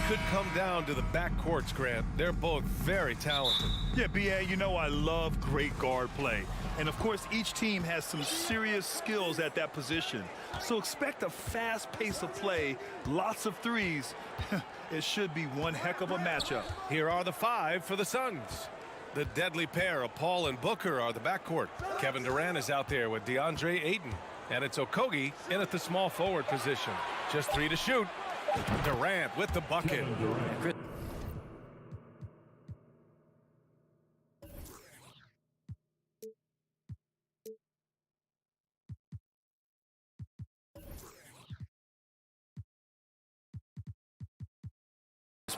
could come down to the backcourts, Grant. They're both very talented. Yeah, B.A., you know I love great guard play. And, of course, each team has some serious skills at that position. So expect a fast pace of play, lots of threes. It should be one heck of a matchup. Here are the 5 for the Suns. The deadly pair of Paul and Booker are the backcourt. Kevin Durant is out there with DeAndre Ayton. And it's Okogie in at the small forward position. Just 3 to shoot. Durant with the bucket.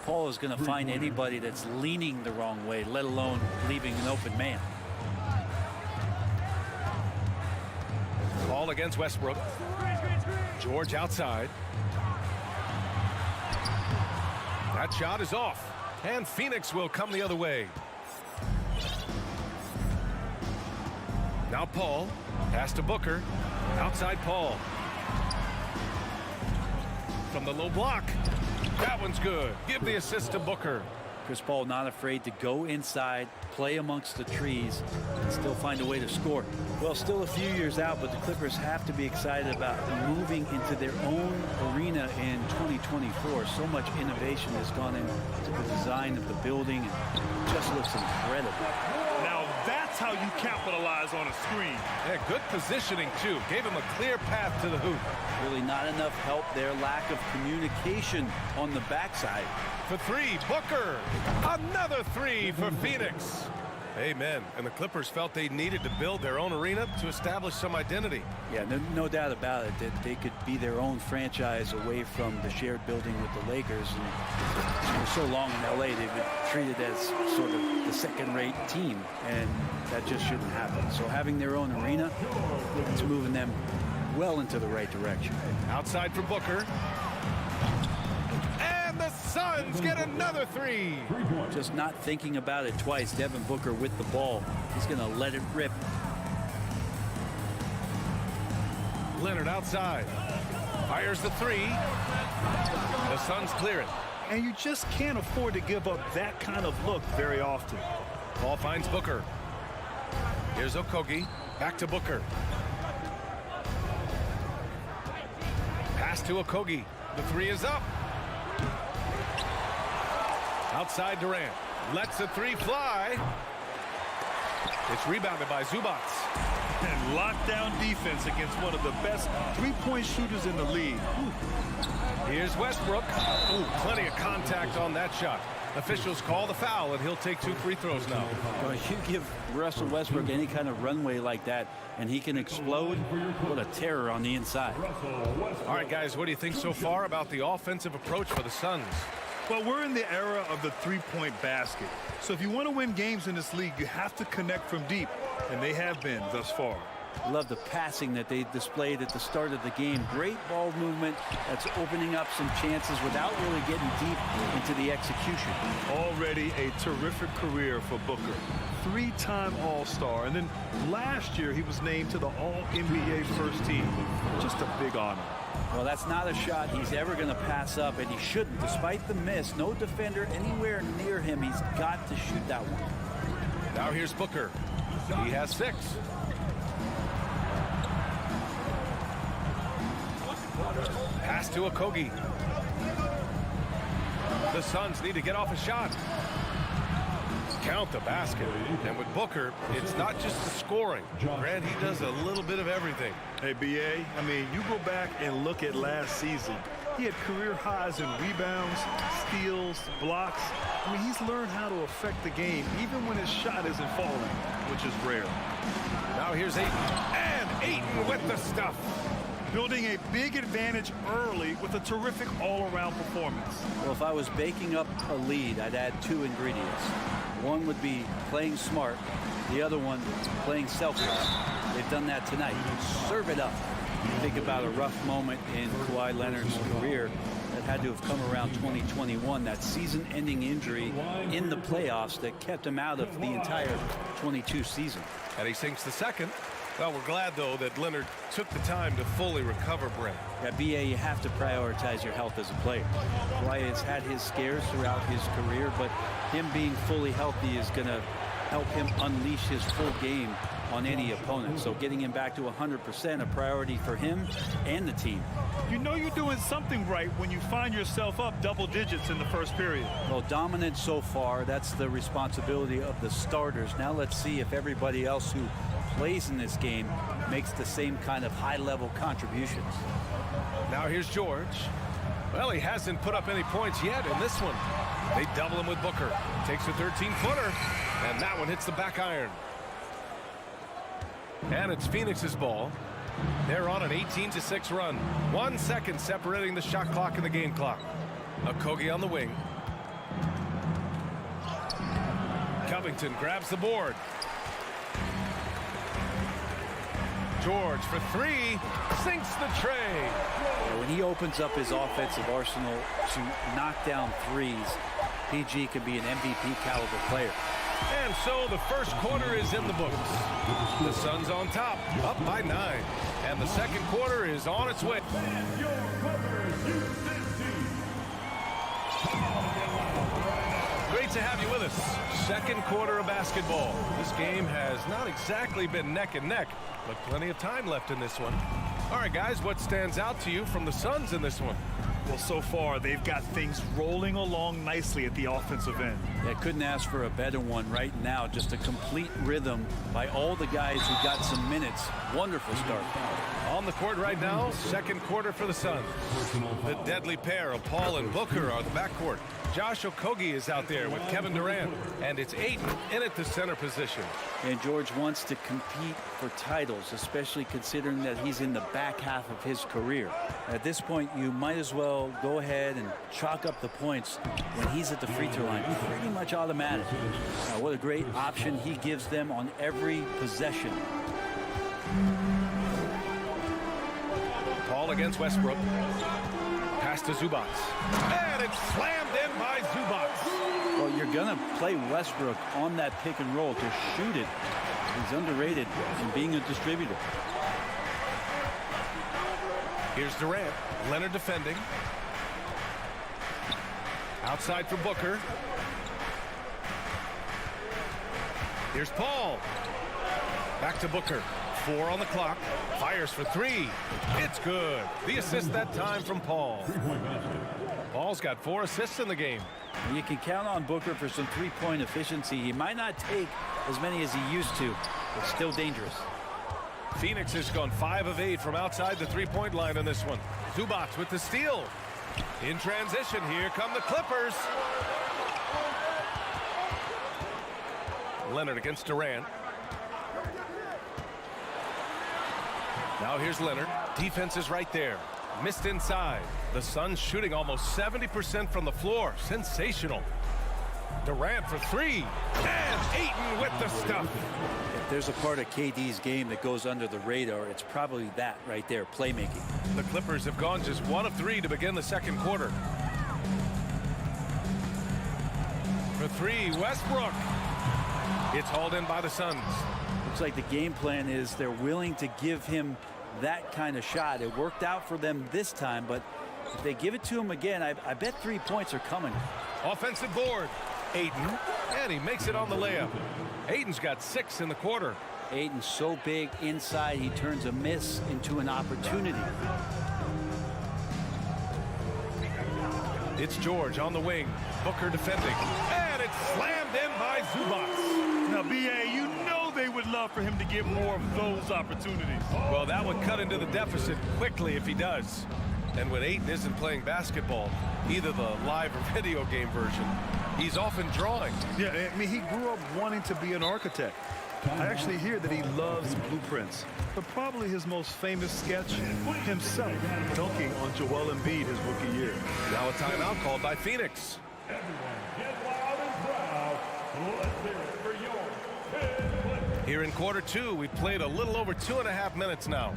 Paul is going to find anybody that's leaning the wrong way, let alone leaving an open man. Ball against Westbrook. George outside. That shot is off. And Phoenix will come the other way. Now Paul. Pass to Booker. Outside Paul. From the low block. That one's good. Give the assist to Booker. Chris Paul not afraid to go inside, play amongst the trees, and still find a way to score. Well, still a few years out, but the Clippers have to be excited about moving into their own arena in 2024. So much innovation has gone into the design of the building, and it just looks incredible. Now that's how you capitalize on a screen. Yeah, good positioning, too. Gave him a clear path to the hoop. Really not enough help there. Lack of communication on the backside. For 3, Booker. Another 3 for Phoenix. Amen. And the Clippers felt they needed to build their own arena to establish some identity. Yeah, no doubt about it that they could be their own franchise away from the shared building with the Lakers. And for so long in LA, they've been treated as sort of the second-rate team, and that just shouldn't happen. So having their own arena, it's moving them well into the right direction. Outside for Booker. And the Suns get another 3. Just not thinking about it twice. Devin Booker with the ball. He's going to let it rip. Leonard outside. Fires the 3. The Suns clear it. And you just can't afford to give up that kind of look very often. Ball finds Booker. Here's Okogie. Back to Booker. Pass to Okogie. The 3 is up. Outside Durant. Lets the 3 fly. It's rebounded by Zubac. And lockdown defense against one of the best three-point shooters in the league. Here's Westbrook. Ooh, plenty of contact on that shot. Officials call the foul, and he'll take 2 free throws now. Well, you give Russell Westbrook any kind of runway like that, and he can explode. What a terror on the inside. All right, guys, what do you think so far about the offensive approach for the Suns? Well, we're in the era of the three-point basket. So if you want to win games in this league, you have to connect from deep, and they have been thus far. Love the passing that they displayed at the start of the game. Great ball movement that's opening up some chances without really getting deep into the execution. Already a terrific career for Booker. 3-time All-Star, and then last year he was named to the All-NBA first team. Just a big honor. Well, that's not a shot he's ever going to pass up, and he shouldn't. Despite the miss, no defender anywhere near him. He's got to shoot that one. Now here's Booker. He has 6. Pass to Okogie. The Suns need to get off a shot. Count the basket. And with Booker, it's not just the scoring. Grant, he does a little bit of everything. Hey, B.A., I mean, you go back and look at last season. He had career highs in rebounds, steals, blocks. I mean, he's learned how to affect the game even when his shot isn't falling, which is rare. Now here's Ayton. And Ayton with the stuff. Building a big advantage early with a terrific all-around performance. Well, if I was baking up a lead, I'd add 2 ingredients. One would be playing smart. The other one, playing selfish. They've done that tonight. Serve it up. Think about a rough moment in Kawhi Leonard's career that had to have come around 2021, that season-ending injury in the playoffs that kept him out of the entire 22 season. And he sinks the second. Well, we're glad, though, that Leonard took the time to fully recover, Brent. Yeah, BA, you have to prioritize your health as a player. Wyatt has had his scares throughout his career, but him being fully healthy is going to help him unleash his full game on any opponent. So getting him back to 100% a priority for him and the team. You know you're doing something right when you find yourself up double digits in the first period. Well, dominant so far. That's the responsibility of the starters. Now let's see if everybody else who plays in this game makes the same kind of high-level contributions. Now here's George. Well, he hasn't put up any points yet in this one. They double him with Booker. Takes a 13-footer, and that one hits the back iron. And it's Phoenix's ball. They're on an 18-6 run. 1 second separating the shot clock and the game clock. Okogie on the wing. Covington grabs the board. George for three, sinks the tray. When he opens up his offensive arsenal to knock down threes, PG can be an MVP caliber player. And so the first quarter is in the books. The Suns on top, up by 9. And the second quarter is on its way. Great to have you with us. Second quarter of basketball. This game has not exactly been neck and neck, but plenty of time left in this one. All right, guys, what stands out to you from the Suns in this one? Well, so far, they've got things rolling along nicely at the offensive end. Yeah, couldn't ask for a better one right now. Just a complete rhythm by all the guys who got some minutes. Wonderful start. On the court right now, second quarter for the Suns. The deadly pair of Paul and Booker are the backcourt. Josh Okogie is out there with Kevin Durant, and it's Ayton in at the center position. And George wants to compete for titles, especially considering that he's in the back half of his career. At this point, you might as well go ahead and chalk up the points when he's at the free throw line. Pretty much automatic. What a great option he gives them on every possession. Paul against Westbrook. Pass to Zubac. And it's slammed in by Zubac. Well, you're going to play Westbrook on that pick and roll to shoot it. He's underrated in being a distributor. Here's Durant. Leonard defending. Outside for Booker. Here's Paul. Back to Booker. 4 on the clock. Fires for 3. It's good. The assist that time from Paul. Paul's got 4 assists in the game. You can count on Booker for some three-point efficiency. He might not take as many as he used to, but still dangerous. Phoenix has gone 5 of 8 from outside the three-point line in this one. Zubac with the steal. In transition, here come the Clippers. Leonard against Durant. Now here's Leonard. Defense is right there. Missed inside. The Suns shooting almost 70% from the floor. Sensational. Durant for 3. And Ayton with the stuff. If there's a part of KD's game that goes under the radar, it's probably that right there, playmaking. The Clippers have gone just 1 of 3 to begin the second quarter. For 3, Westbrook. It's hauled in by the Suns. Looks like the game plan is they're willing to give him that kind of shot. It worked out for them this time, but if they give it to him again, I bet 3 points are coming. Offensive board. Ayton, and he makes it on the layup. Ayton's got 6 in the quarter. Ayton's so big inside, he turns a miss into an opportunity. It's George on the wing. Booker defending. And it's slammed in by Zubac. Now, BA, you know they would love for him to get more of those opportunities. Well, that would cut into the deficit quickly if he does. And when Ayton isn't playing basketball, either the live or video game version, he's often drawing. Yeah, I mean, he grew up wanting to be an architect. I actually hear that he loves blueprints, but probably his most famous sketch, himself dunking on Joel Embiid his rookie year. Now a timeout called by Phoenix. Here in quarter 2, we've played a little over 2.5 minutes now.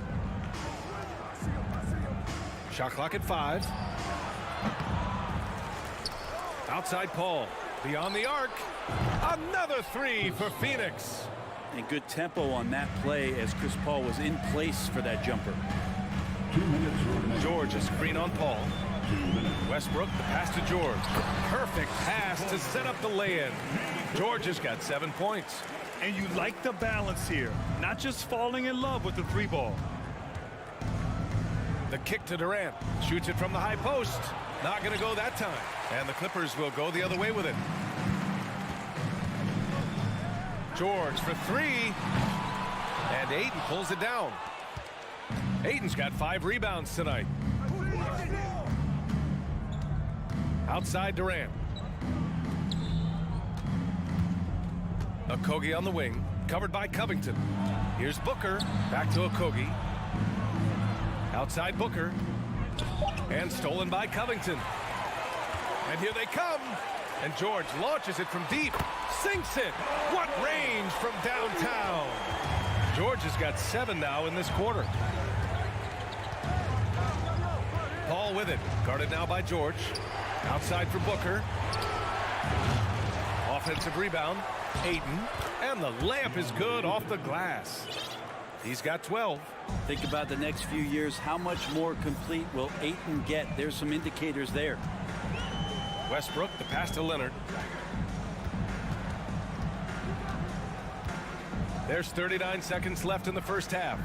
Shot clock at 5. Outside Paul. Beyond the arc. Another 3 for Phoenix. And good tempo on that play as Chris Paul was in place for that jumper. George, a screen on Paul. Westbrook, the pass to George. Perfect pass to set up the lay-in. George has got 7 points. And you like the balance here, not just falling in love with the three ball. The kick to Durant. Shoots it from the high post. Not going to go that time. And the Clippers will go the other way with it. George for three. And Ayton pulls it down. Ayton's got 5 rebounds tonight. Outside Durant. Okogie on the wing, covered by Covington. Here's Booker, back to Okogie. Outside Booker, and stolen by Covington. And here they come. And George launches it from deep, sinks it. What range from downtown. George has got 7 now in this quarter. Paul with it, guarded now by George. Outside for Booker. Offensive rebound. Ayton, and the layup is good off the glass. He's got 12. Think about the next few years. How much more complete will Ayton get? There's some indicators there. Westbrook, the pass to Leonard. There's 39 seconds left in the first half.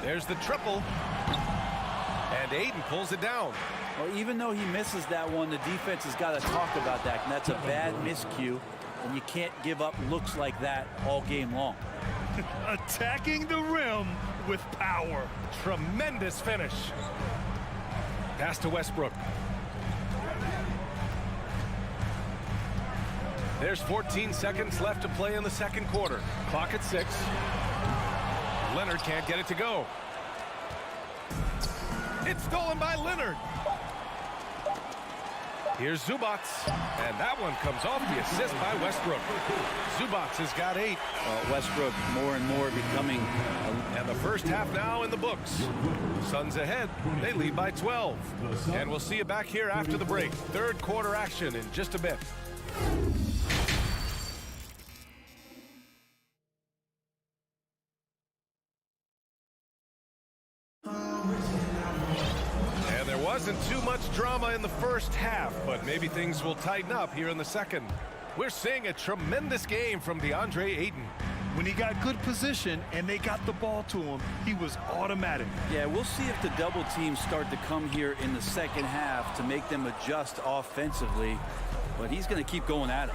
There's the triple. And Ayton pulls it down. Well, even though he misses that one, the defense has got to talk about that. And that's a bad miscue. And you can't give up looks like that all game long. Attacking the rim with power. Tremendous finish. Pass to Westbrook. There's 14 seconds left to play in the second quarter. Clock at 6. Leonard can't get it to go. It's stolen by Leonard. Here's Zubac, and that one comes off the assist by Westbrook. Zubac has got 8. Westbrook more and more becoming. And the first half now in the books. Suns ahead. They lead by 12. And we'll see you back here after the break. Third quarter action in just a bit. Wasn't too much drama in the first half, but maybe things will tighten up here in the second. We're seeing a tremendous game from DeAndre Ayton. When he got good position and they got the ball to him, he was automatic. Yeah, we'll see if the double teams start to come here in the second half to make them adjust offensively, but he's going to keep going at it.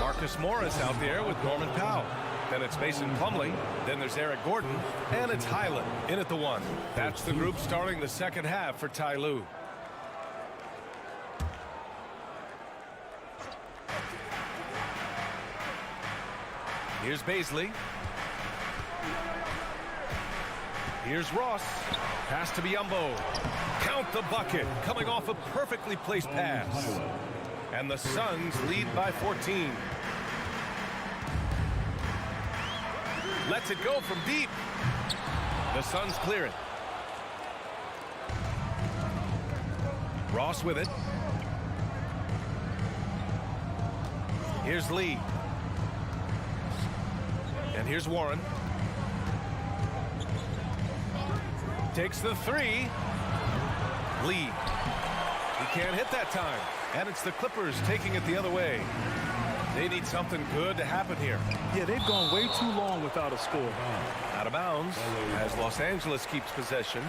Marcus Morris out there with Norman Powell. Then it's Mason Plumlee. Then there's Eric Gordon. And it's Highland in at the 1. That's the group starting the second half for Ty Lue. Here's Baisley. Here's Ross. Pass to Biyombo. Count the bucket. Coming off a perfectly placed pass. And the Suns lead by 14. Lets it go from deep. The Suns clear it. Ross with it. Here's Lee. And here's Warren. Takes the 3. Lee. He can't hit that time. And it's the Clippers taking it the other way. They need something good to happen here. Yeah, they've gone way too long without a score. Out of bounds as Los Angeles keeps possession.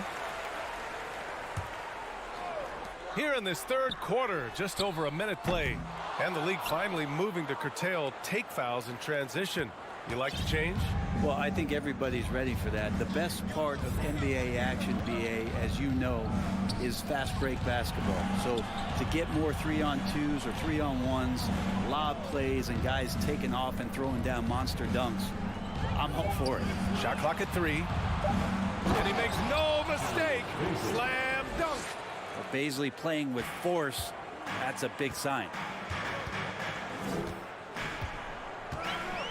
Here in this third quarter, just over a minute played. And the league finally moving to curtail take fouls in transition. You like the change? Well, I think everybody's ready for that. The best part of NBA action, BA, as you know, is fast break basketball. So to get more 3-on-2s or 3-on-1s, lob plays, and guys taking off and throwing down monster dunks, I'm all for it. Shot clock at 3. And he makes no mistake. Slam dunk. Well, Baisley playing with force, that's a big sign.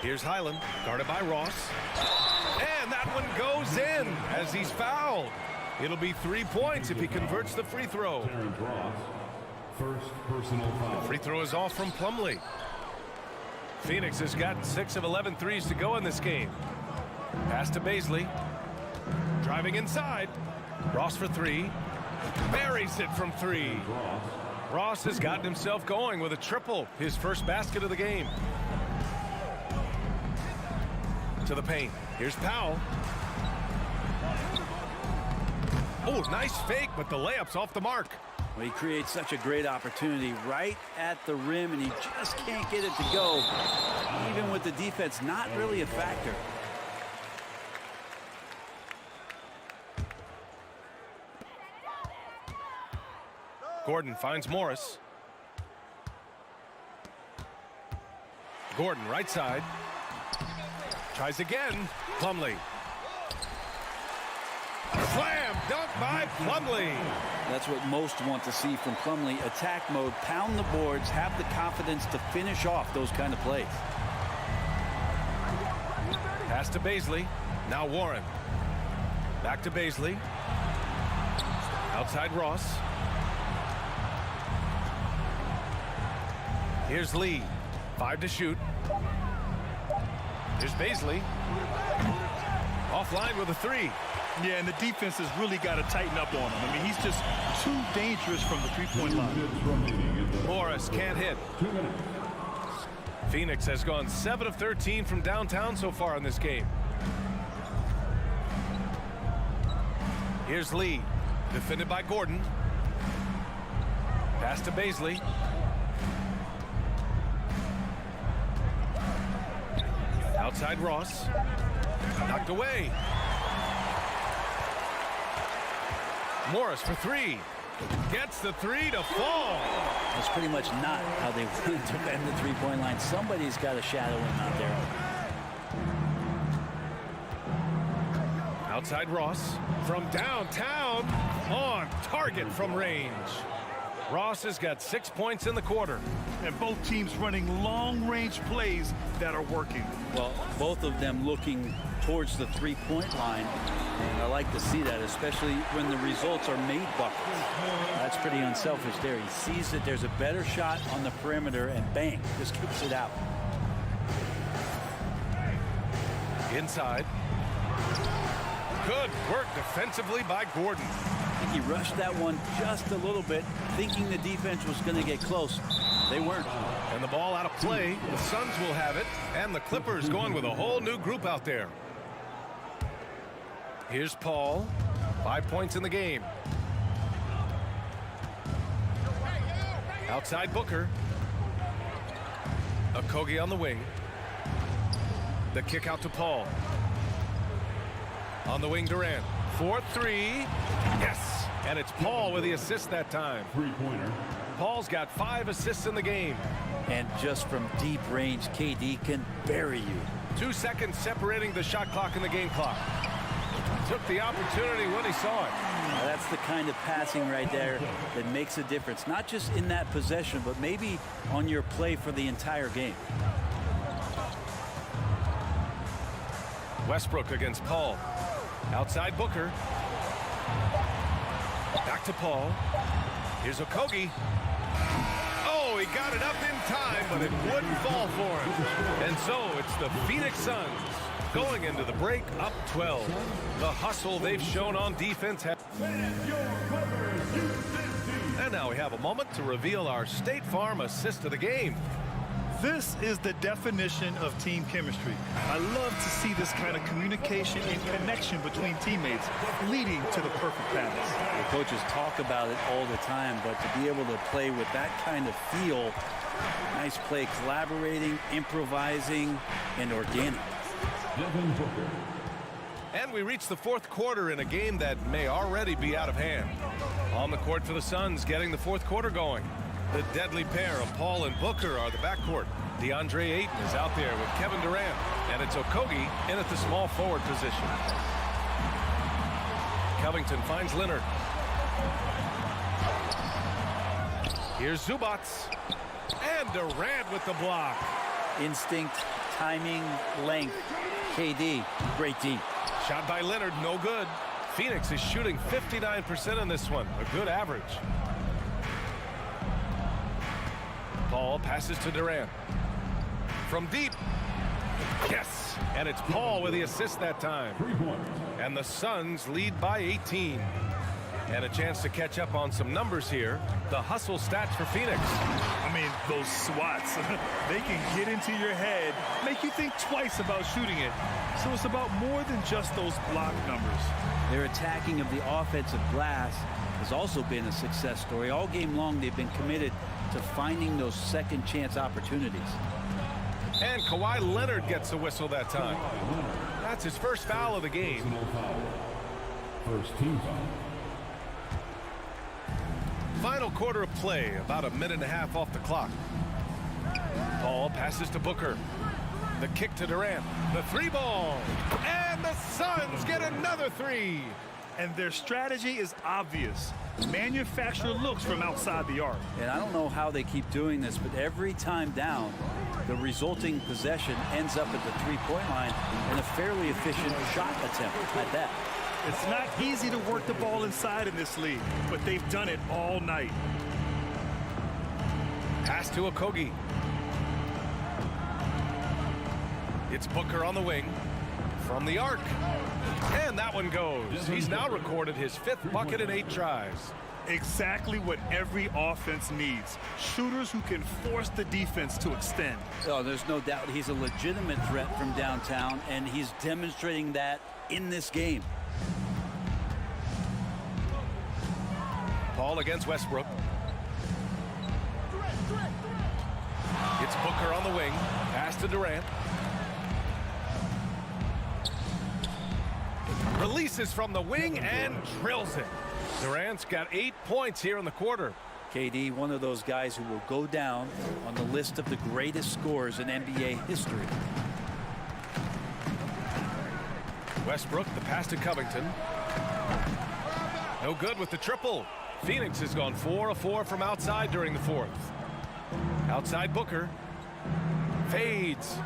Here's Highland, guarded by Ross. And that one goes in as he's fouled. It'll be 3 points if he converts the free throw. First personal foul. The free throw is off from Plumlee. Phoenix has got 6 of 11 threes to go in this game. Pass to Baisley. Driving inside. Ross for 3. Buries it from 3. Ross has gotten himself going with a triple. His first basket of the game. To the paint. Here's Powell. Oh, nice fake, but the layup's off the mark. Well, he creates such a great opportunity right at the rim, and he just can't get it to go. Even with the defense, not really a factor. Gordon finds Morris. Gordon, right side. Tries again. Plumlee. Slam dunk by Plumlee. That's what most want to see from Plumlee. Attack mode, pound the boards, have the confidence to finish off those kind of plays. Pass to Baisley. Now Warren. Back to Baisley. Outside Ross. Here's Lee. 5 to shoot. Here's Baisley. Offline with a 3. Yeah, and the defense has really got to tighten up on him. I mean, he's just too dangerous from the three-point line. Morris can't hit. Phoenix has gone 7 of 13 from downtown so far in this game. Here's Lee. Defended by Gordon. Pass to Baisley. Outside Ross. Knocked away. Morris for 3. Gets the 3 to fall. That's pretty much not how they want to defend the three-point line. Somebody's got to shadow him out there. Outside Ross. From downtown. On target from range. Ross has got 6 points in the quarter. And both teams running long-range plays that are working. Well, both of them looking towards the three-point line. And I like to see that, especially when the results are made buckets. That's pretty unselfish there. He sees that there's a better shot on the perimeter and bang, just kicks it out. Inside. Good work defensively by Gordon. I think he rushed that one just a little bit, thinking the defense was going to get close. They weren't. And the ball out of play. The Suns will have it. And the Clippers going with a whole new group out there. Here's Paul. 5 points in the game. Outside Booker. Okogie on the wing. The kick out to Paul. On the wing, Durant. 4-3. Yes! And it's Paul with the assist that time. Three-pointer. Paul's got 5 assists in the game. And just from deep range, KD can bury you. 2 seconds separating the shot clock and the game clock. Took the opportunity when he saw it. Now that's the kind of passing right there that makes a difference. Not just in that possession, but maybe on your play for the entire game. Westbrook against Paul. Outside Booker. Back to Paul. Here's Okogie. Oh, he got it up in time, but it wouldn't fall for him. And so it's the Phoenix Suns going into the break up 12. The hustle they've shown on defense. And now we have a moment to reveal our State Farm assist of the game. This is the definition of team chemistry. I love to see this kind of communication and connection between teammates leading to the perfect pass. The coaches talk about it all the time, but to be able to play with that kind of feel, nice play, collaborating, improvising, and organic. And we reach the 4th quarter in a game that may already be out of hand. On the court for the Suns, getting the 4th quarter going. The deadly pair of Paul and Booker are the backcourt. DeAndre Ayton is out there with Kevin Durant. And it's Okogie in at the small forward position. Covington finds Leonard. Here's Zubats. And Durant with the block. Instinct, timing, length. KD, great D. Shot by Leonard, no good. Phoenix is shooting 59% in this one, a good average. Paul passes to Durant. from deep. Yes, and it's Paul with the assist that time. And the Suns lead by 18. And a chance to catch up on some numbers here. The hustle stats for Phoenix. I mean, those swats, they can get into your head, make you think twice about shooting it. So it's about more than just those block numbers. Their attacking of the offensive glass has also been a success story. All game long, they've been committed to finding those second chance opportunities. And Kawhi Leonard gets a whistle that time. That's his first foul of the game. First team foul. Final quarter of play, about a minute and a half off the clock. Paul passes to Booker. The kick to Durant. The three ball. And the Suns get another three. And their strategy is obvious. Manufacture looks from outside the arc. And I don't know how they keep doing this, but every time down, the resulting possession ends up at the three-point line and a fairly efficient shot attempt at that. It's not easy to work the ball inside in this league, but they've done it all night. Pass to Okogie. It's Booker on the wing. From the arc. And that one goes. He's now recorded his 5th bucket in 8 tries. Exactly what every offense needs. Shooters who can force the defense to extend. Oh, there's no doubt he's a legitimate threat from downtown, and he's demonstrating that in this game. Paul against Westbrook. It's Booker on the wing. Pass to Durant. Releases from the wing and drills it. Durant's got 8 points here in the quarter. KD, one of those guys who will go down on the list of the greatest scorers in NBA history. Westbrook, the pass to Covington. No good with the triple. Phoenix has gone 4 of 4 from outside during the 4th. Outside Booker. Fades.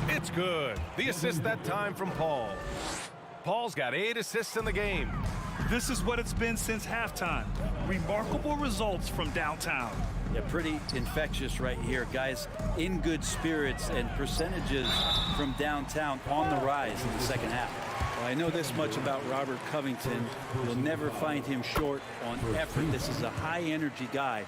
It's good. The assist that time from Paul. Paul's got 8 assists in the game. This is what it's been since halftime. Remarkable results from downtown. Yeah, pretty infectious right here, guys. In good spirits and percentages from downtown on the rise in the second half. Well, I know this much about Robert Covington. You'll never find him short on effort. This is a high-energy guy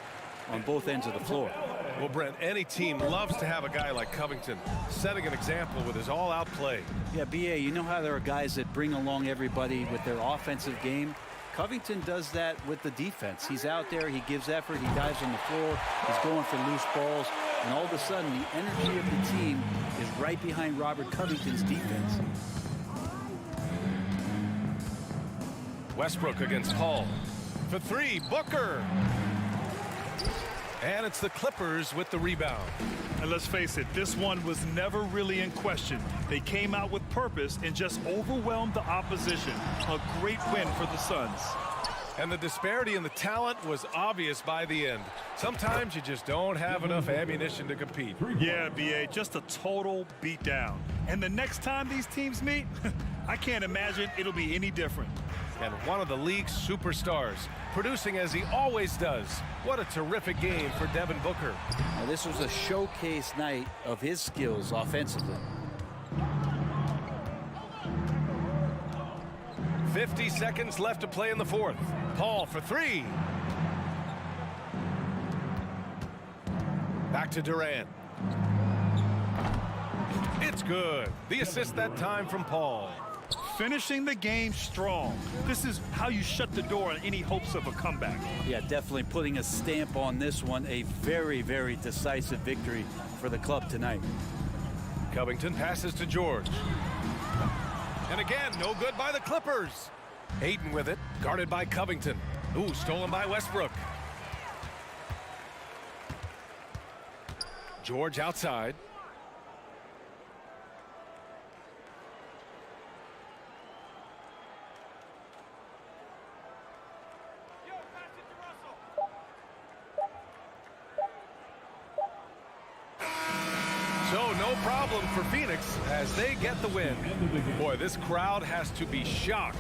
on both ends of the floor. Well, Brent, any team loves to have a guy like Covington setting an example with his all-out play. Yeah, BA, you know how there are guys that bring along everybody with their offensive game? Covington does that with the defense. He's out there, he gives effort, he dives on the floor, he's going for loose balls, and all of a sudden the energy of the team is right behind Robert Covington's defense. Westbrook against Paul. For 3, Booker. And it's the Clippers with the rebound. And let's face it, this one was never really in question. They came out with purpose and just overwhelmed the opposition. A great win for the Suns. And the disparity in the talent was obvious by the end. Sometimes you just don't have enough ammunition to compete. Yeah, BA, just a total beatdown. And the next time these teams meet, I can't imagine it'll be any different. And one of the league's superstars, producing as he always does. What a terrific game for Devin Booker. Now, this was a showcase night of his skills offensively. 50 seconds left to play in the 4th. Paul for 3. Back to Durant. It's good. The assist that time from Paul. Finishing the game strong. This is how you shut the door on any hopes of a comeback. Yeah, definitely putting a stamp on this one. A very, very decisive victory for the club tonight. Covington passes to George. And again, no good by the Clippers. Ayton with it, guarded by Covington. Ooh, stolen by Westbrook. George outside. So no problem for Phoenix as they get the win. Boy, this crowd has to be shocked.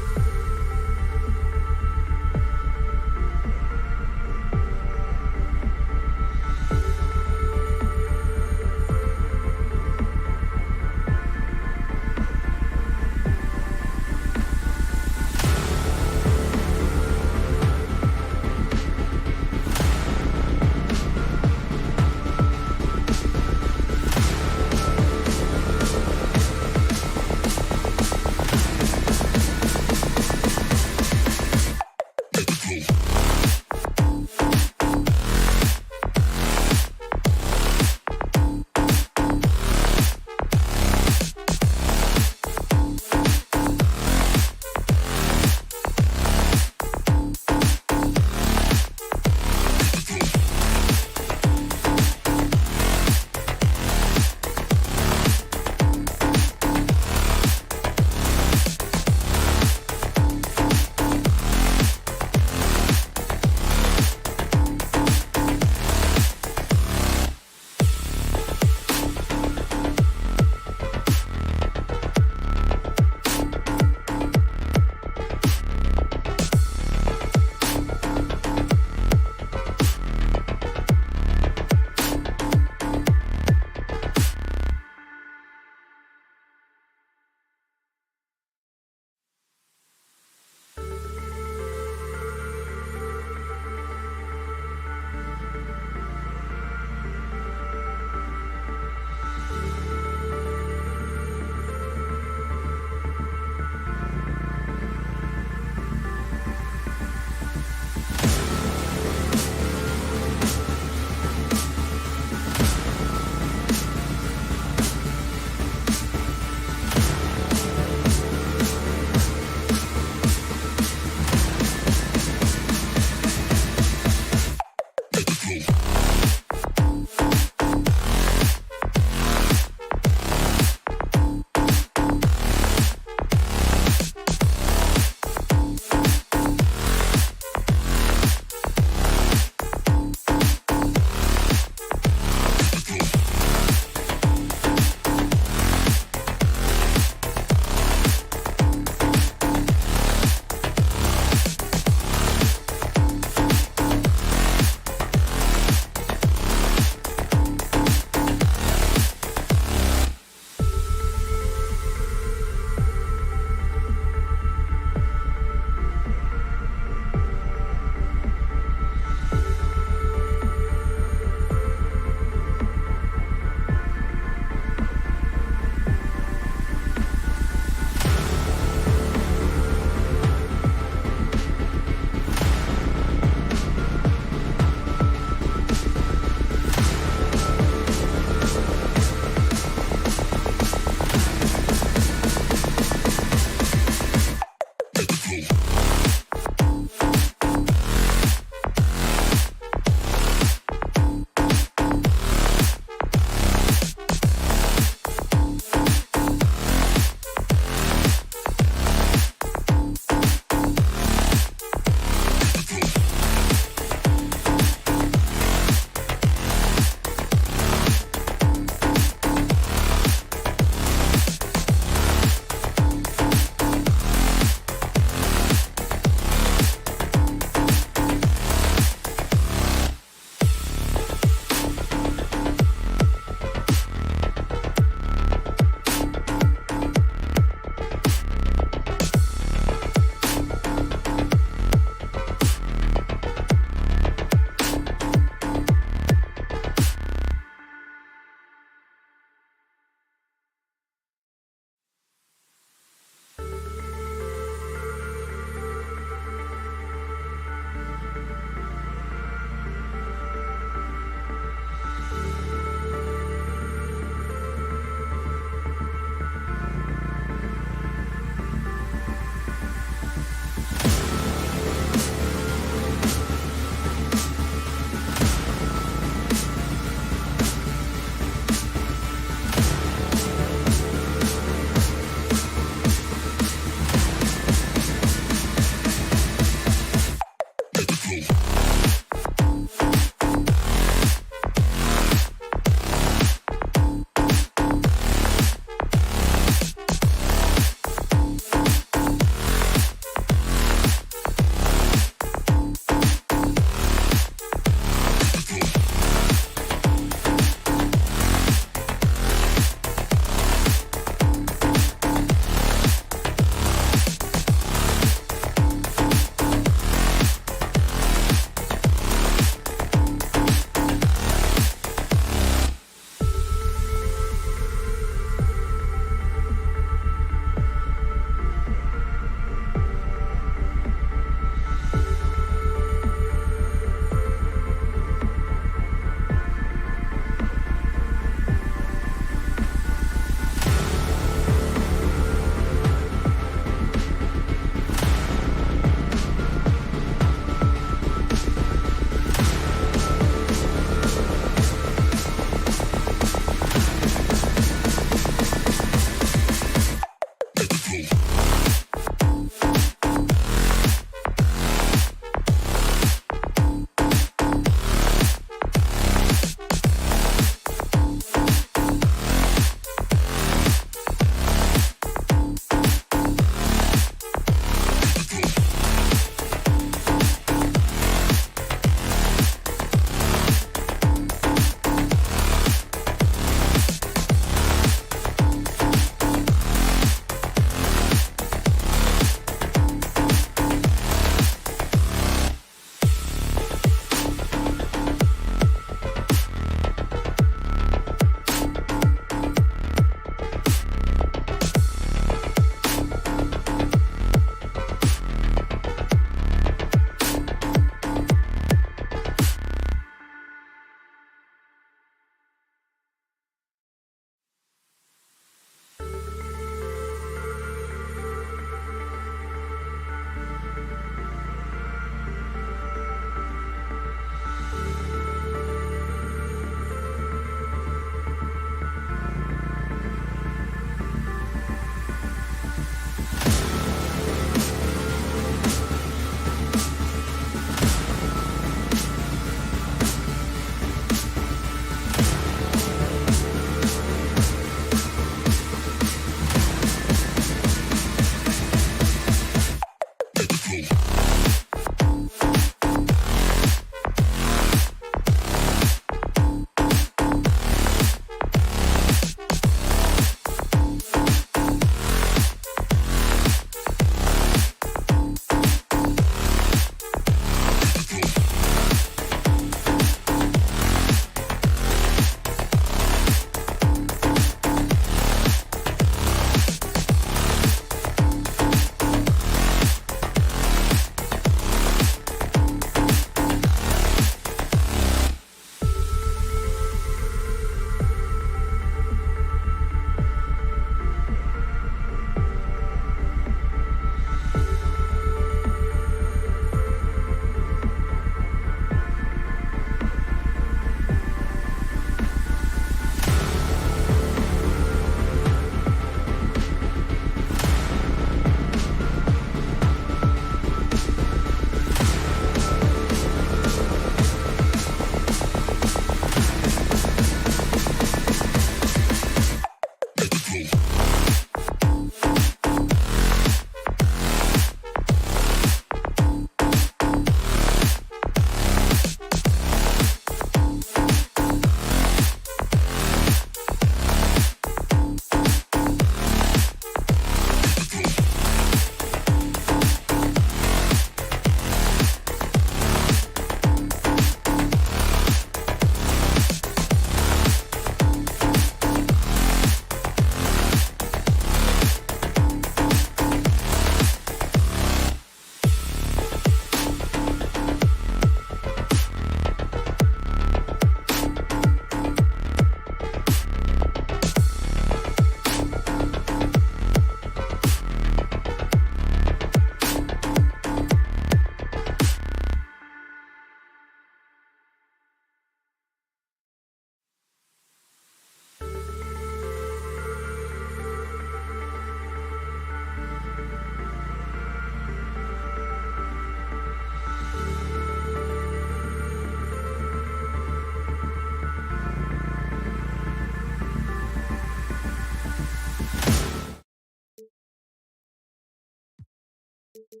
An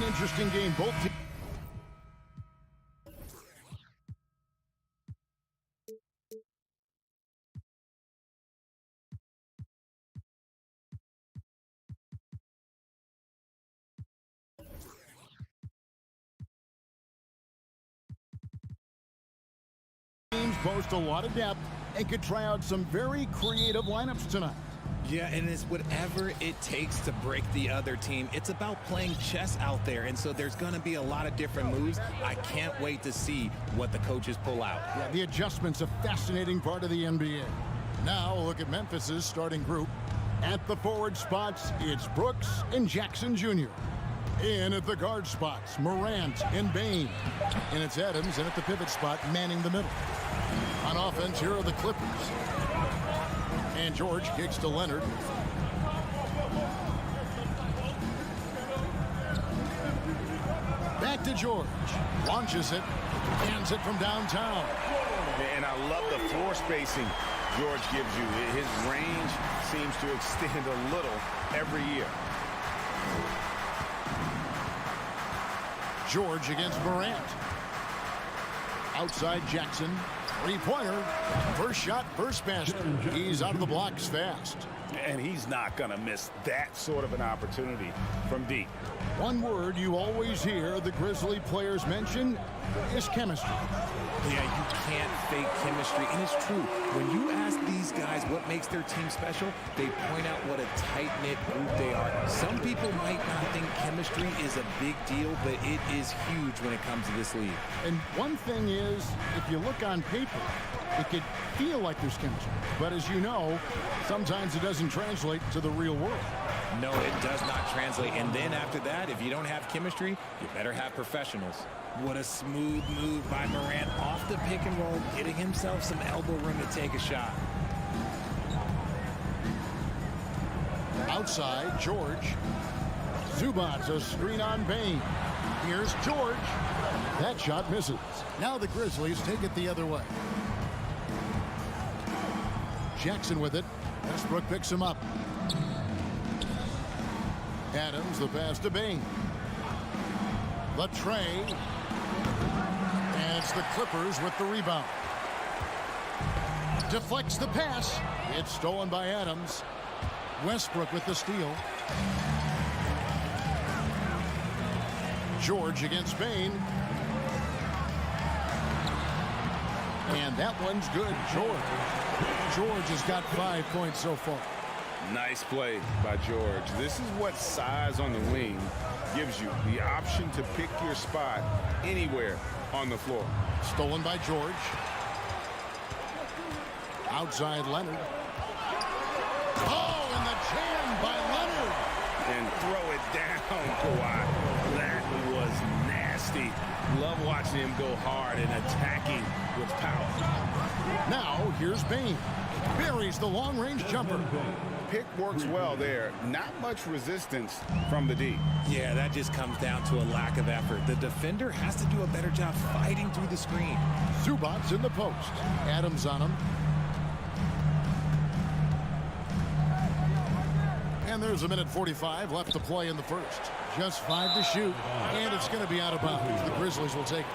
interesting game. Both teams boast a lot of depth and could try out some very creative lineups tonight. Yeah, and it's whatever it takes to break the other team. It's about playing chess out there, and so there's going to be a lot of different moves. I can't wait to see what the coaches pull out. Yeah, the adjustment's a fascinating part of the NBA. Now look at Memphis's starting group. At the forward spots, it's Brooks and Jackson Jr. In at the guard spots, Morant and Bain. And it's Adams in at the pivot spot, manning the middle. On offense, here are the Clippers. And George kicks to Leonard. Back to George. Launches it. Hands it from downtown. And I love the floor spacing George gives you. His range seems to extend a little every year. George against Morant. Outside Jackson. Three-pointer. First shot, first basket. He's out of the blocks fast. And he's not going to miss that sort of an opportunity from deep. One word you always hear the Grizzly players mention is chemistry. Yeah, you can't fake chemistry, and it's true. When you ask these guys what makes their team special, they point out what a tight-knit group they are. Some people might not think chemistry is a big deal, but it is huge when it comes to this league. And one thing is, if you look on paper, it could feel like there's chemistry. But as you know, sometimes it doesn't translate to the real world. No, it does not translate. And then after that, if you don't have chemistry, you better have professionals. What a smooth move by Morant off the pick and roll, getting himself some elbow room to take a shot. Outside, George. Zubats a screen on Bain. Here's George. That shot misses. Now the Grizzlies take it the other way. Jackson with it. Westbrook picks him up. Adams, the pass to Bain. The tray. And it's the Clippers with the rebound. Deflects the pass. It's stolen by Adams. Westbrook with the steal. George against Bain. And that one's good. George has got 5 points so far. Nice play by George. This is what size on the wing gives you. The option to pick your spot anywhere on the floor. Stolen by George. Outside Leonard. Oh, and the jam by Leonard. And throw it down, Kawhi. That was nasty. Love watching him go hard and attacking with power. Now, here's Bain. Buries the long-range jumper. Pick works well there. Not much resistance from the D. Yeah, that just comes down to a lack of effort. The defender has to do a better job fighting through the screen. Zubats in the post. Adams on him. And there's a minute 45 left to play in the first. Just 5 to shoot. And it's going to be out of bounds. The Grizzlies will take it.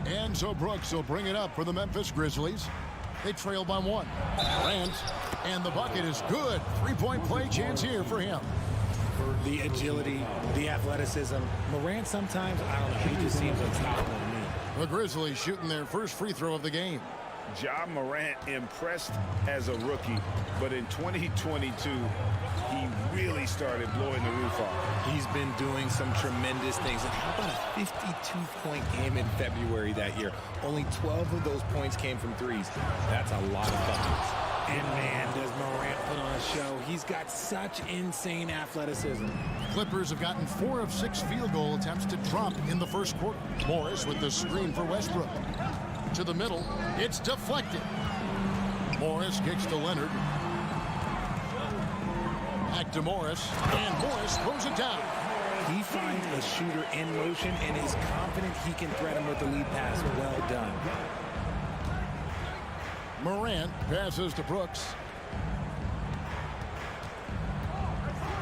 And so Brooks will bring it up for the Memphis Grizzlies. They trail by 1. Grant, and the bucket is good. 3-point play chance here for him. The agility, the athleticism. Morant sometimes, I don't know, he just seems unstoppable to me. The Grizzlies shooting their first free throw of the game. Ja Morant impressed as a rookie, but in 2022, he really started blowing the roof off. He's been doing some tremendous things. And how about a 52-point game in February that year? Only 12 of those points came from threes. That's a lot of buckets. And man, does Morant put on a show. He's got such insane athleticism. Clippers have gotten 4 of 6 field goal attempts to drop in the first quarter. Morris with the screen for Westbrook. To the middle, it's deflected. Morris kicks to Leonard. Back to Morris, and Morris throws it down. He finds a shooter in motion and is confident he can threat him with the lead pass. Well done. Morant passes to Brooks.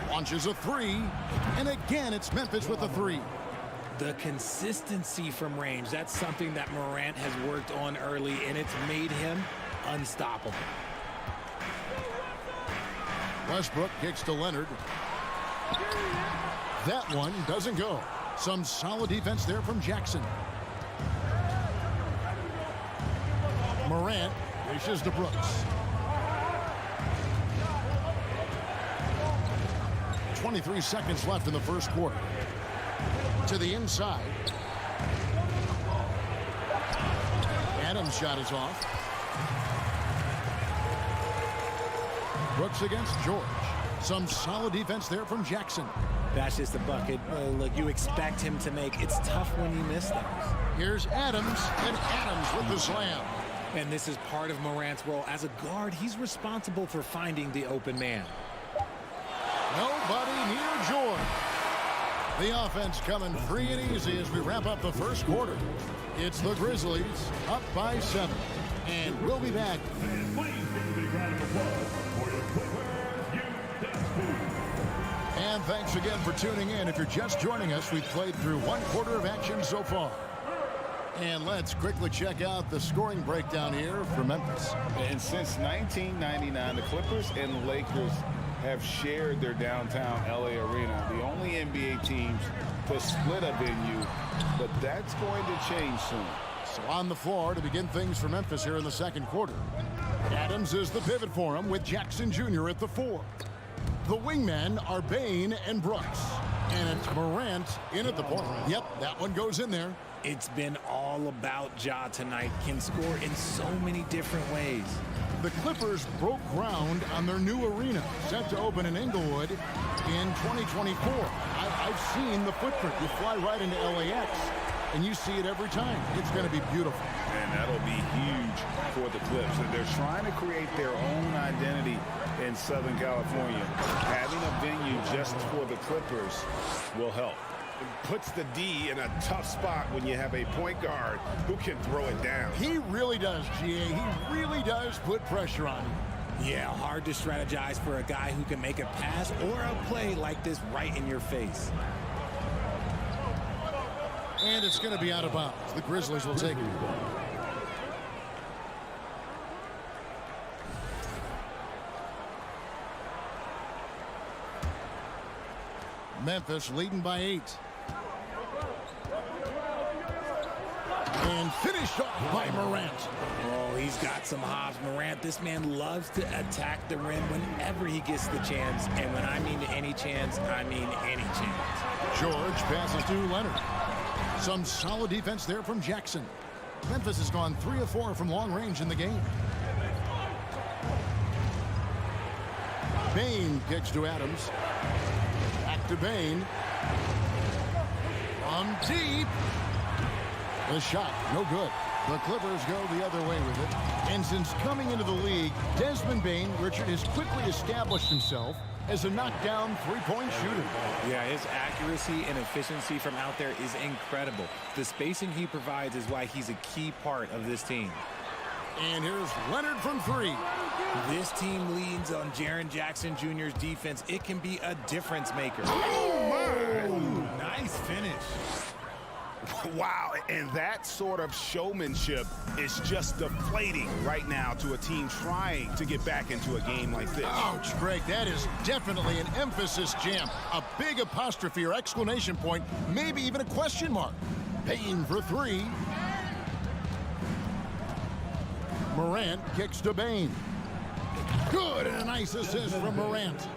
Launches a three, and again it's Memphis with a three. The consistency from range, that's something that Morant has worked on early, and it's made him unstoppable. Westbrook kicks to Leonard. That one doesn't go. Some solid defense there from Jackson. Morant dishes to Brooks. 23 seconds left in the first quarter. To the inside. Adams' shot is off. Brooks against George. Some solid defense there from Jackson. That's just a bucket. Look, you expect him to make. It's tough when you miss those. Here's Adams, and Adams with the slam. And this is part of Morant's role. As a guard, he's responsible for finding the open man. Nobody near George. The offense coming free and easy as we wrap up the first quarter. It's the Grizzlies up by 7. And we'll be back. And thanks again for tuning in. If you're just joining us, we've played through one quarter of action so far. And let's quickly check out the scoring breakdown here for Memphis. And since 1999, the Clippers and Lakers have shared their downtown LA arena. The only NBA teams to split a venue, but that's going to change soon. So on the floor to begin things for Memphis here in the second quarter. Adams is the pivot for him with Jackson Jr. at the 4. The wingmen are Bain and Brooks. And it's Morant in at the point. Yep, that one goes in there. It's been all about Ja tonight. Can score in so many different ways. The Clippers broke ground on their new arena, set to open in Inglewood in 2024. I've seen the footprint. You fly right into LAX, and you see it every time. It's going to be beautiful. And that'll be huge for the Clips. And they're trying to create their own identity in Southern California. Having a venue just for the Clippers will help. It puts the D in a tough spot when you have a point guard who can throw it down. He really does, GA. He really does put pressure on him. Yeah, hard to strategize for a guy who can make a pass or a play like this right in your face. And it's going to be out of bounds. The Grizzlies will take it. Memphis leading by 8. And finished off by Morant. Oh, he's got some hops. Morant, this man loves to attack the rim whenever he gets the chance. And when I mean any chance, I mean any chance. George passes to Leonard. Some solid defense there from Jackson. Memphis has gone 3 of 4 from long range in the game. Bain kicks to Adams. Back to Bain. From deep. The shot, no good. The Clippers go the other way with it. And since coming into the league, Desmond Bain, Richard, has quickly established himself as a knockdown three-point shooter. Yeah, his accuracy and efficiency from out there is incredible. The spacing he provides is why he's a key part of this team. And here's Leonard from 3. This team leans on Jaren Jackson Jr.'s defense. It can be a difference maker. Oh, my! Ooh, nice finish. Wow, and that sort of showmanship is just deflating right now to a team trying to get back into a game like this. Ouch, Greg, that is definitely an emphasis jam. A big apostrophe or exclamation point, maybe even a question mark. Bain for 3. Morant kicks to Bain. Good, and a nice assist from Morant.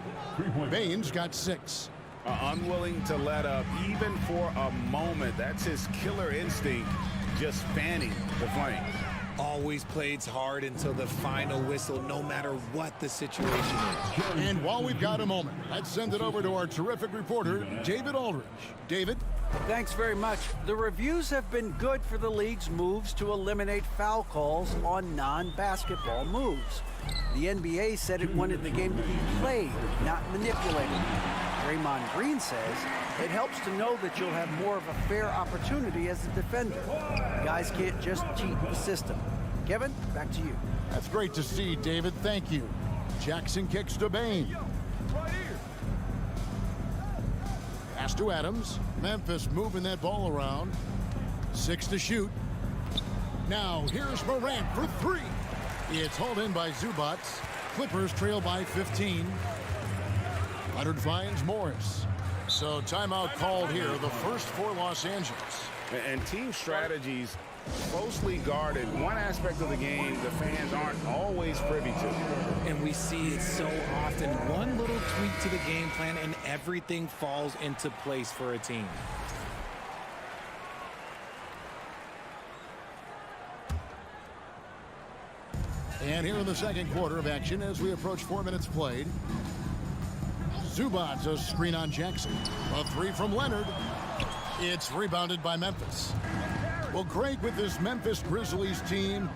Bain's got 6. Unwilling to let up even for a moment. That's his killer instinct, just fanning the flames. Always plays hard until the final whistle, no matter what the situation is. And while we've got a moment, let's send it over to our terrific reporter, David Aldridge. David? Thanks very much. The reviews have been good for the league's moves to eliminate foul calls on non-basketball moves. The NBA said it wanted the game to be played, not manipulated. Draymond Green says it helps to know that you'll have more of a fair opportunity as a defender. Guys can't just cheat the system. Kevin, back to you. That's great to see, David. Thank you. Jackson kicks to Bain. Pass to Adams. Memphis moving that ball around. 6 to shoot. Now here's Morant for 3. It's hauled in by Zubac. Clippers trail by 15. Leonard finds Morris. So timeout called here, the first for Los Angeles. And team strategies closely guarded. One aspect of the game the fans aren't always privy to. And we see it so often. One little tweak to the game plan and everything falls into place for a team. And here in the second quarter of action as we approach 4 minutes played. Zubac, a screen on Jackson. A 3 from Leonard. It's rebounded by Memphis. Well, Greg, with this Memphis Grizzlies team,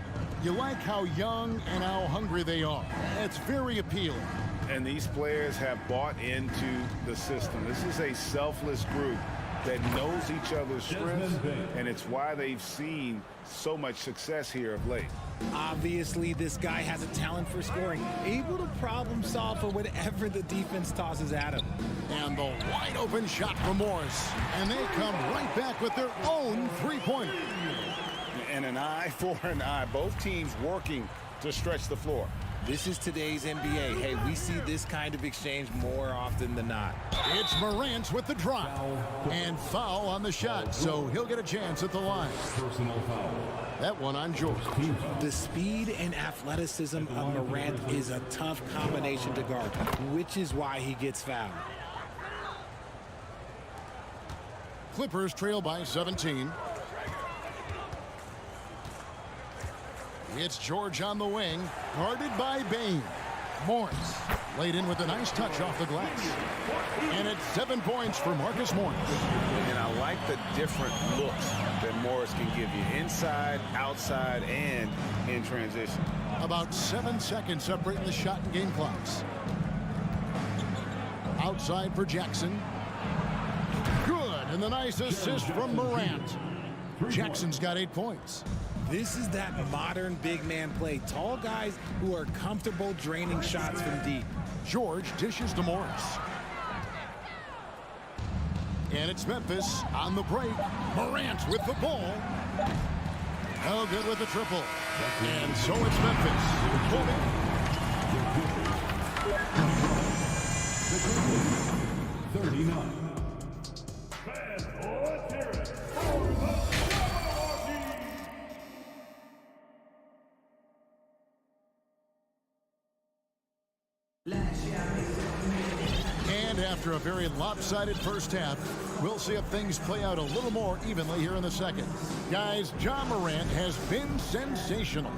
you like how young and how hungry they are. It's very appealing. And these players have bought into the system. This is a selfless group that knows each other's strengths, and it's why they've seen so much success here of late. Obviously, this guy has a talent for scoring, able to problem solve for whatever the defense tosses at him. And the wide open shot from Morris. And they come right back with their own three-pointer. And an eye for an eye. Both teams working to stretch the floor. This is today's NBA. Hey, we see this kind of exchange more often than not. It's Morant with the drop. And foul on the shot, so he'll get a chance at the line. Personal foul. That one on George. The speed and athleticism of Morant is a tough combination to guard, which is why he gets fouled. Clippers trail by 17. It's George on the wing, guarded by Bain. Morris laid in with a nice touch off the glass. And it's 7 points for Marcus Morris. And I like the different looks that Morris can give you. Inside, outside, and in transition. About 7 seconds separating the shot and game clocks. Outside for Jackson. Good, and the nice assist from Morant. Jackson's got 8 points. This is that modern big man play. Tall guys who are comfortable draining shots from deep. George dishes to Morris. And it's Memphis on the break. Morant with the ball. Oh, good with the triple. And so it's Memphis. 39. And after a very lopsided first half, we'll see if things play out a little more evenly here in the second. Guys, Ja Morant has been sensational.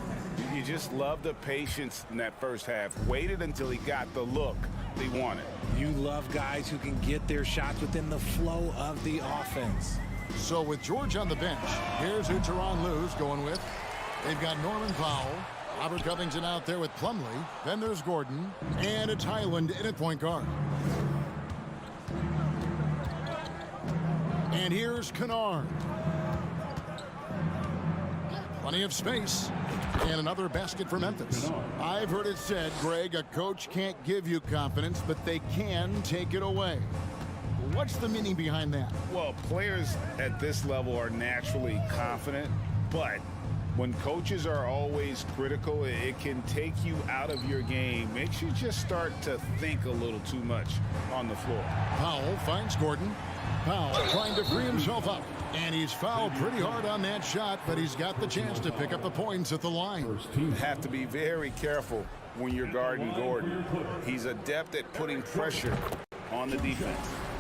You just love the patience in that first half. Waited until he got the look he wanted. You love guys who can get their shots within the flow of the offense. So with George on the bench, here's who Tyronn Lue's going with. They've got Norman Powell, Robert Covington out there with Plumlee. Then there's Gordon, and it's Highland in at point guard. And here's Kennard. Plenty of space. And another basket for Memphis. I've heard it said, Greg, a coach can't give you confidence, but they can take it away. What's the meaning behind that? Well, players at this level are naturally confident, but when coaches are always critical, it can take you out of your game. Makes you just start to think a little too much on the floor. Powell finds Gordon. Powell trying to free himself up. And he's fouled pretty hard on that shot, but he's got the chance to pick up the points at the line. Have to be very careful when you're guarding Gordon. He's adept at putting pressure on the defense.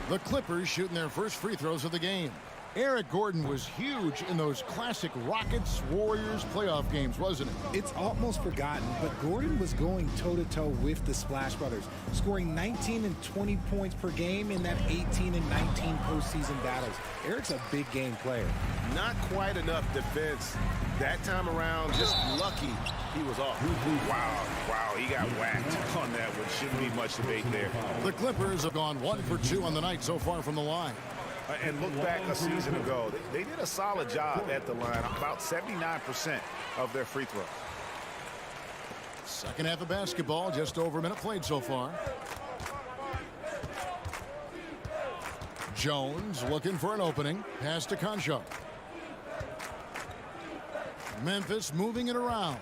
The Clippers shooting their first free throws of the game. Eric Gordon was huge in those classic Rockets-Warriors playoff games, wasn't it? It's almost forgotten, but Gordon was going toe-to-toe with the Splash Brothers, scoring 19 and 20 points per game in that 18 and 19 postseason battles. Eric's a big game player. Not quite enough defense. That time around, just lucky he was off. Wow, he got whacked on that one. Shouldn't be much debate there. The Clippers have gone 1 for 2 on the night so far from the line. And look back a season ago, they did a solid job at the line, about 79% of their free throws. Second half of basketball, just over a minute played so far. Jones looking for an opening. Pass to Concho. Memphis moving it around.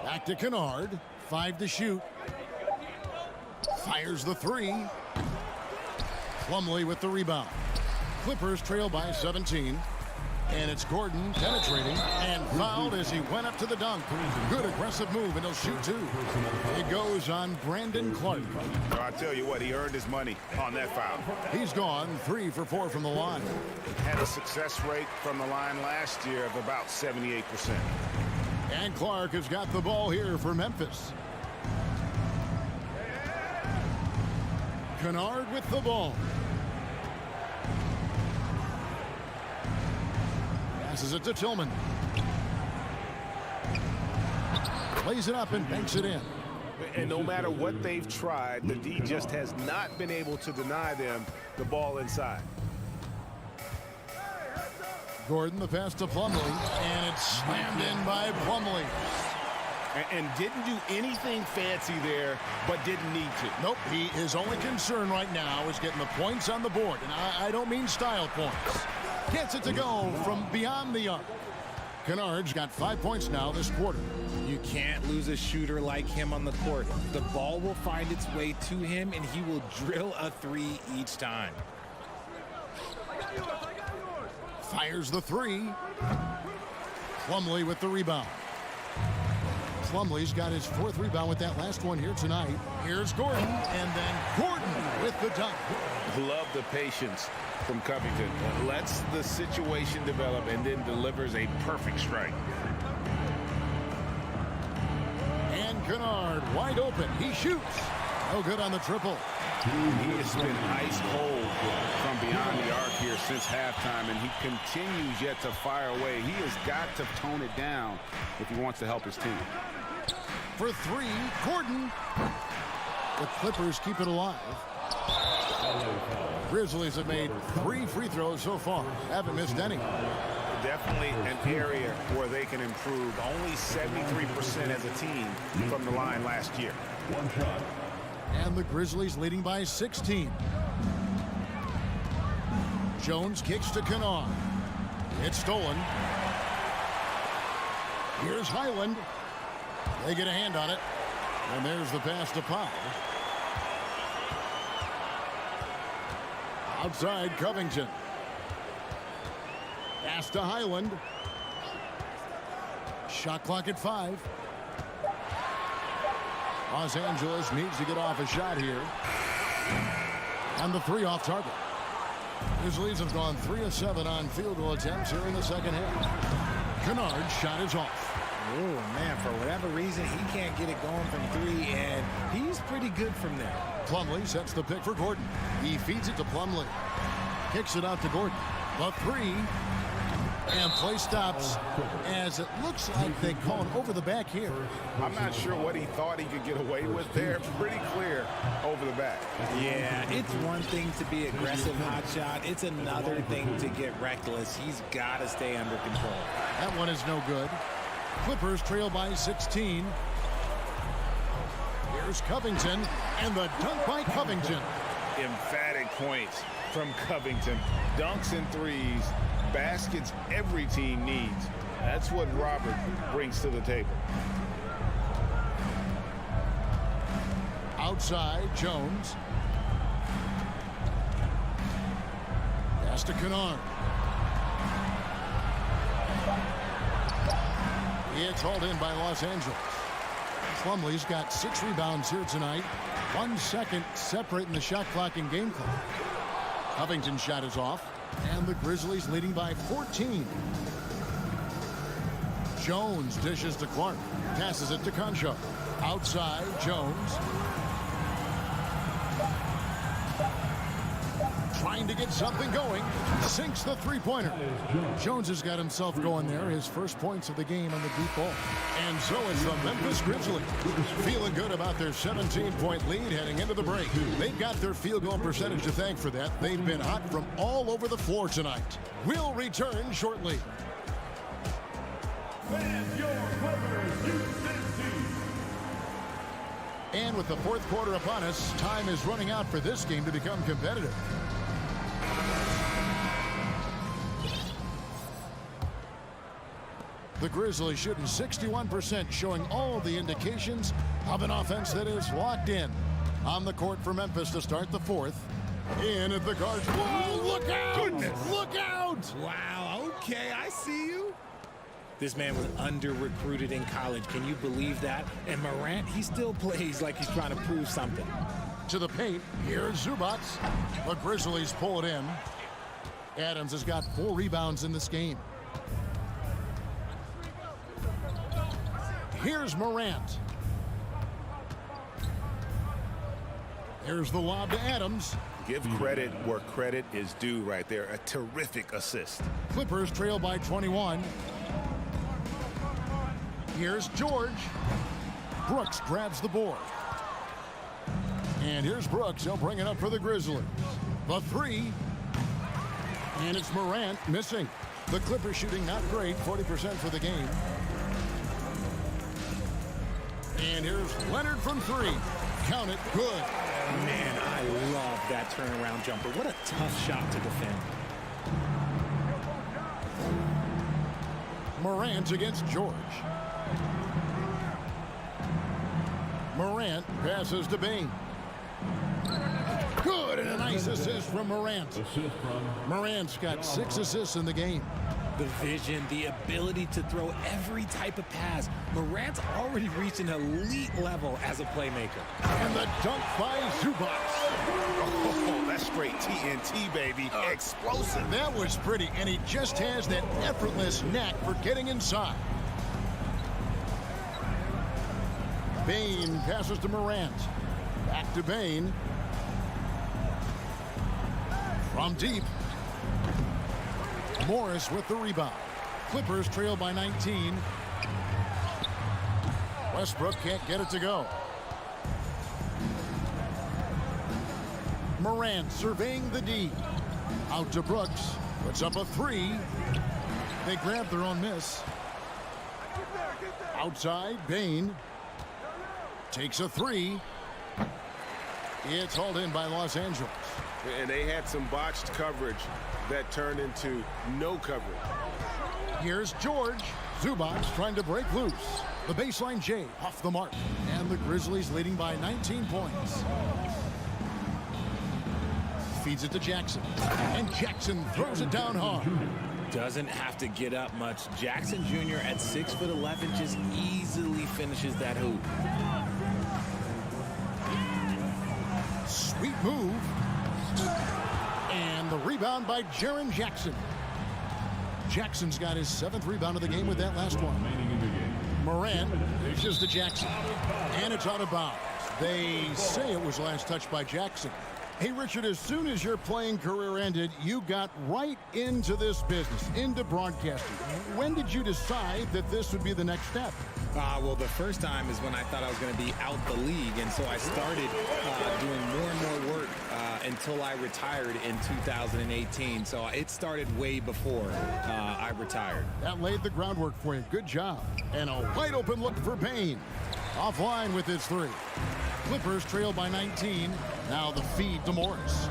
Back to Kennard. 5 to shoot. Fires the 3. Plumlee with the rebound. Clippers trail by 17. And it's Gordon penetrating and fouled as he went up to the dunk. Good aggressive move, and he'll shoot 2. It goes on Brandon Clark. Oh, I tell you what, he earned his money on that foul. He's gone 3 for 4 from the line. Had a success rate from the line last year of about 78%. And Clark has got the ball here for Memphis. Kennard with the ball. Passes it to Tillman. Plays it up and banks it in. And no matter what they've tried, the D just has not been able to deny them the ball inside. Gordon, the pass to Plumlee, and it's slammed in by Plumlee. And didn't do anything fancy there, but didn't need to. Nope, his only concern right now is getting the points on the board. And I don't mean style points. Gets it to go from beyond the arc. Kennard's got 5 points now this quarter. You can't lose a shooter like him on the court. The ball will find its way to him, and he will drill a 3 each time. Fires the 3. Plumlee with the rebound. Plumlee's got his 4th rebound with that last one here tonight. Here's Gordon, and then Gordon with the dunk. Love the patience from Covington. Lets the situation develop and then delivers a perfect strike. And Kennard wide open. He shoots. No good on the triple. He has been ice cold from beyond the arc here since halftime, and he continues yet to fire away. He has got to tone it down if he wants to help his team. For 3, Gordon. The Clippers keep it alive. Grizzlies have made 3 free throws so far. Haven't missed any. Definitely an area where they can improve. Only 73% as a team from the line last year. One shot. And the Grizzlies leading by 16. Jones kicks to Kennard. It's stolen. Here's Highland. They get a hand on it. And there's the pass to Powell. Outside Covington. Pass to Highland. Shot clock at 5. Los Angeles needs to get off a shot here. And the 3 off target. Grizzlies have gone 3 of 7 on field goal attempts here in the second half. Kennard's shot is off. Oh, man, for whatever reason, he can't get it going from 3, and he's pretty good from there. Plumlee sets the pick for Gordon. He feeds it to Plumlee. Kicks it out to Gordon. The 3. And play stops as it looks like they call it over the back here. I'm not sure what he thought he could get away with there. Pretty clear over the back. Yeah, it's one thing to be aggressive hot shot. It's another thing to get reckless. He's got to stay under control. That one is no good. Clippers trail by 16. Here's Covington, and the dunk by Covington. Emphatic points from Covington. Dunks and 3s. Baskets every team needs. That's what Robert brings to the table. Outside, Jones. Pass to Kennard. It's hauled in by Los Angeles. Plumlee's got 6 rebounds here tonight. 1 second separating the shot clock and game clock. Covington's shot is off, and the Grizzlies leading by 14. Jones dishes to Clark, passes it to Concho. Outside, Jones. Trying to get something going, sinks the three-pointer. Jones has got himself going there, his first points of the game on the deep ball. And so it's the Memphis Grizzlies feeling good about their 17-point lead heading into the break. They've got their field goal percentage to thank for that. They've been hot from all over the floor tonight. We'll return shortly. And with the fourth quarter upon us, time is running out for this game to become competitive. The Grizzlies shooting 61%, showing all the indications of an offense that is locked in. On the court for Memphis to start the fourth. In at the guard. Whoa, look out! Goodness. Look out! Wow, okay, I see you. This man was under-recruited in college. Can you believe that? And Morant, he still plays like he's trying to prove something. To the paint, here's Zubac. The Grizzlies pull it in. Adams has got 4 rebounds in this game. Here's Morant. Here's the lob to Adams. Give credit where credit is due right there. A terrific assist. Clippers trail by 21. Here's George. Brooks grabs the board. And here's Brooks. He'll bring it up for the Grizzlies. The three. And it's Morant missing. The Clippers shooting not great, 40% for the game. And here's Leonard from 3. Count it, good. Man, I love that turnaround jumper. What a tough shot to defend. Morant against George. Morant passes to Bain. Good, and a nice assist from Morant. Morant's got 6 assists in the game. The vision, the ability to throw every type of pass. Morant's already reached an elite level as a playmaker. And the dunk by Zubac. Oh, that's straight TNT, baby. Explosive. That was pretty, and he just has that effortless knack for getting inside. Bain passes to Morant. Back to Bain. From deep. Morris with the rebound. Clippers trail by 19. Westbrook can't get it to go. Morant surveying the D. Out to Brooks. Puts up a 3. They grab their own miss. Outside, Bain. Takes a 3. It's hauled in by Los Angeles. And they had some botched coverage that turned into no coverage. Here's George. Zubac trying to break loose. The baseline J off the mark. And the Grizzlies leading by 19 points. Feeds it to Jackson. And Jackson throws it down hard. Doesn't have to get up much. Jackson Jr. at 6'11" just easily finishes that hoop. Sweet move. And the rebound by Jaren Jackson. Jackson's got his 7th rebound of the game with that last one. Morant dishes to Jackson. And it's out of bounds. They say it was last touched by Jackson. Hey, Richard, as soon as your playing career ended, you got right into this business, into broadcasting. When did you decide that this would be the next step? Well, the first time is when I thought I was going to be out the league, and so I started doing more and more work until I retired in 2018. So it started way before I retired. That laid the groundwork for you. Good job. And a wide open look for Bain. Offline with his 3. Clippers trail by 19. Now the feed to Morris.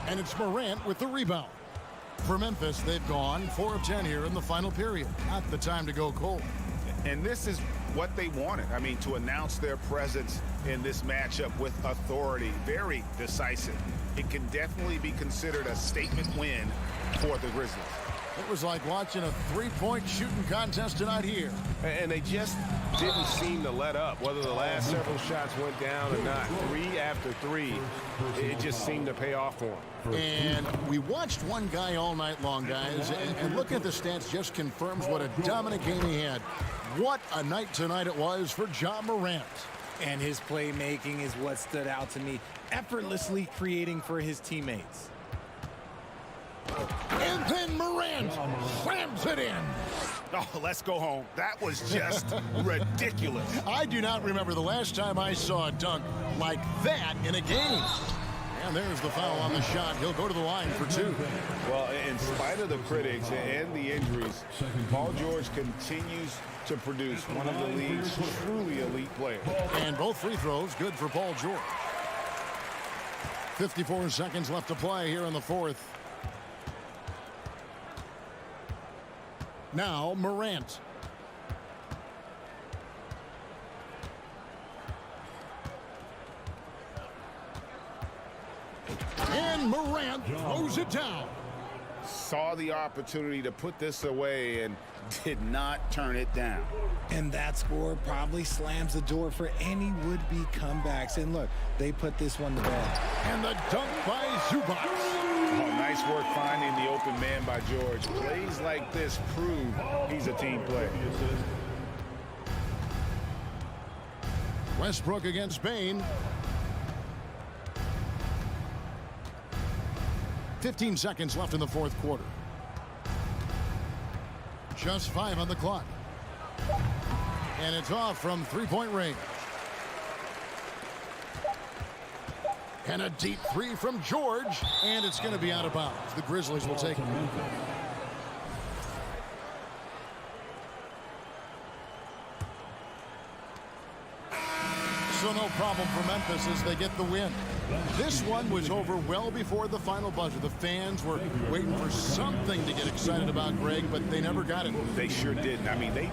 And it's Morant with the rebound. For Memphis, they've gone 4 of 10 here in the final period. Not the time to go cold. And this is what they wanted. I mean, to announce their presence in this matchup with authority. Very decisive. It can definitely be considered a statement win for the Grizzlies. It was like watching a three-point shooting contest tonight here. And they just didn't seem to let up, whether the last several shots went down or not. 3 after 3, it just seemed to pay off for them. And we watched one guy all night long, guys, and looking at the stats just confirms what a dominant game he had. What a night tonight it was for Ja Morant. And his playmaking is what stood out to me, effortlessly creating for his teammates. And then Morant slams it in. Oh, let's go home. That was just ridiculous. I do not remember the last time I saw a dunk like that in a game. And there's the foul on the shot. He'll go to the line for 2. Well, in spite of the critics and the injuries, Paul George continues to produce one of the league's truly elite players. And both free throws good for Paul George. 54 seconds left to play here in the fourth. Now Morant. And Morant throws it down. Saw the opportunity to put this away and did not turn it down. And that score probably slams the door for any would-be comebacks. And look, they put this one to bed. And the dunk by Zubac. Oh, nice work finding the open man by George. Plays like this prove he's a team player. Westbrook against Bain. 15 seconds left in the fourth quarter. Just 5 on the clock. And it's off from three-point range. And a deep 3 from George. And it's going to be out of bounds. The Grizzlies will take it. So no problem for Memphis as they get the win. This one was over well before the final buzzer. The fans were waiting for something to get excited about, Greg, but they never got it. They sure didn't. I mean, they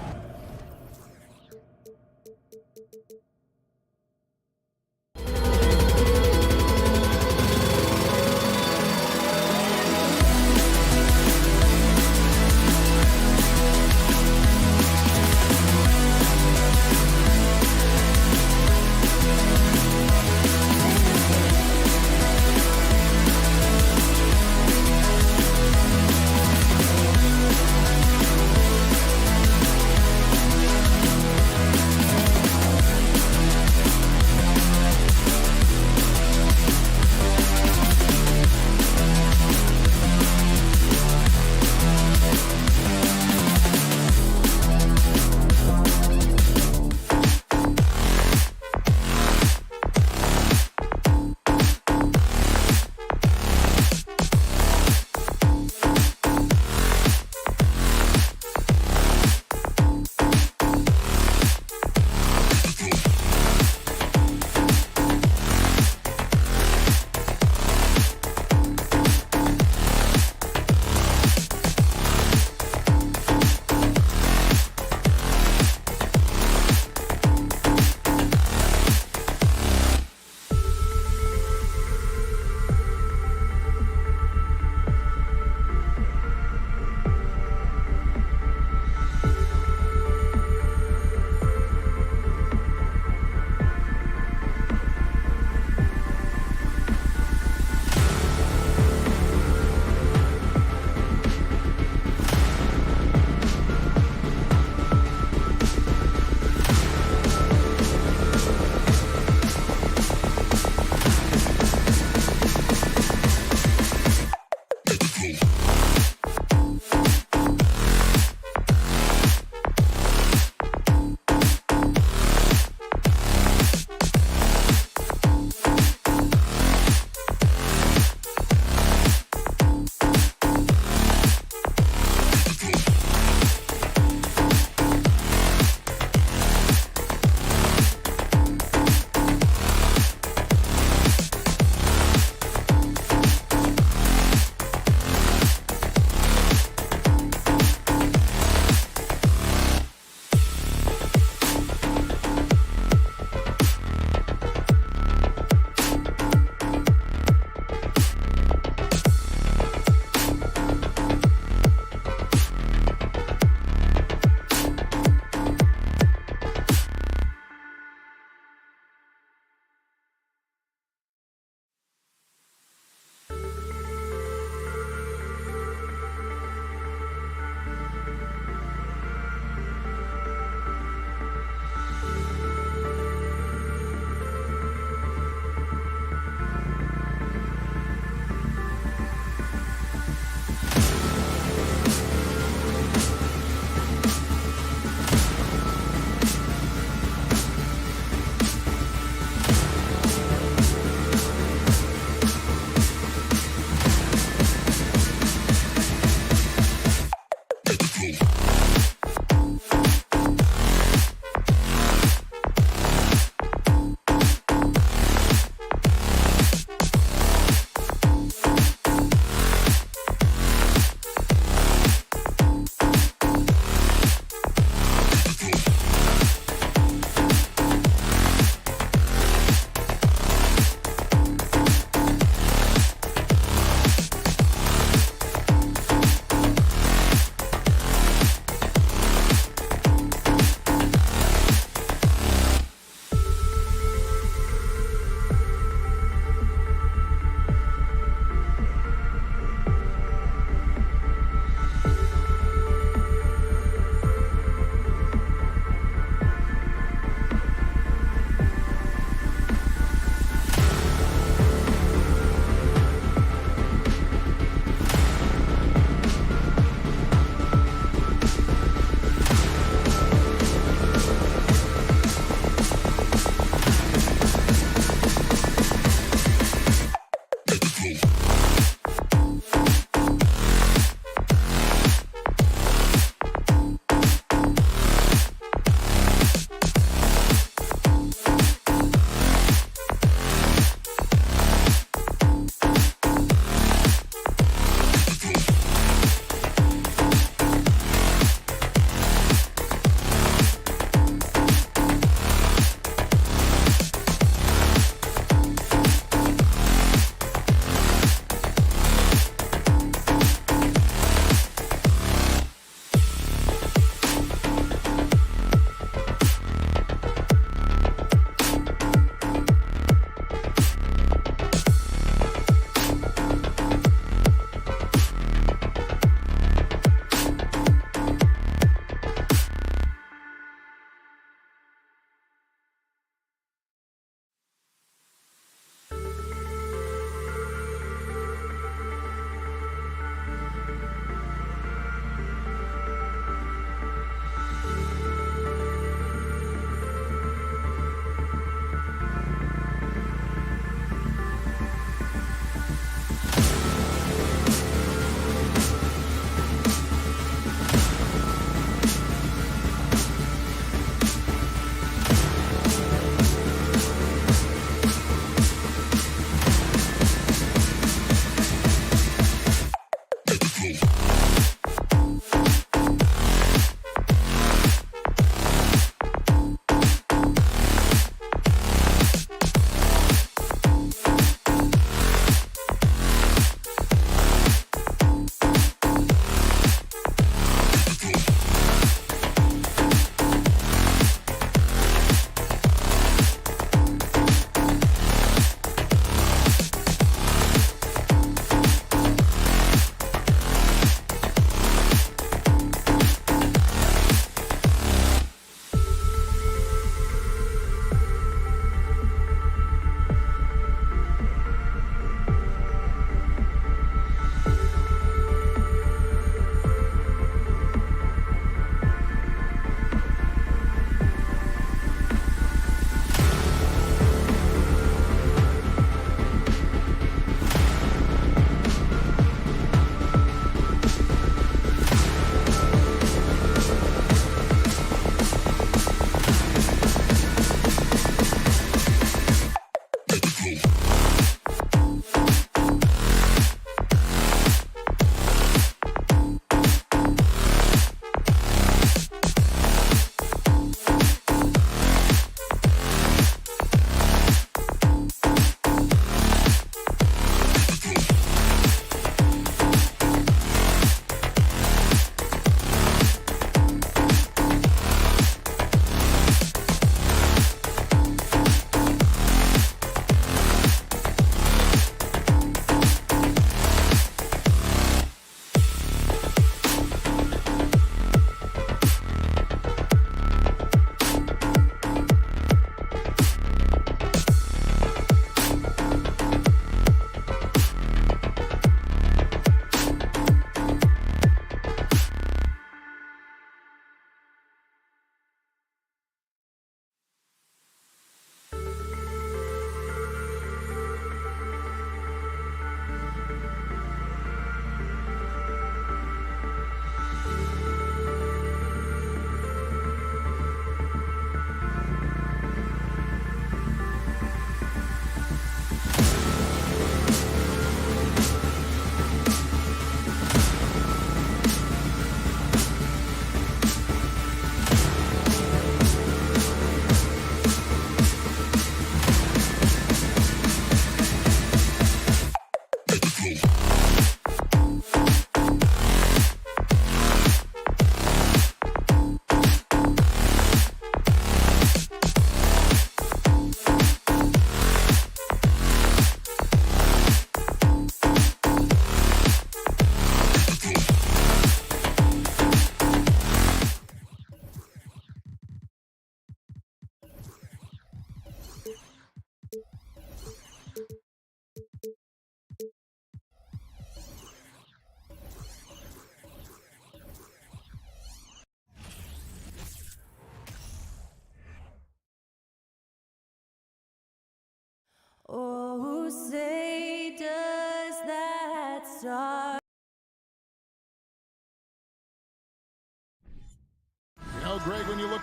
Greg, when you look.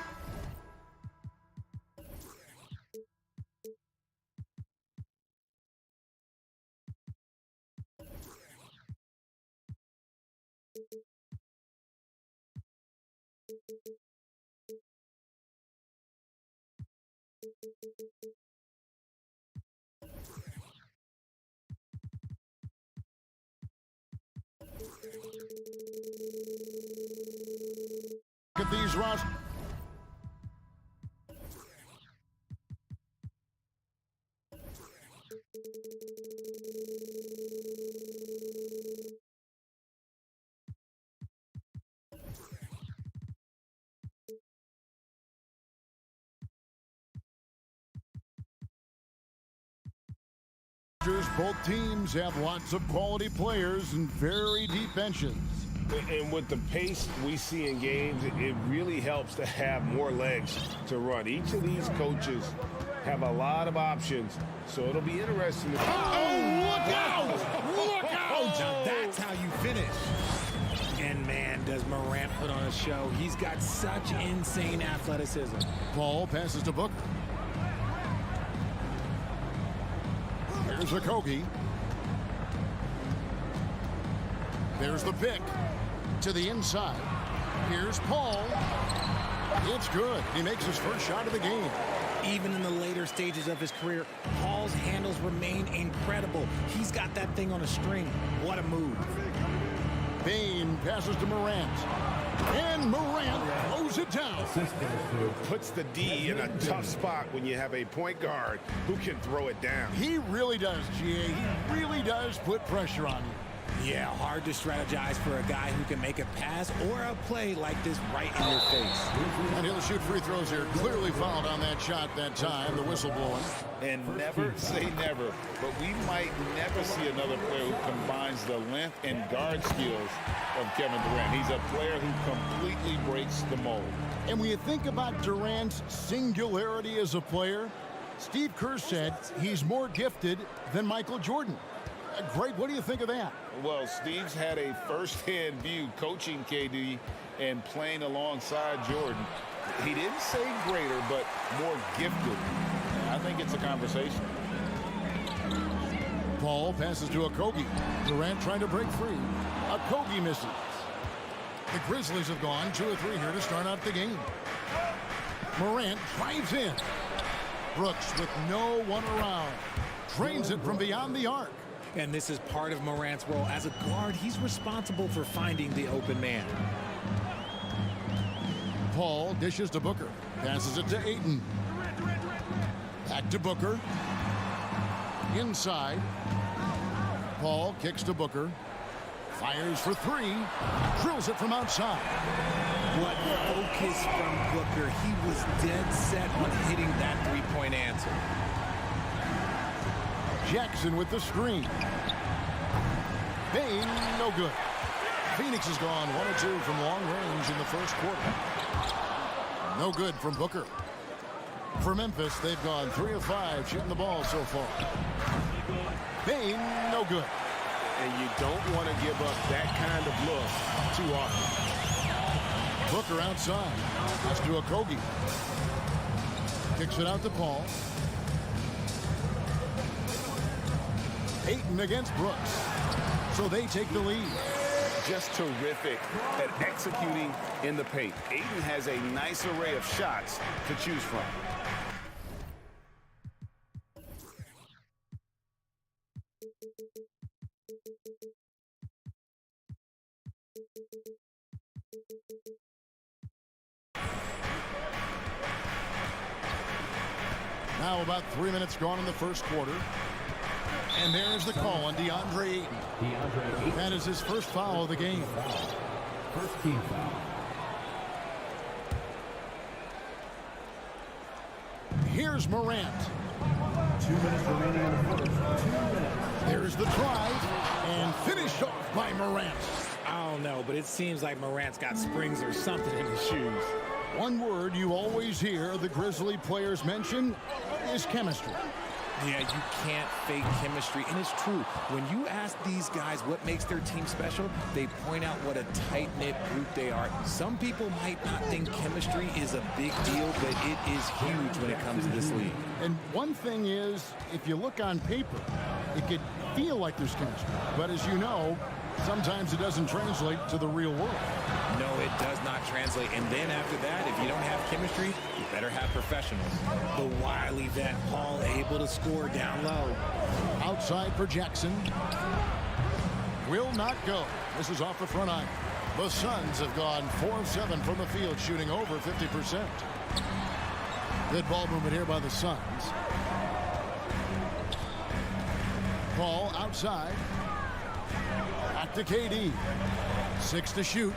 Look at these rosters. Both teams have lots of quality players and very deep benches. And with the pace we see in games, it really helps to have more legs to run. Each of these coaches have a lot of options, so it'll be interesting to see. Oh, look out! Look out! Now that's how you finish. And man, does Morant put on a show. He's got such insane athleticism. Paul passes to Booker. Here's Okogie. There's the pick to the inside. Here's Paul. It's good. He makes his first shot of the game. Even in the later stages of his career, Paul's handles remain incredible. He's got that thing on a string. What a move. Bane passes to Morant. And Morant throws it down. Puts the D in a tough spot when you have a point guard who can throw it down. He really does, GA. He really does put pressure on you. Yeah, hard to strategize for a guy who can make a pass or a play like this right in your face. And he'll shoot free throws here. Clearly fouled on that shot that time. The whistle blowing. And never say never, but we might never see another player who combines the length and guard skills of Kevin Durant. He's a player who completely breaks the mold. And when you think about Durant's singularity as a player, Steve Kerr said he's more gifted than Michael Jordan. Greg, what do you think of that? Well, Steve's had a first-hand view coaching KD and playing alongside Jordan. He didn't say greater, but more gifted. I think it's a conversation. Paul passes to Okogie. Durant trying to break free. Okogie misses. The Grizzlies have gone 2 of 3 here to start out the game. Morant drives in. Brooks with no one around. Drains it from beyond the arc. And this is part of Morant's role. As a guard, he's responsible for finding the open man. Paul dishes to Booker. Passes it to Ayton. Back to Booker. Inside. Paul kicks to Booker. Fires for 3. Drills it from outside. What focus from Booker. He was dead set on hitting that three-point answer. Jackson with the screen. Bane, no good. Phoenix has gone 1 of 2 from long range in the first quarter. No good from Booker. For Memphis, they've gone 3 of 5 shooting the ball so far. Bane, no good. And you don't want to give up that kind of look too often. Booker outside. That's to Okogie. Kicks it out to Paul. Ayton against Brooks. So they take the lead. Just terrific at executing in the paint. Ayton has a nice array of shots to choose from. Now about 3 minutes gone in the first quarter. And there's the call on DeAndre Ayton. That is his first foul of the game. First team foul. Here's Morant. 2 minutes remaining in the first. 2 minutes. There's the drive and finished off by Morant. I don't know, but it seems like Morant's got springs or something in his shoes. One word you always hear the Grizzly players mention is chemistry. Yeah, you can't fake chemistry. And it's true. When you ask these guys what makes their team special, they point out what a tight-knit group they are. Some people might not think chemistry is a big deal, but it is huge when it comes to this league. And one thing is, if you look on paper, it could feel like there's chemistry. But as you know, sometimes it doesn't translate to the real world. No, it does not translate. And then after that, if you don't have chemistry, you better have professionals. The wily vet Paul able to score down low. Outside for Jackson. Will not go. This is off the front iron. The Suns have gone 4 of 7 from the field, shooting over 50%. Good ball movement here by the Suns. Paul outside. Back to KD. 6 to shoot.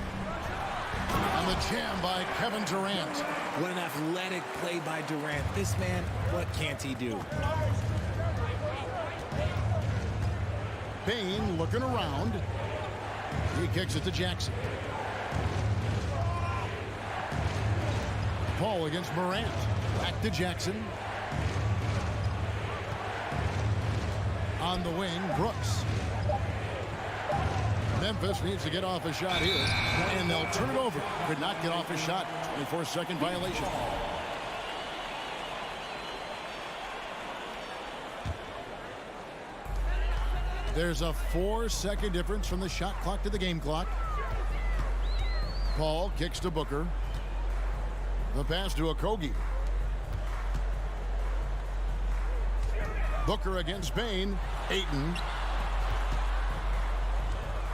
And the jam by Kevin Durant. What an athletic play by Durant. This man, what can't he do? Bane looking around. He kicks it to Jackson. Paul against Morant. Back to Jackson. On the wing, Brooks. Memphis needs to get off a shot here, and they'll turn it over. Could not get off a shot. 24-second violation. There's a 4-second difference from the shot clock to the game clock. Paul kicks to Booker. The pass to Okogie. Booker against Bane. Ayton.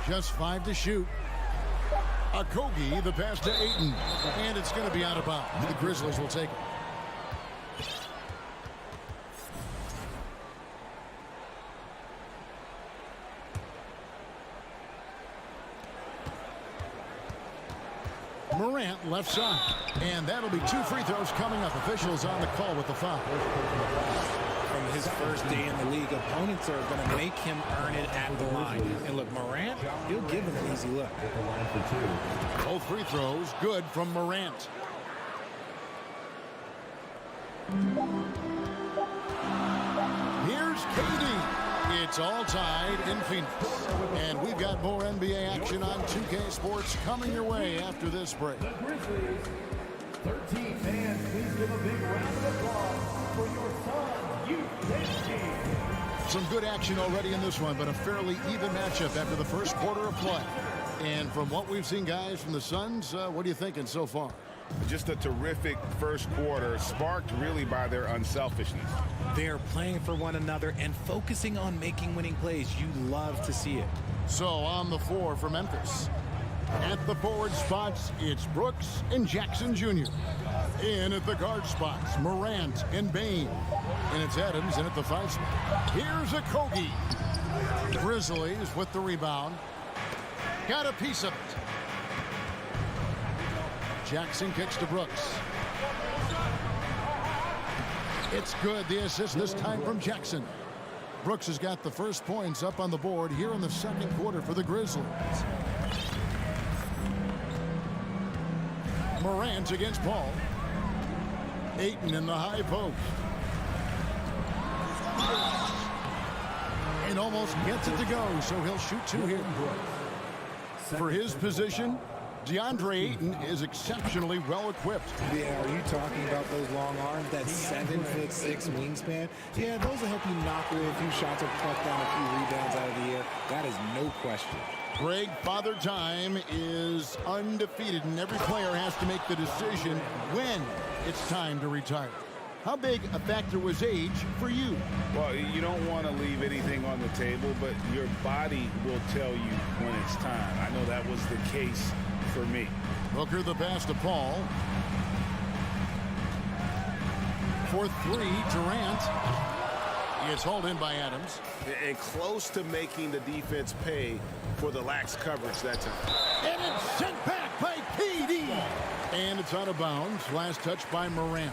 Just 5 to shoot. Okogie, the pass to Ayton. And it's going to be out of bounds. The Grizzlies will take it. Morant left side. And that'll be 2 free throws coming up. Officials on the call with the foul. From his first day in the league, opponents are going to make him earn it at the line. And look, Morant, he'll give him an easy look. Both free throws good from Morant. Here's KD. It's all tied in Phoenix. And we've got more NBA action on 2K Sports coming your way after this break. The Grizzlies, 13 fans, please give a big round of applause for your Suns youth team. Some good action already in this one, but a fairly even matchup after the first quarter of play. And from what we've seen, guys, from the Suns, what are you thinking so far? Just a terrific first quarter, sparked really by their unselfishness. They're playing for one another and focusing on making winning plays. You love to see it. So on the floor for Memphis. At the forward spots, it's Brooks and Jackson Jr. In at the guard spots, Morant and Bane. And it's Adams in at the 5 spot. Here's Okogie. Grizzlies with the rebound. Got a piece of it. Jackson kicks to Brooks. It's good. The assist this time from Jackson. Brooks has got the first points up on the board here in the second quarter for the Grizzlies. Morant against Paul. Ayton in the high post. And almost gets it to go, so he'll shoot 2 here. For his position, DeAndre Ayton is exceptionally well equipped. Yeah, are you talking about those long arms, that 7'6" wingspan? Yeah, those will help you knock away a few shots or pluck down a few rebounds out of the air. That is no question. Greg, Father Time is undefeated, and every player has to make the decision when it's time to retire. How big a factor was age for you? Well, you don't want to leave anything on the table, but your body will tell you when it's time. I know that was the case for me. Booker the pass to Paul. For 3, Durant. It's hauled in by Adams. And close to making the defense pay for the lax coverage that time. And it's sent back by KD. And it's out of bounds. Last touch by Morant.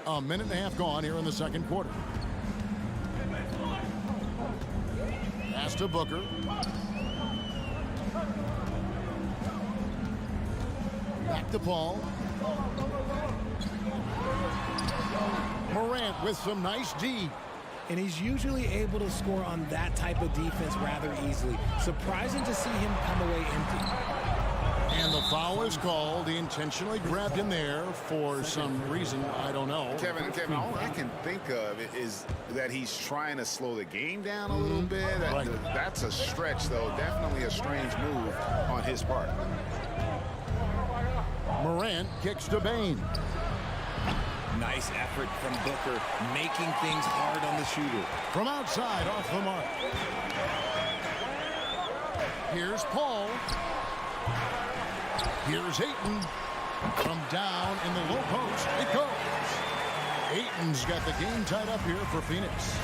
A minute and a half gone here in the second quarter. Pass to Booker. Back to Paul. Morant with some nice D. And he's usually able to score on that type of defense rather easily. Surprising to see him come away empty. And the foul is called. He intentionally grabbed him there for some reason. I don't know. Kevin, all I can think of is that he's trying to slow the game down a little bit. That's a stretch, though. Definitely a strange move on his part. Morant kicks to Bain. Nice effort from Booker, making things hard on the shooter. From outside, off the mark. Here's Paul. Here's Ayton. From down in the low post, it goes. Ayton's got the game tied up here for Phoenix.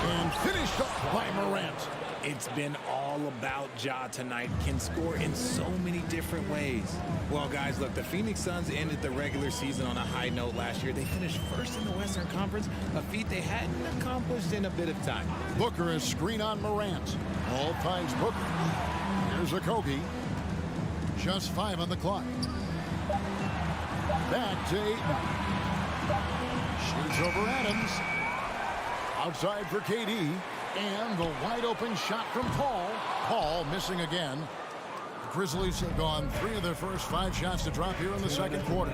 And finished off by Morant. It's been all about Ja tonight. Can score in so many different ways. Well, guys, look, the Phoenix Suns ended the regular season on a high note last year. They finished first in the Western Conference, a feat they hadn't accomplished in a bit of time. Booker is screen on Morant. Ball finds Booker. Here's Okogie. Just 5 on the clock. Back to Ayton. Shoots over Adams. Outside for KD. And the wide open shot from Paul. Paul missing again. Grizzlies have gone 3 of their first 5 shots to drop here in the second quarter.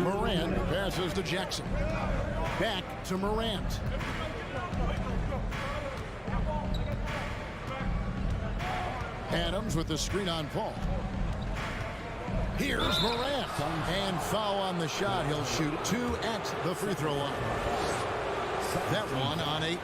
Morant passes to Jackson. Back to Morant. Adams with the screen on Paul. Here's Morant. And foul on the shot. He'll shoot 2 at the free throw line. That one on Ayton.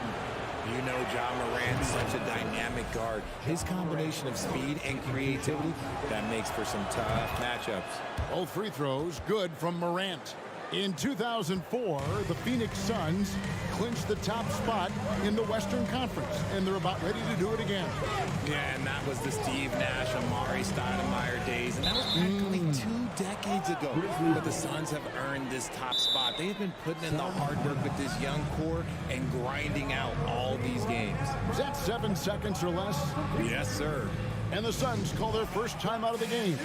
You know Ja Morant, such a dynamic guard. His combination of speed and creativity, that makes for some tough matchups. Both free throws good from Morant. In 2004, the Phoenix Suns clinched the top spot in the Western Conference, and they're about ready to do it again. Yeah, and that was the Steve Nash, Amari Stoudemire days, and that was practically 2 decades ago. But the Suns have earned this top spot. They've been putting in the hard work with this young core and grinding out all these games. Is that 7 seconds or less? Yes, sir. And the Suns call their first time out of the game.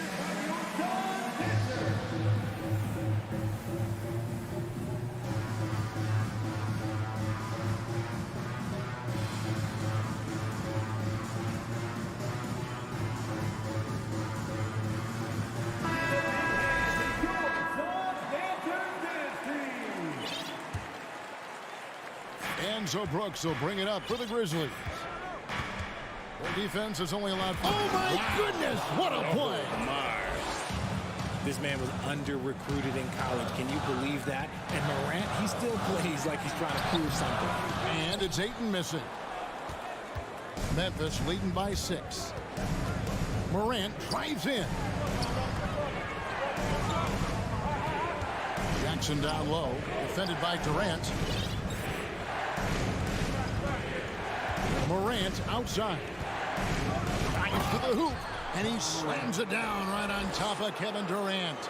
So Brooks will bring it up for the Grizzlies. Their defense has only allowed... Oh, my goodness! What a play! This man was under-recruited in college. Can you believe that? And Morant, he still plays like he's trying to prove something. And it's Ayton missing. Memphis leading by 6. Morant drives in. Jackson down low. Defended by Durant. Morant outside. Drives to the hoop. And he slams it down right on top of Kevin Durant.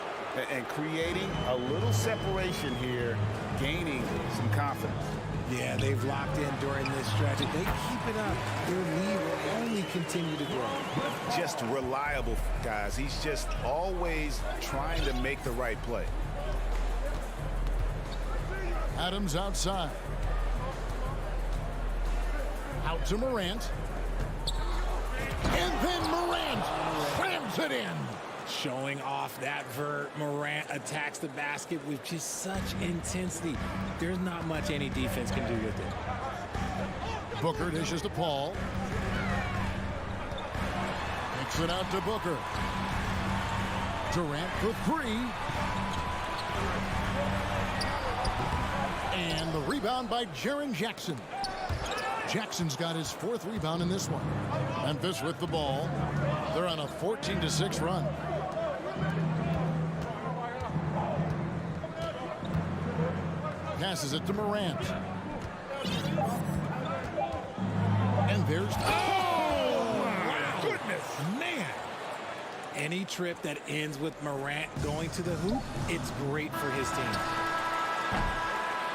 And creating a little separation here, gaining some confidence. Yeah, they've locked in during this stretch. If they keep it up, their lead will only continue to grow. Just reliable, guys. He's just always trying to make the right play. Adams outside. Out to Morant. And then Morant slams it in. Showing off that vert, Morant attacks the basket with just such intensity. There's not much any defense can do with it. Booker dishes to Paul. Kicks it out to Booker. Durant for 3. And the rebound by Jaren Jackson. Jackson's got his 4th rebound in this one. Memphis with the ball. They're on a 14-6 run. Passes it to Morant. And there's... Oh, my goodness! Man! Any trip that ends with Morant going to the hoop, it's great for his team.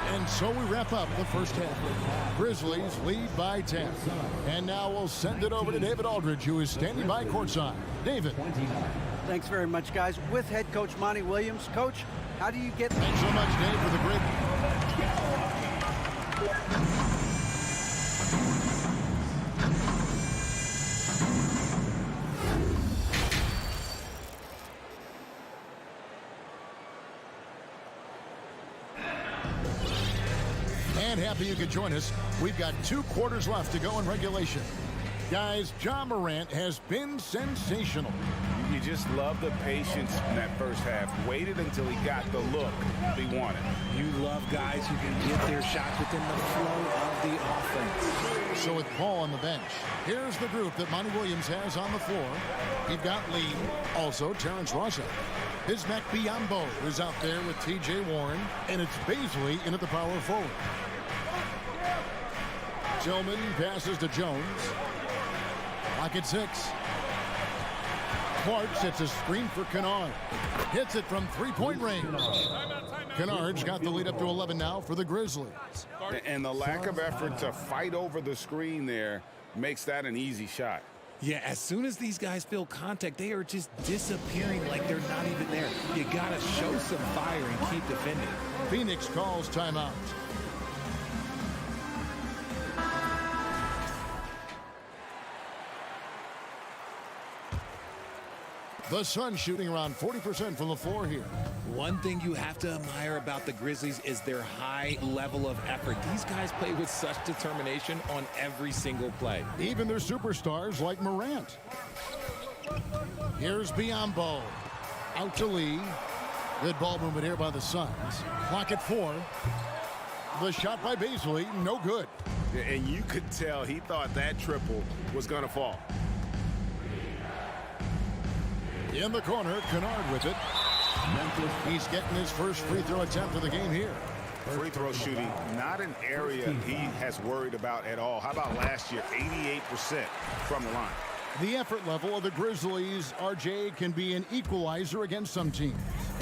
And so we wrap up the first half. Grizzlies lead by 10. And now we'll send it over to David Aldridge, who is standing by courtside. David. Thanks very much, guys. With head coach Monty Williams. Coach, how do you get... Thanks so much, Dave, for the grid. And happy you could join us. We've got 2 quarters left to go in regulation. Guys, Ja Morant has been sensational. You just love the patience in that first half. Waited until he got the look he wanted. You love guys who can get their shots within the flow of the offense. So with Paul on the bench, here's the group that Monty Williams has on the floor. You've got Lee, also Terrence Ross. Bismack Biyombo is out there with T.J. Warren, and it's Baisley in at the power forward. Tillman passes to Jones. Clock at 6. Clark sets a screen for Kennard. Hits it from three-point range. Kennard's got the lead up to 11 now for the Grizzlies. And the lack of effort to fight over the screen there makes that an easy shot. Yeah, as soon as these guys feel contact, they are just disappearing like they're not even there. You got to show some fire and keep defending. Phoenix calls timeout. The Suns shooting around 40% from the floor here. One thing you have to admire about the Grizzlies is their high level of effort. These guys play with such determination on every single play. Even their superstars like Morant. Here's Biyombo. Out to Lee. Good ball movement here by the Suns. Clock at 4. The shot by Baisley, no good. And you could tell he thought that triple was going to fall. In the corner, Kennard with it. He's getting his first free throw attempt of the game here. Free throw shooting, not an area he has worried about at all. How about last year, 88% from the line? The effort level of the Grizzlies, RJ, can be an equalizer against some teams.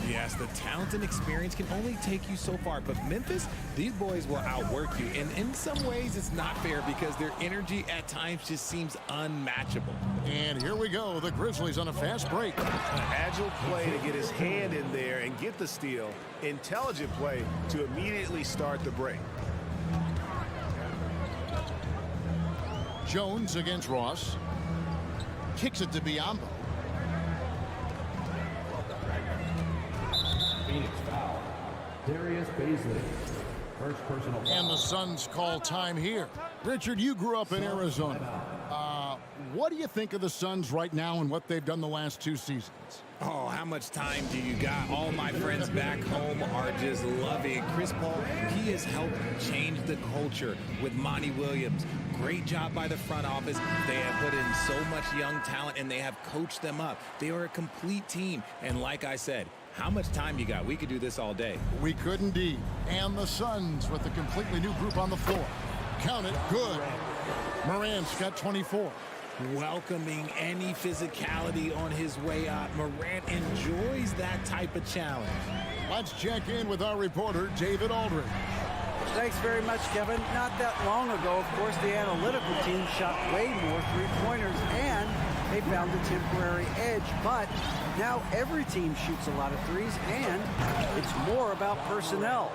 Yes, the talent and experience can only take you so far, but Memphis, these boys will outwork you. And in some ways, it's not fair because their energy at times just seems unmatchable. And here we go, the Grizzlies on a fast break. An agile play to get his hand in there and get the steal. Intelligent play to immediately start the break. Jones against Ross. Kicks it to Biyombo. Phoenix foul. Darius Baisley. First personal foul. And the Suns call time here. Richard, you grew up in Arizona. What do you think of the Suns right now and what they've done the last 2 seasons? Oh, how much time do you got? All my friends back home are just loving Chris Paul. He has helped change the culture with Monty Williams. Great job by the front office. They have put in so much young talent, and they have coached them up. They are a complete team. And like I said, how much time you got? We could do this all day. We could indeed. And the Suns with a completely new group on the floor. Count it, good. Morant's got 24. Welcoming any physicality on his way out. Morant enjoys that type of challenge. Let's check in with our reporter, David Aldridge. Thanks very much, Kevin. Not that long ago, of course, the analytical team shot way more three-pointers, and they found a temporary edge. But now every team shoots a lot of threes, and it's more about personnel.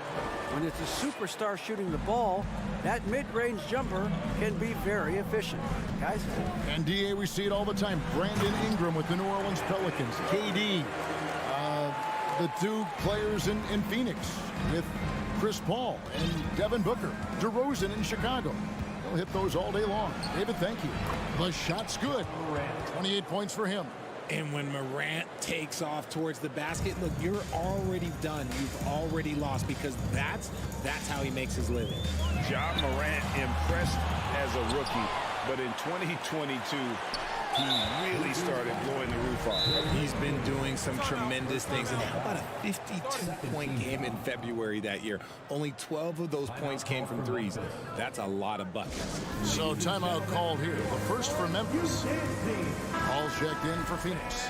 When it's a superstar shooting the ball, that mid-range jumper can be very efficient. Guys? And DA, we see it all the time. Brandon Ingram with the New Orleans Pelicans. KD, the 2 players in Phoenix with Chris Paul and Devin Booker. DeRozan in Chicago. They'll hit those all day long. David, thank you. The shot's good. 28 points for him. And when Morant takes off towards the basket, look, you're already done. You've already lost because that's how he makes his living. Ja Morant impressed as a rookie, but in 2022, he really started blowing the roof off. He's been doing some tremendous things. And how about a 52-point game in February that year? Only 12 of those points came from threes. That's a lot of buckets. So timeout called here. The first for Memphis. All checked in for Phoenix.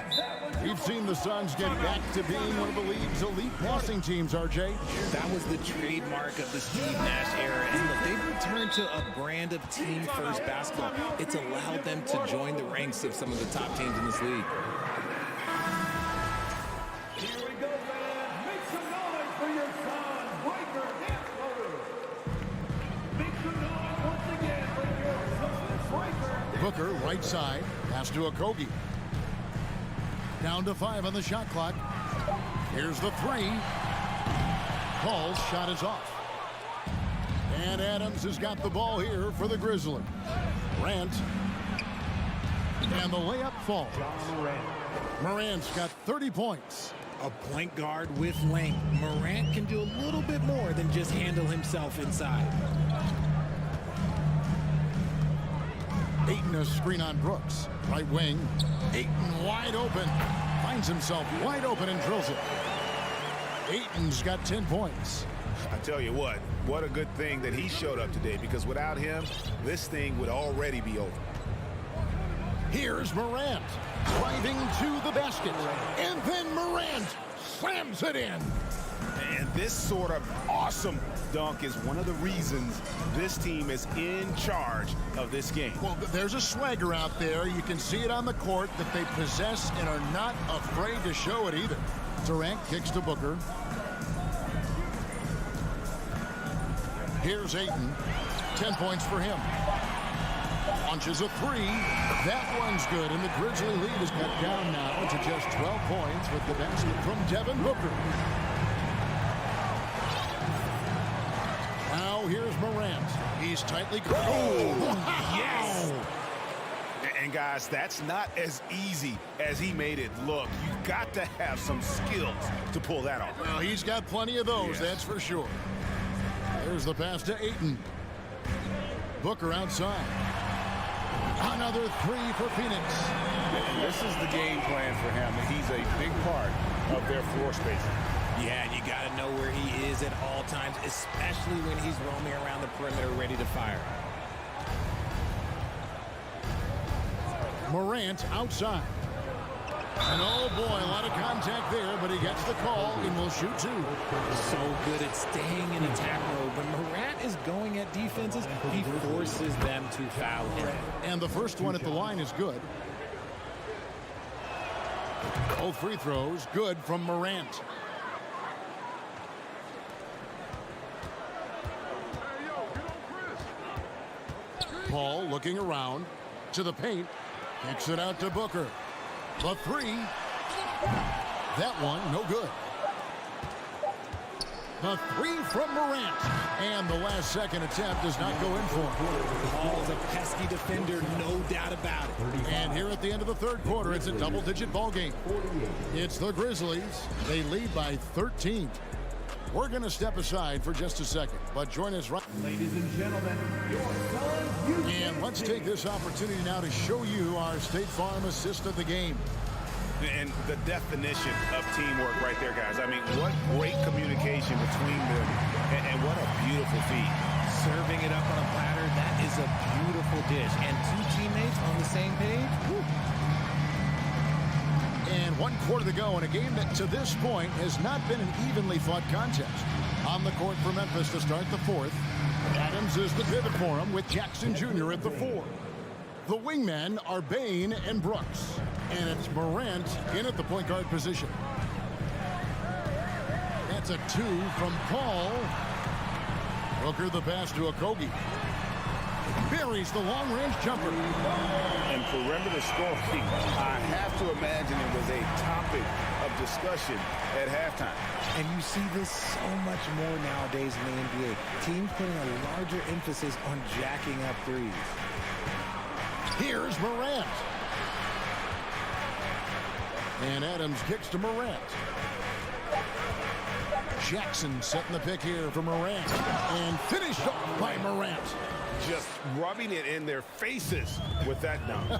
We've seen the Suns get back to being one of the league's elite passing teams, RJ. That was the trademark of the Steve Nash era. And look, they've returned to a brand of team-first basketball. It's allowed them to join the ranks of some of the top teams in this league. Booker, right side. Pass to Okogie. Down to 5 on the shot clock. Here's the 3. Paul's shot is off. And Adams has got the ball here for the Grizzlies. Morant. And the layup falls. Morant's got 30 points. A point guard with length. Morant can do a little bit more than just handle himself inside. Ayton a screen on Brooks. Right wing. Ayton wide open. Finds himself wide open and drills it. Ayton's got 10 points. I tell you what a good thing that he showed up today, because without him, this thing would already be over. Here's Morant driving to the basket. And then Morant slams it in. And this sort of awesome dunk is one of the reasons this team is in charge of this game. Well, there's a swagger out there. You can see it on the court that they possess and are not afraid to show it either. Durant kicks to Booker. Here's Ayton. 10 points for him. Launches a 3. That one's good, and the Grizzly lead is cut down now to just 12 points with the basket from Devin Booker. Now here's Morant. He's tightly guarded. Oh, yes! And guys, that's not as easy as he made it look. You've got to have some skills to pull that off. Well, he's got plenty of those, that's for sure. There's the pass to Ayton. Booker outside. Another 3 for Phoenix. This is the game plan for him. He's a big part of their floor spacing. Yeah, and you got to know where he is at all times, especially when he's roaming around the perimeter ready to fire. Morant outside. And oh boy, a lot of contact there, but he gets the call and will shoot 2. So good at staying in attack mode. When Morant is going at defenses, he forces them to foul him. And the first one at the line is good. Both free throws good from Morant. Paul looking around to the paint. Kicks it out to Booker. The 3. That one, no good. The 3 from Morant. And the last second attempt does not go in for him. Paul's a pesky defender, no doubt about it. And here at the end of the third quarter, it's a double-digit ball game. It's the Grizzlies. They lead by 13. We're going to step aside for just a second, but join us right. Ladies and gentlemen, your son, And let's take this opportunity now to show you our State Farm assist of the game. And the definition of teamwork right there, guys. I mean, what great communication between them, and what a beautiful feed. Serving it up on a platter, that is a beautiful dish. And 2 teammates on the same page. Woo. And 1 quarter to go in a game that to this point has not been an evenly fought contest. On the court for Memphis to start the 4th. Adams is the pivot for him with Jackson Jr. at the 4. The wingmen are Bain and Brooks. And it's Morant in at the point guard position. That's a 2 from Paul. Booker the pass to Okogie. Buries the long-range jumper. And perimeter scoring, I have to imagine it was a topic of discussion at halftime. And you see this so much more nowadays in the NBA. Teams putting a larger emphasis on jacking up threes. Here's Morant. And Adams kicks to Morant. Jackson setting the pick here for Morant. And finished off by Morant. Just rubbing it in their faces with that dunk.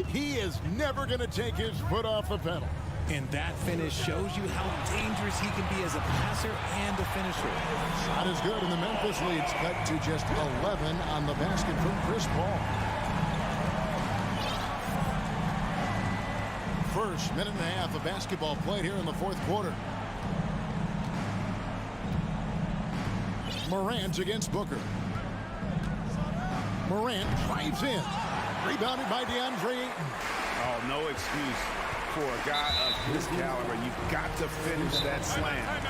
He is never going to take his foot off the pedal. And that finish shows you how dangerous he can be as a passer and a finisher. Shot is good, and the Memphis lead's cut to just 11 on the basket from Chris Paul. First minute and a half of basketball played here in the 4th quarter. Morant against Booker. Morant drives in. Rebounded by DeAndre Ayton. Oh, no excuse for a guy of this caliber. You've got to finish that slam.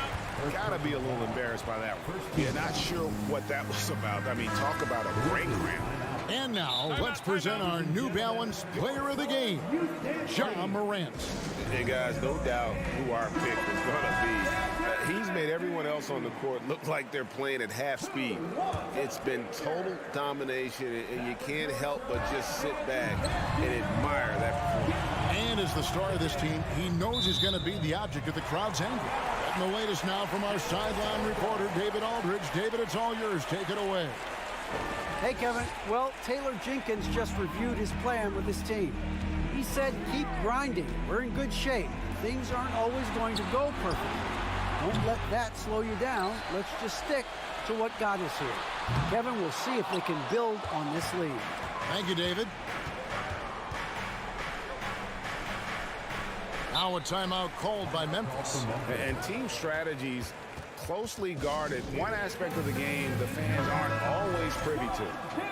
Got to be a little embarrassed by that one. Yeah, not sure what that was about. I mean, talk about a break round. And now, let's present our New Balance Player of the Game, Ja Morant. Hey, guys, no doubt who our pick is going to be. He's made everyone else on the court look like they're playing at half speed. It's been total domination, and you can't help but just sit back and admire that performance. And as the star of this team, he knows he's going to be the object of the crowd's anger. And the latest now from our sideline reporter, David Aldridge. David, it's all yours. Take it away. Hey, Kevin. Well, Taylor Jenkins just reviewed his plan with his team. He said, keep grinding. We're in good shape. Things aren't always going to go perfect. Don't let that slow you down. Let's just stick to what got us here. Kevin, we'll see if they can build on this lead. Thank you, David. Now a timeout called by Memphis. And team strategies closely guarded. One aspect of the game the fans aren't always privy to.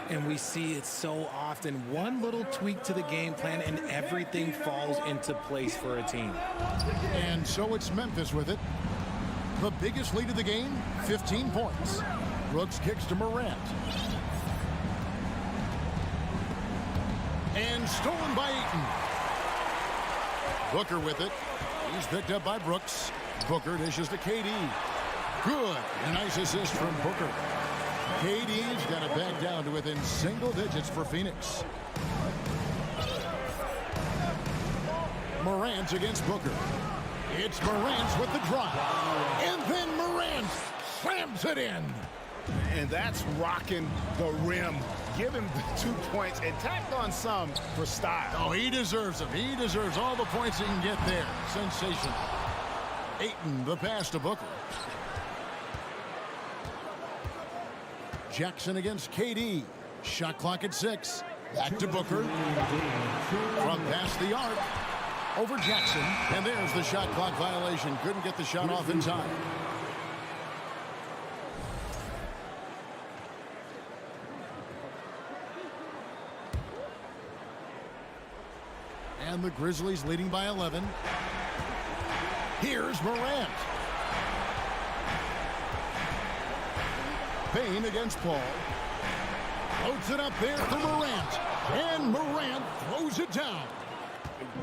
And we see it so often. One little tweak to the game plan and everything falls into place for a team. And so it's Memphis with it. The biggest lead of the game, 15 points. Brooks kicks to Morant. And stolen by Ayton. Booker with it. He's picked up by Brooks. Booker dishes to KD. Good. A nice assist from Booker. KD's got it back down to within single digits for Phoenix. Morant against Booker. It's Morant with the drive. And then Morant slams it in. And that's rocking the rim. Give him the 2 points and tacked on some for style. Oh, he deserves them. He deserves all the points he can get there. Sensational. Ayton, the pass to Booker. Jackson against KD. Shot clock at 6. Back to Booker. From past the arc. Over Jackson. And there's the shot clock violation. Couldn't get the shot off in time. And the Grizzlies leading by 11. Here's Morant. Payne against Paul. Floats it up there for Morant. And Morant throws it down.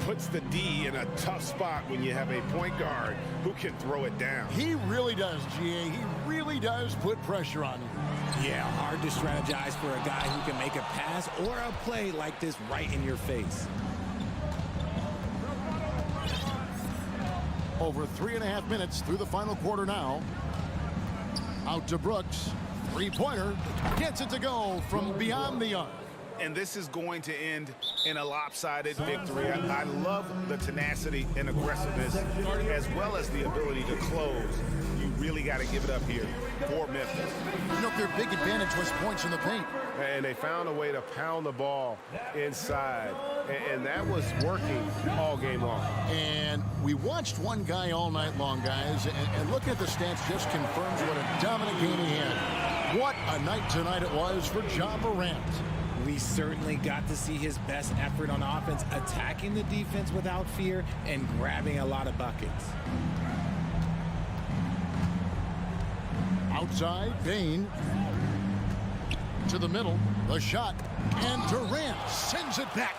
Puts the D in a tough spot when you have a point guard who can throw it down. He really does, GA. He really does put pressure on you. Yeah, hard to strategize for a guy who can make a pass or a play like this right in your face. Over 3.5 minutes through the final quarter now. Out to Brooks. Three-pointer. Gets it to go from beyond the arc. And this is going to end in a lopsided victory. I love the tenacity and aggressiveness as well as the ability to close. You really got to give it up here for Memphis. You know, their big advantage was points in the paint. And they found a way to pound the ball inside. And that was working all game long. And we watched one guy all night long, guys. And looking at the stats just confirms what a dominant game he had. What a night tonight it was for Ja Morant. We certainly got to see his best effort on offense, attacking the defense without fear and grabbing a lot of buckets. Outside, Payne. To the middle, the shot, and Durant sends it back.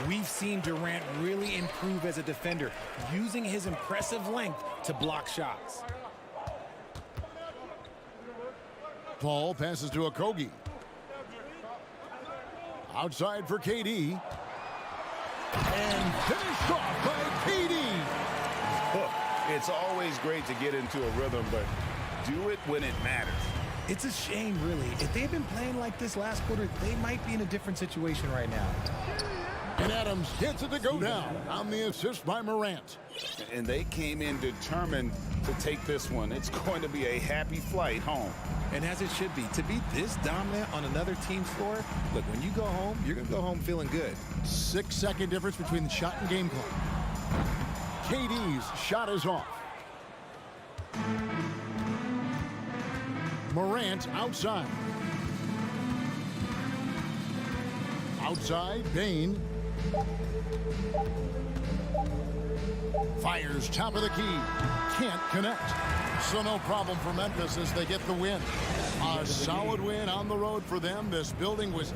We've seen Durant really improve as a defender, using his impressive length to block shots. Paul passes to Okogie. Outside for KD. And finished off by KD. Look, it's always great to get into a rhythm, but do it when it matters. It's a shame, really. If they had been playing like this last quarter, they might be in a different situation right now. And Adams gets it to go down on the assist by Morant. And they came in determined to take this one. It's going to be a happy flight home. And as it should be, to be this dominant on another team's floor, look, when you go home, you're going to go home feeling good. 6-second difference between the shot and game clock. KD's shot is off. Morant outside. Outside, Payne. Fires top of the key. Can't connect. So no problem for Memphis as they get the win. A solid win on the road for them. This building was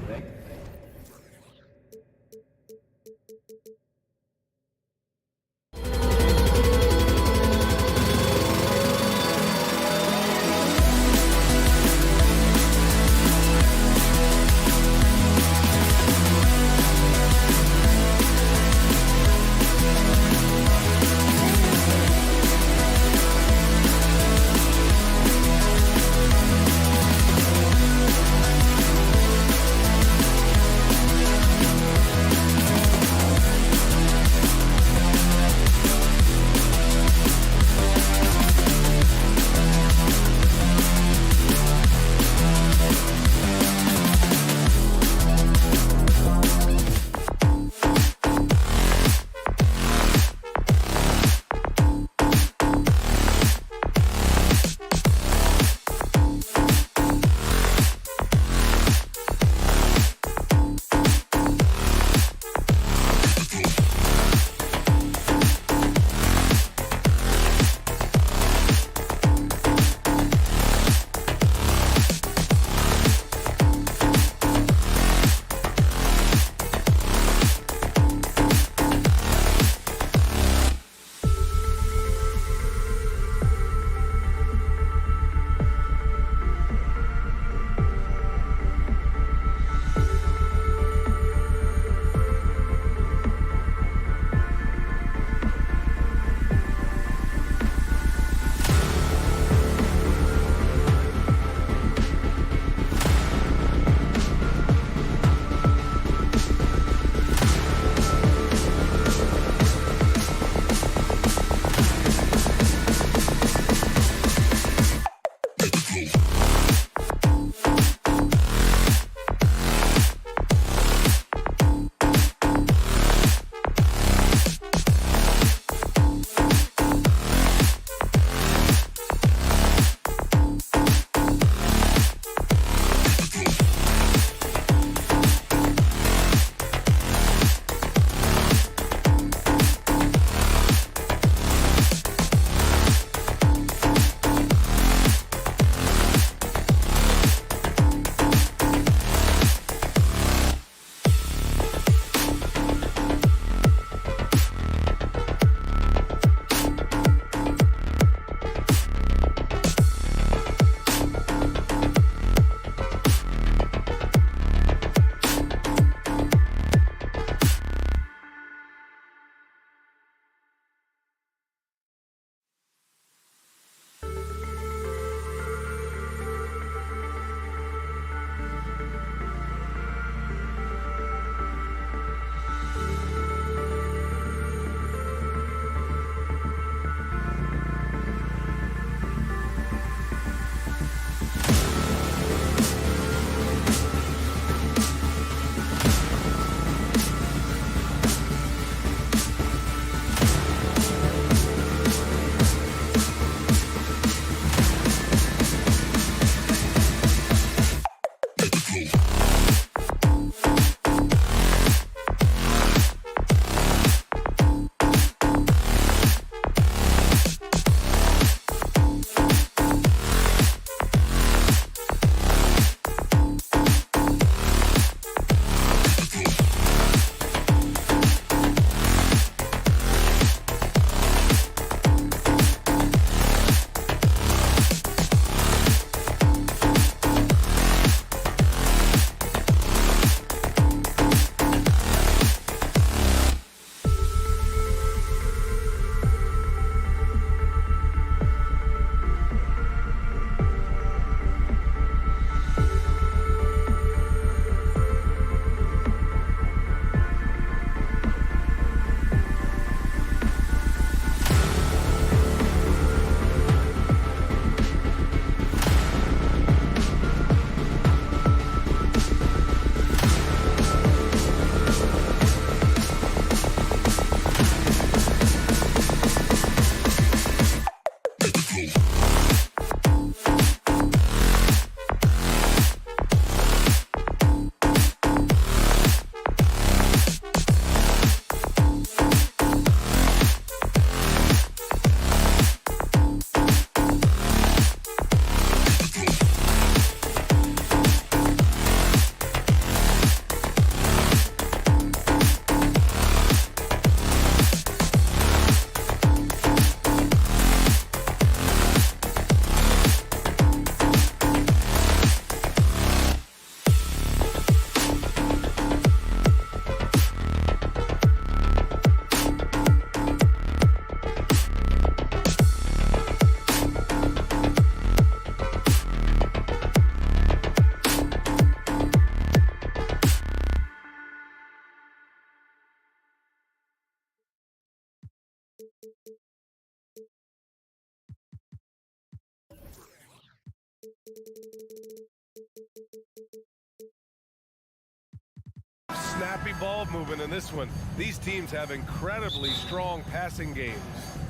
Snappy ball movement in this one. These teams have incredibly strong passing games.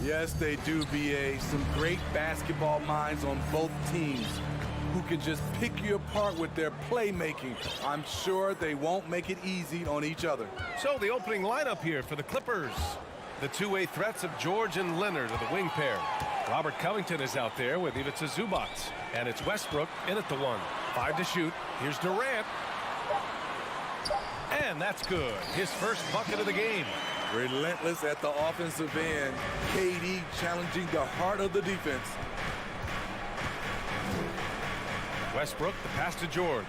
Yes, they do, BA. Some great basketball minds on both teams who can just pick you apart with their playmaking. I'm sure they won't make it easy on each other. So the opening lineup here for the Clippers. The two-way threats of George and Leonard are the wing pair. Robert Covington is out there with Ivica Zubac. And it's Westbrook in at the one. 5 to shoot. Here's Durant. And that's good. His first bucket of the game. Relentless at the offensive end. KD challenging the heart of the defense. Westbrook, the pass to George.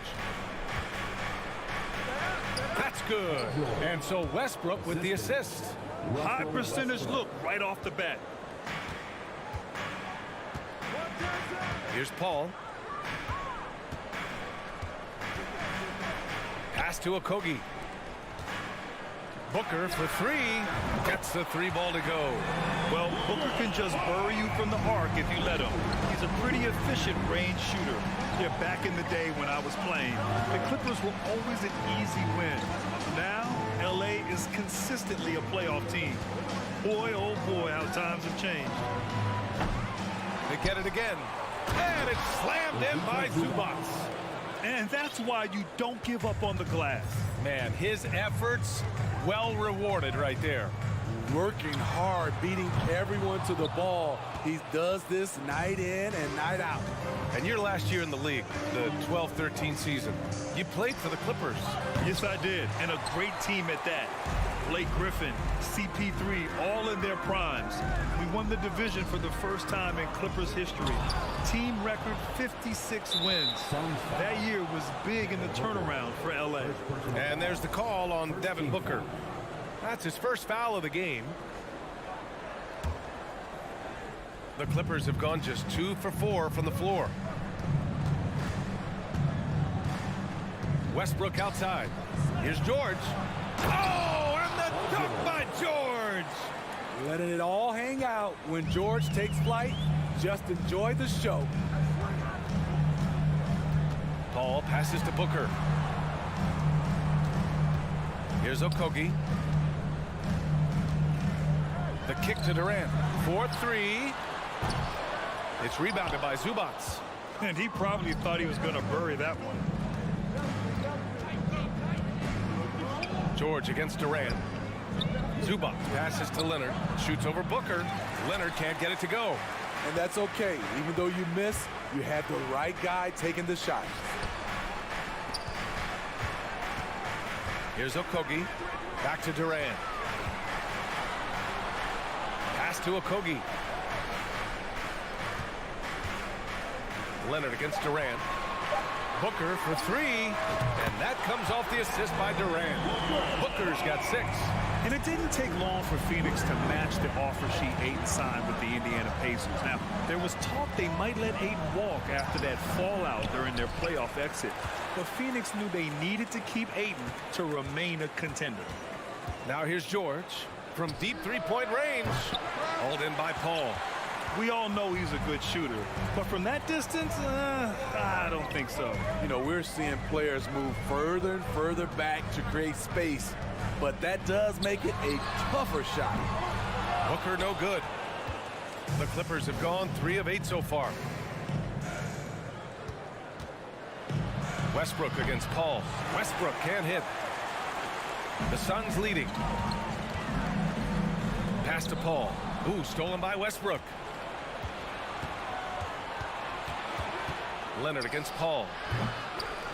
That's good. And so Westbrook with the assist. High percentage look right off the bat. Here's Paul. Pass to Okogie. Booker for three. Gets the three ball to go. Well, Booker can just bury you from the arc if you let him. He's a pretty efficient range shooter. Yeah, back in the day when I was playing, the Clippers were always an easy win. Now, LA is consistently a playoff team. Boy, oh boy, how times have changed. They get it again. And it's slammed in by Zubac. And that's why you don't give up on the glass. Man, his efforts well rewarded right there. Working hard, beating everyone to the ball. He does this night in and night out. And your last year in the league, the 12-13 season, you played for the Clippers. Yes, I did. And a great team at that. Blake Griffin, CP3, all in their primes. We won the division for the first time in Clippers history. Team record 56 wins. That year was big in the turnaround for LA. And there's the call on Devin Booker. That's his first foul of the game. The Clippers have gone just 2 for 4 from the floor. Westbrook outside. Here's George. Oh, and the dunk by George. Letting it all hang out. When George takes flight, just enjoy the show. Paul passes to Booker. Here's Okogie. The kick to Durant. 4-3. It's rebounded by Zubac. And he probably thought he was going to bury that one. George against Durant. Zubac passes to Leonard. Shoots over Booker. Leonard can't get it to go. And that's okay. Even though you miss, you have the right guy taking the shot. Here's Okogie. Back to Durant. Pass to Okogie. Leonard against Durant. Booker for three. And that comes off the assist by Durant. Booker's got 6. And it didn't take long for Phoenix to match the offer sheet Ayton signed with the Indiana Pacers. Now, there was talk they might let Ayton walk after that fallout during their playoff exit. But Phoenix knew they needed to keep Ayton to remain a contender. Now here's George from deep three-point range. Hauled in by Paul. We all know he's a good shooter. But from that distance, I don't think so. You know, we're seeing players move further and further back to create space. But that does make it a tougher shot. Booker no good. The Clippers have gone 3 of 8 so far. Westbrook against Paul. Westbrook can't hit. The Suns leading. Pass to Paul. Ooh, stolen by Westbrook. Leonard against Paul.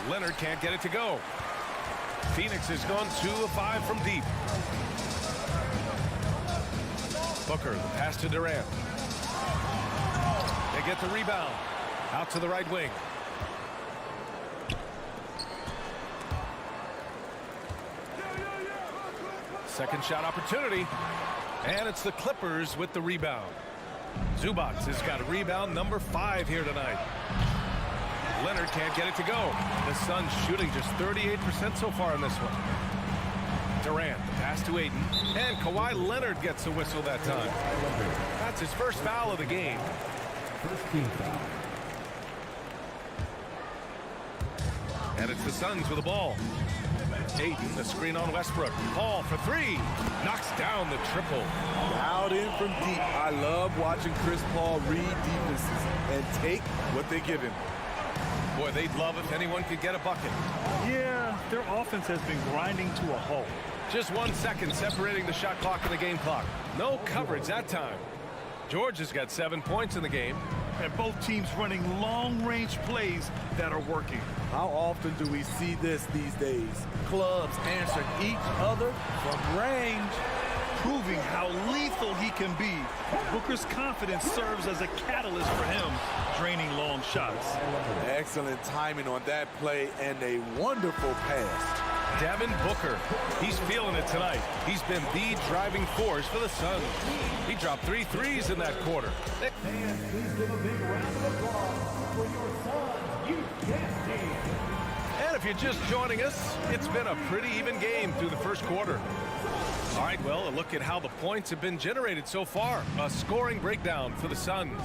Leonard can't get it to go. Phoenix has gone 2 of 5 from deep. Booker, the pass to Durant. They get the rebound. Out to the right wing. Second shot opportunity. And it's the Clippers with the rebound. Zubac has got a rebound number 5 here tonight. Leonard can't get it to go. The Suns shooting just 38% so far in this one. Durant, the pass to Ayton, and Kawhi Leonard gets a whistle that time. That's his first foul of the game. First team foul. And it's the Suns with the ball. Ayton, the screen on Westbrook. Paul for three. Knocks down the triple. Out in from deep. I love watching Chris Paul read defenses and take what they give him. Boy, they'd love if anyone could get a bucket. Yeah, their offense has been grinding to a halt. Just 1 second separating the shot clock and the game clock. No coverage that time. George has got 7 points in the game. And both teams running long-range plays that are working. How often do we see this these days? Clubs answering each other from range. Proving how lethal he can be. Booker's confidence serves as a catalyst for him, draining long shots. Excellent timing on that play and a wonderful pass. Devin Booker, he's feeling it tonight. He's been the driving force for the Suns. He dropped 3 threes in that quarter. Fans, please give a big round of applause for your Suns youth gas team. And if you're just joining us, it's been a pretty even game through the first quarter. All right, well, a look at how the points have been generated so far. A scoring breakdown for the Suns.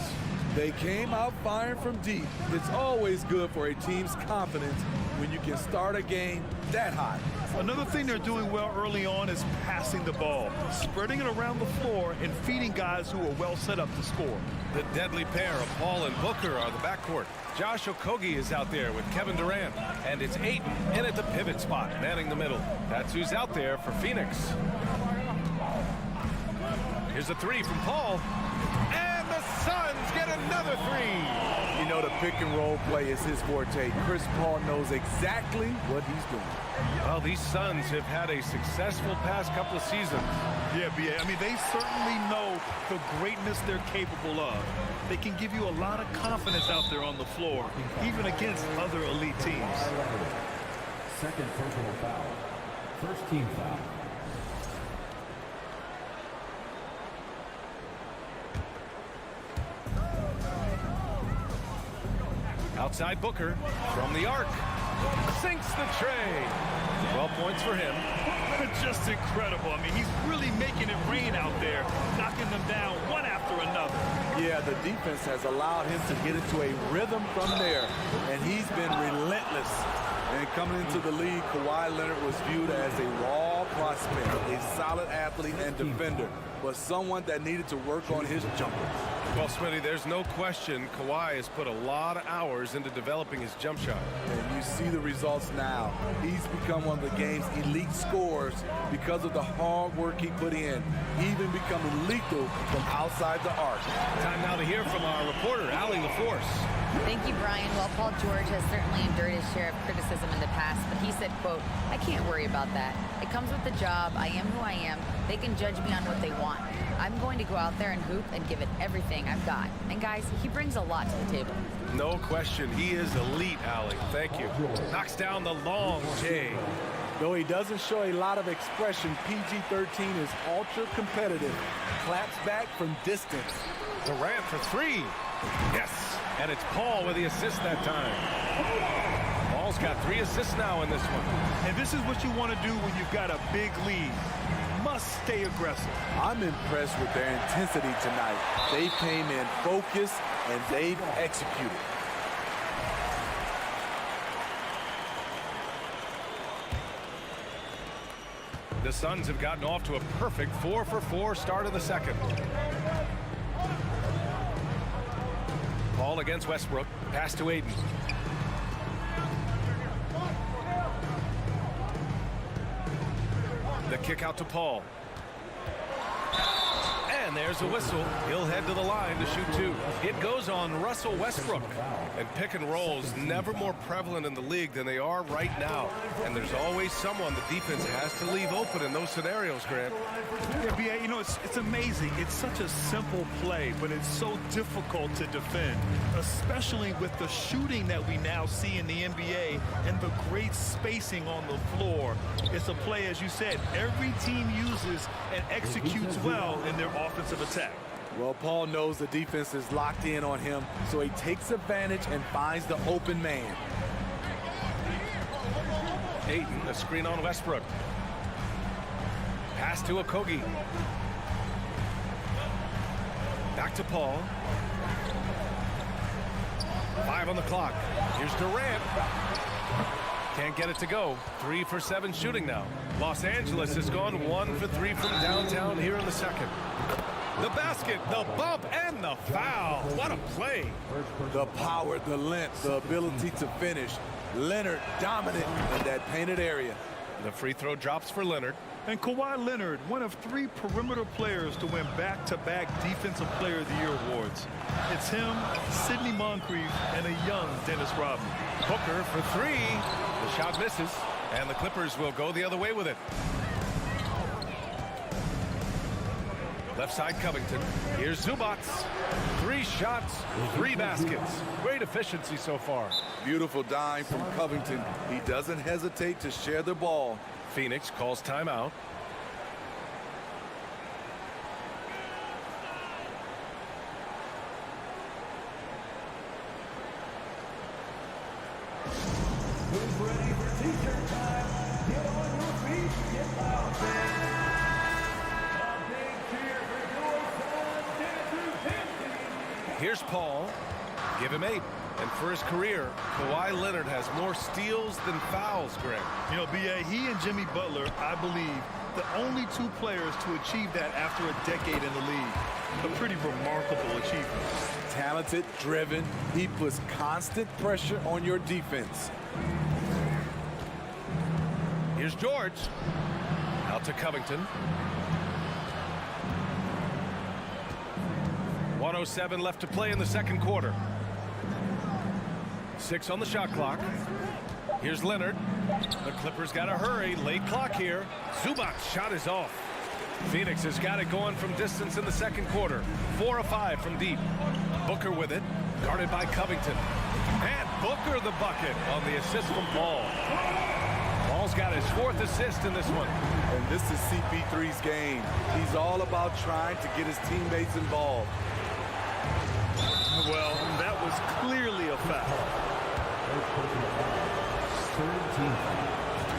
They came out firing from deep. It's always good for a team's confidence when you can start a game that high. Another thing they're doing well early on is passing the ball, spreading it around the floor and feeding guys who are well set up to score. The deadly pair of Paul and Booker are the backcourt. Josh Okogie is out there with Kevin Durant, and it's Ayton in at the pivot spot, manning the middle. That's who's out there for Phoenix. Here's a three from Paul, and the Suns get another three. You know, the pick and roll play is his forte. Chris Paul knows exactly what he's doing. Well, these Suns have had a successful past couple of seasons. Yeah, B.A. I mean, they certainly know the greatness they're capable of. They can give you a lot of confidence out there on the floor, even against other elite teams. Second personal foul. First team foul. Outside Booker from the arc. Sinks the tray. 12 points for him. Just incredible. I mean, he's really making it rain out there, knocking them down one after another. Yeah, the defense has allowed him to get into a rhythm from there, and he's been relentless. And coming into the league, Kawhi Leonard was viewed as a raw prospect, a solid athlete and defender, but someone that needed to work on his jumper. Well, Smitty, there's no question Kawhi has put a lot of hours into developing his jump shot. And you see the results now. He's become one of the game's elite scorers because of the hard work he put in, even becoming lethal from outside the arc. Time now to hear from our reporter, Allie LaForce. Thank you, Brian. Well, Paul George has certainly endured his share of criticism in the past, but he said, quote, "I can't worry about that. It comes with the job. I am who I am. They can judge me on what they want. I'm going to go out there and hoop and give it everything I've got." And guys, he brings a lot to the table. No question. He is elite, Allie. Thank you. Knocks down the long J. Though he doesn't show a lot of expression, PG-13 is ultra competitive. Claps back from distance. Durant for three. Yes. And it's Paul with the assist that time. Paul's got 3 assists now in this one. And this is what you want to do when you've got a big lead. Must stay aggressive. I'm impressed with their intensity tonight. They came in focused and they've executed. The Suns have gotten off to a perfect 4-for-4 start of the second. Paul against Westbrook. Pass to Ayton. The kick out to Paul. And there's a whistle. He'll head to the line to shoot 2. It goes on Russell Westbrook. And pick and rolls never more prevalent in the league than they are right now. And there's always someone the defense has to leave open in those scenarios, Grant. Yeah, B.A., you know, it's amazing. It's such a simple play, but it's so difficult to defend, especially with the shooting that we now see in the NBA and the great spacing on the floor. It's a play, as you said, every team uses and executes well in their offensive attack. Well, Paul knows the defense is locked in on him, so he takes advantage and finds the open man. Ayton, a screen on Westbrook. Pass to Okogie. Back to Paul. 5 on the clock. Here's Durant. Can't get it to go. 3 for 7 shooting now. Los Angeles has gone 1 for 3 from downtown here in the second. The basket, the bump, and the foul. What a play. The power, the length, the ability to finish. Leonard dominant in that painted area. The free throw drops for Leonard. And Kawhi Leonard, one of 3 perimeter players to win back-to-back Defensive Player of the Year awards. It's him, Sidney Moncrief, and a young Dennis Rodman. Booker for 3. The shot misses, and the Clippers will go the other way with it. Left side Covington. Here's Zubac. 3 shots, 3 baskets. Great efficiency so far. Beautiful dime from Covington. He doesn't hesitate to share the ball. Phoenix calls timeout. Who's ready for t-shirt time? Get on your feet, get loud, fans. A big cheer for your son, Andrew Timpson. Here's Paul. Give him 8. And for his career, Kawhi Leonard has more steals than fouls, Greg. You know, B.A., he and Jimmy Butler, I believe, the only 2 players to achieve that after a decade in the league. A pretty remarkable achievement. Talented, driven. He puts constant pressure on your defense. Here's George. Out to Covington. 1:07 left to play in the second quarter. 6 on the shot clock. Here's Leonard. The Clippers got to hurry. Late clock here. Zubac's shot is off. Phoenix has got it going from distance in the second quarter. 4 of 5 from deep. Booker with it. Guarded by Covington. And Booker the bucket on the assist from Paul. Paul's got his 4th assist in this one. And this is CP3's game. He's all about trying to get his teammates involved. Well, that was clearly a foul.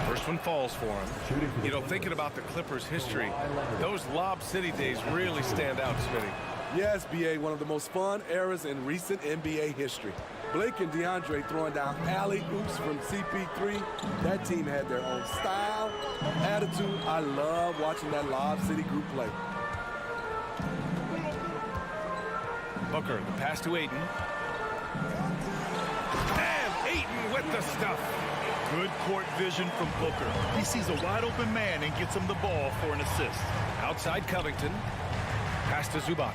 First one falls for him. You know, thinking about the Clippers' history, those Lob City days really stand out, Smitty. Yes, B.A., one of the most fun eras in recent NBA history. Blake and DeAndre throwing down alley-oops from CP3. That team had their own style, attitude. I love watching that Lob City group play. Booker, the pass to Ayton. And Ayton with the stuff. Good court vision from Booker. He sees a wide-open man and gets him the ball for an assist. Outside Covington. Pass to Zubac.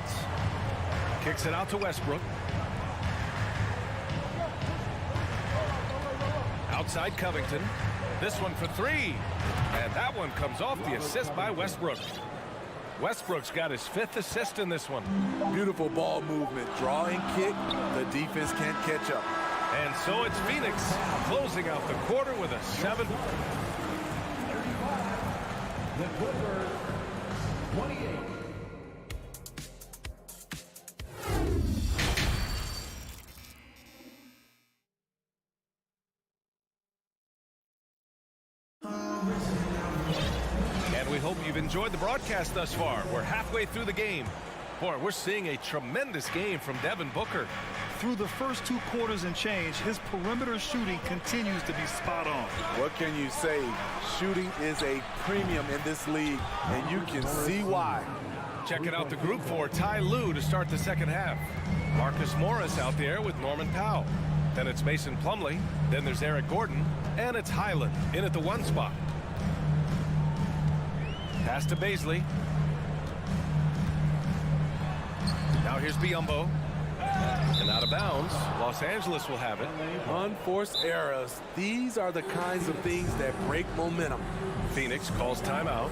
Kicks it out to Westbrook. Outside Covington. This one for 3. And that one comes off the assist by Westbrook. Westbrook's got his 5th assist in this one. Beautiful ball movement. Drawing kick. The defense can't catch up. And so it's Phoenix closing out the quarter with a 7. The Clippers, 28. And we hope you've enjoyed the broadcast thus far. We're halfway through the game. Boy, we're seeing a tremendous game from Devin Booker. Through the first 2 quarters and change, his perimeter shooting continues to be spot on. What can you say? Shooting is a premium in this league, and you can see why. Checking out the group for Ty Lue to start the second half. Marcus Morris out there with Norman Powell. Then it's Mason Plumlee. Then there's Eric Gordon. And it's Highland in at the 1 spot. Pass to Baisley. Now here's Biyombo. And out of bounds. Los Angeles will have it. Unforced errors. These are the kinds of things that break momentum. Phoenix calls timeout.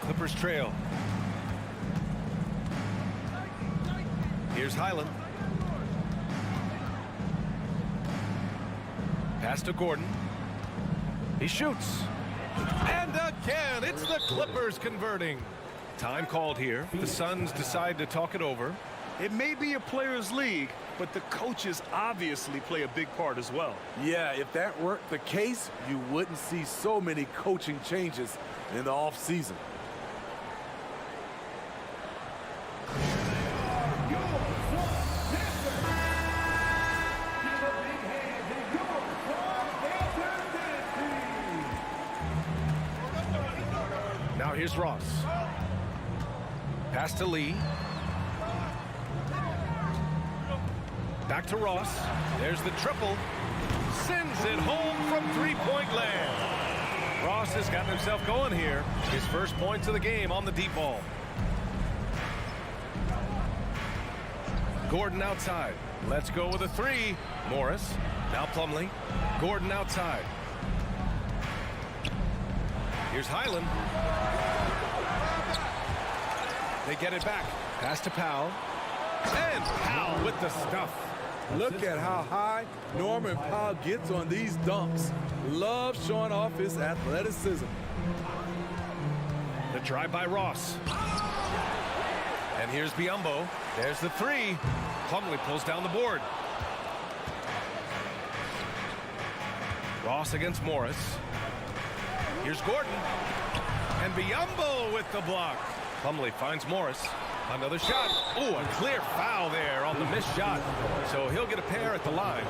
Clippers trail. Here's Here's Highland. Pass to Gordon. He shoots. And again, it's the Clippers converting. Time called here. The Suns decide to talk it over. It may be a players' league, but the coaches obviously play a big part as well. Yeah, if that weren't the case, you wouldn't see so many coaching changes in the offseason. Now here's Ross. Pass to Lee. Back to Ross. There's the triple. Sends it home from three-point land. Ross has gotten himself going here. His first points of the game on the deep ball. Gordon outside. Let's go with a three. Morris. Now Plumlee. Gordon outside. Here's Highland. They get it back. Pass to Powell. And Powell with the stuff. Look at how high Norman Powell gets on these dunks. Love showing off his athleticism. The drive by Ross. And here's Biyombo. There's the three. Plumlee pulls down the board. Ross against Morris. Here's Gordon. And Biyombo with the block. Plumlee finds Morris. Another shot. Oh, a clear foul there on the missed shot. So he'll get a pair at the line.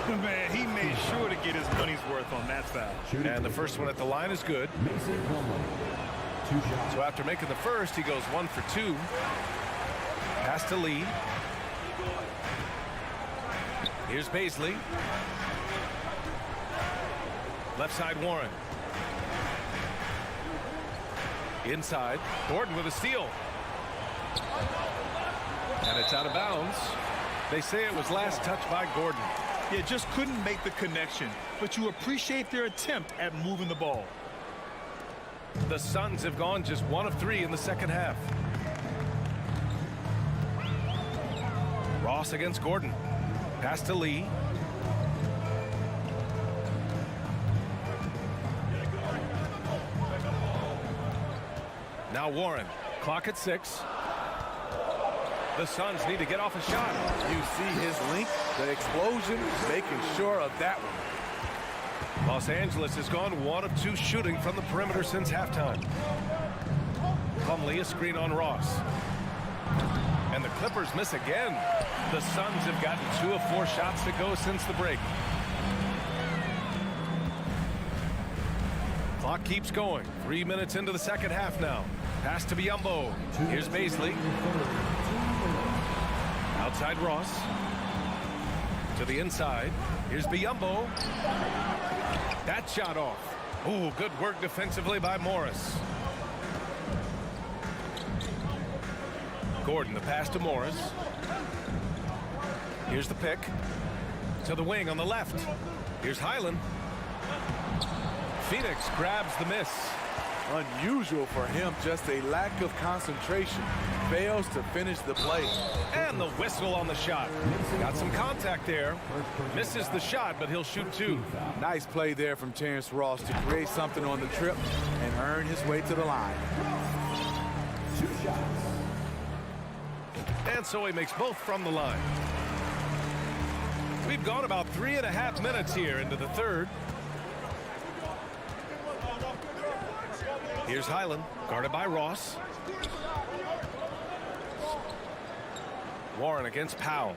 Man, he made sure to get his money's worth on that foul. And the first one at the line is good. So after making the first, he goes 1 for 2. Pass to Lee. Here's Baisley. Left side Warren. Inside, Gordon with a steal. And it's out of bounds. They say it was last touched by Gordon. Yeah, just couldn't make the connection, but you appreciate their attempt at moving the ball. The Suns have gone just 1 of 3 in the second half. Ross against Gordon. Pass to Lee. Now Warren. Clock at 6. The Suns need to get off a shot. You see his length, the explosion, making sure of that one. Los Angeles has gone 1 of 2 shooting from the perimeter since halftime. Plumlee, a screen on Ross. And the Clippers miss again. The Suns have gotten 2 of 4 shots to go since the break. Clock keeps going. 3 minutes into the second half now. Pass to Biyombo. Here's Baisley. Outside Ross. To the inside. Here's Biyombo. That shot off. Ooh, good work defensively by Morris. Gordon, the pass to Morris. Here's the pick. To the wing on the left. Here's Highland. Phoenix grabs the miss. Unusual for him, just a lack of concentration. Fails to finish the play. And the whistle on the shot. Got some contact there. Misses the shot, but he'll shoot 2. Nice play there from Terrence Ross to create something on the trip and earn his way to the line. 2 shots. And so he makes both from the line. We've gone about 3.5 minutes here into the third. Here's Highland, guarded by Ross. Warren against Powell.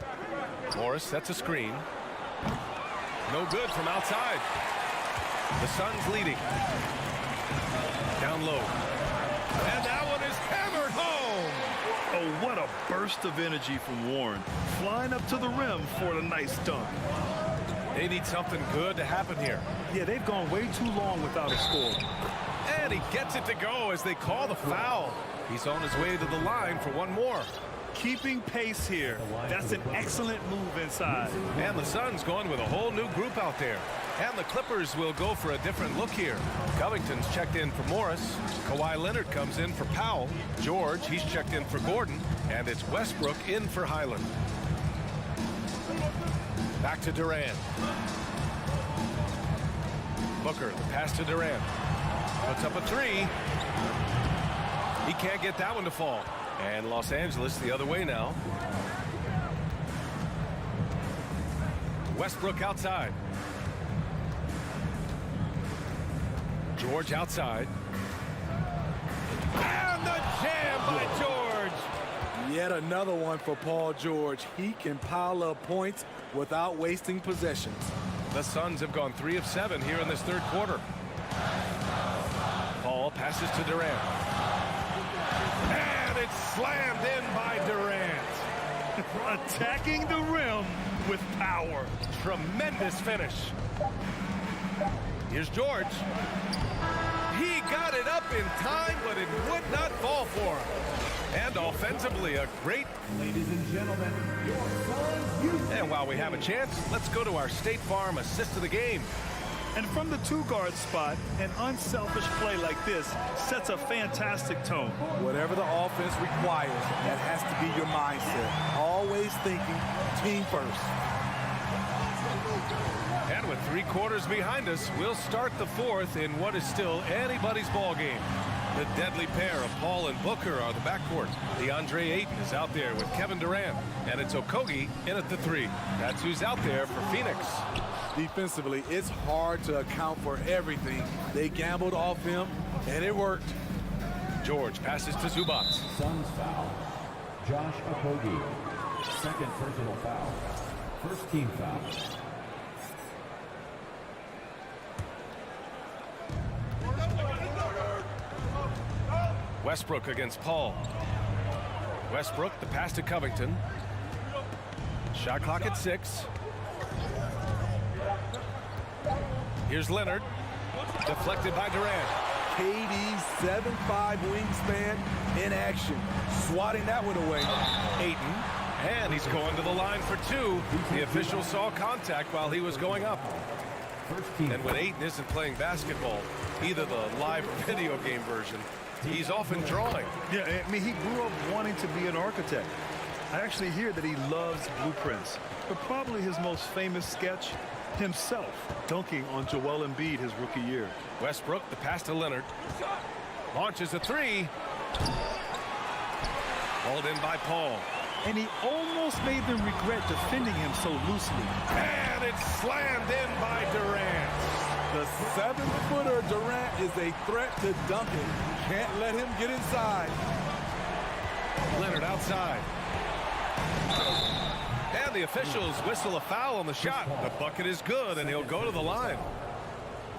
Morris sets a screen. No good from outside. The Suns leading. Down low. And that one is hammered home. Oh, what a burst of energy from Warren. Flying up to the rim for a nice dunk. They need something good to happen here. Yeah, they've gone way too long without a score. And he gets it to go as they call the foul. He's on his way to the line for one more. Keeping pace here. That's an excellent move inside. And the Suns going with a whole new group out there. And the Clippers will go for a different look here. Covington's checked in for Morris. Kawhi Leonard comes in for Powell. George, he's checked in for Gordon. And it's Westbrook in for Highland. Back to Durant. Booker, the pass to Durant. Puts up a three. He can't get that one to fall. And Los Angeles the other way now. Westbrook outside. George outside. And the jam by George. Yet another one for Paul George. He can pile up points without wasting possessions. The Suns have gone 3 of 7 here in this third quarter. Paul passes to Durant. And it's slammed in by Durant. Attacking the rim with power. Tremendous finish. Here's George. He got it up in time, but it would not fall for him. And offensively, a great... Ladies and gentlemen, your Suns Houston. And while we have a chance, let's go to our State Farm assist of the game. And from the two-guard spot, an unselfish play like this sets a fantastic tone. Whatever the offense requires, that has to be your mindset. Always thinking team first. And with 3 quarters behind us, we'll start the fourth in what is still anybody's ball game. The deadly pair of Paul and Booker are the backcourt. DeAndre Ayton is out there with Kevin Durant, and it's Okogie in at the 3. That's who's out there for Phoenix. Defensively, it's hard to account for everything. They gambled off him, and it worked. George passes to Zubac. Suns foul. Josh Okogie. Second personal foul. First team foul. Westbrook against Paul. Westbrook, the pass to Covington. Shot clock at 6. Here's Leonard. Deflected by Durant. KD's 7'5" wingspan in action. Swatting that one away. Ayton. And he's going to the line for 2. The official saw contact while he was going up. And when Ayton isn't playing basketball, either the live or video game version, he's often drawing. Yeah, I mean, he grew up wanting to be an architect. I actually hear that he loves blueprints. But probably his most famous sketch, himself dunking on Joel Embiid his rookie year. Westbrook, the pass to Leonard. Launches a 3. Hauled in by Paul. And he almost made them regret defending him so loosely. And it's slammed in by Durant. The 7-footer Durant is a threat to Duncan. Can't let him get inside. Leonard outside. And the officials whistle a foul on the shot. The bucket is good, and he'll go to the line.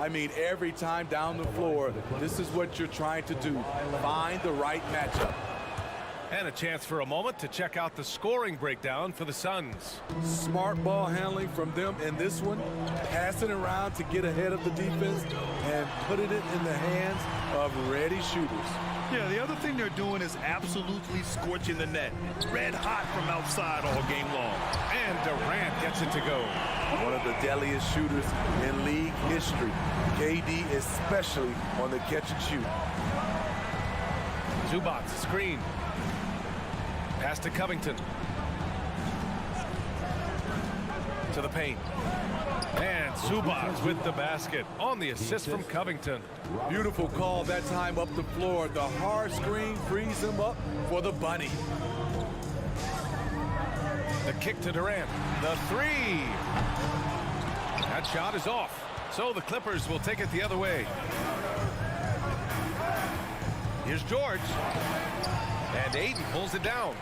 I mean, every time down the floor, this is what you're trying to do. Find the right matchup. And a chance for a moment to check out the scoring breakdown for the Suns. Smart ball handling from them in this one. Passing around to get ahead of the defense and putting it in the hands of ready shooters. Yeah, the other thing they're doing is absolutely scorching the net. Red hot from outside all game long. And Durant gets it to go. One of the deadliest shooters in league history. KD especially on the catch and shoot. Zubac, screen. Pass to Covington. To the paint. And Zubac with the basket on the assist from Covington. Beautiful call that time up the floor. The hard screen frees him up for the bunny. The kick to Durant. The 3. That shot is off. So the Clippers will take it the other way. Here's George. And Ayton pulls it down.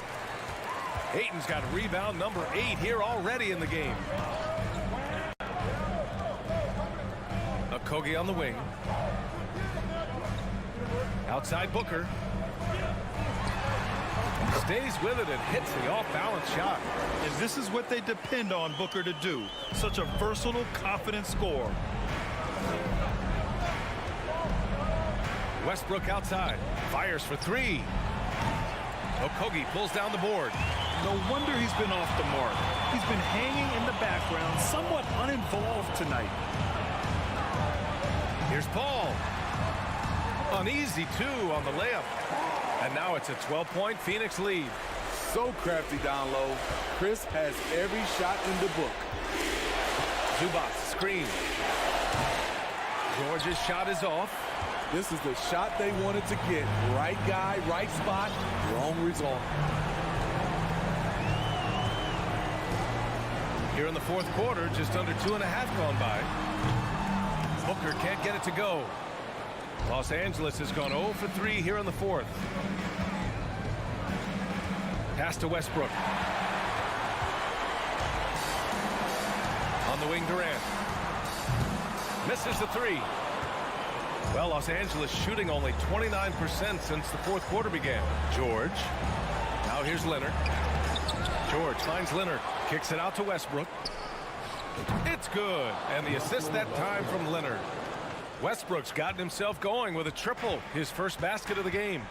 Ayton's got rebound number 8 here already in the game. Okogie on the wing. Outside Booker. Stays with it and hits the off-balance shot. And this is what they depend on Booker to do. Such a versatile, confident scorer. Westbrook outside. Fires for 3. Okogie pulls down the board. No wonder he's been off the mark. He's been hanging in the background, somewhat uninvolved tonight. Here's Paul. An easy 2 on the layup. And now it's a 12-point Phoenix lead. So crafty down low. Chris has every shot in the book. Zubac screen. George's shot is off. This is the shot they wanted to get. Right guy, right spot, wrong result. Here in the fourth quarter, just under 2.5 gone by. Booker can't get it to go. Los Angeles has gone 0 for 3 here in the fourth. Pass to Westbrook. On the wing, Durant. Misses the three. Well, Los Angeles shooting only 29% since the fourth quarter began. George. Now here's Leonard. George finds Leonard. Kicks it out to Westbrook. It's good. And the assist that time from Leonard. Westbrook's gotten himself going with a triple. His first basket of the game.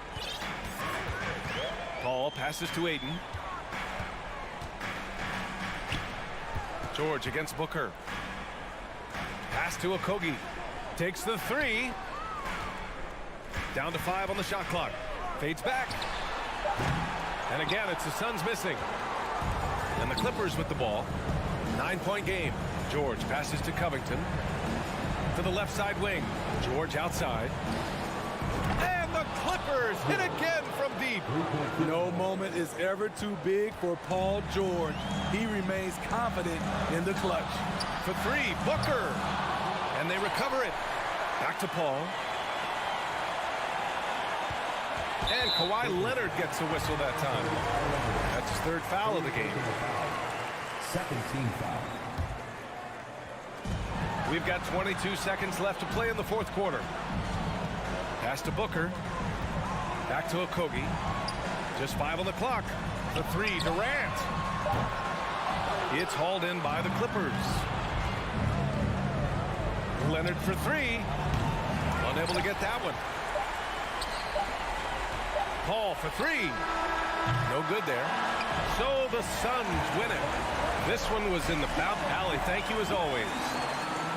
Paul passes to Ayton. George against Booker. Pass to Okogie. Takes the three. Down to 5 on the shot clock. Fades back. And again, it's the Suns missing. And the Clippers with the ball. 9-point game. George passes to Covington. To the left side wing. George outside. And the Clippers hit again from deep. No moment is ever too big for Paul George. He remains confident in the clutch. For three, Booker. And they recover it. Back to Paul. And Kawhi Leonard gets a whistle that time. That's his third foul of the game. Second team foul. We've got 22 seconds left to play in the fourth quarter. Pass to Booker. Back to Okogie. Just 5 on the clock. The three, Durant. It's hauled in by the Clippers. Leonard for three. Unable to get that one. Paul for three. No good there. So the Suns win it. This one was in the bounce alley. Thank you as always.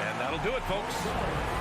And that'll do it, folks.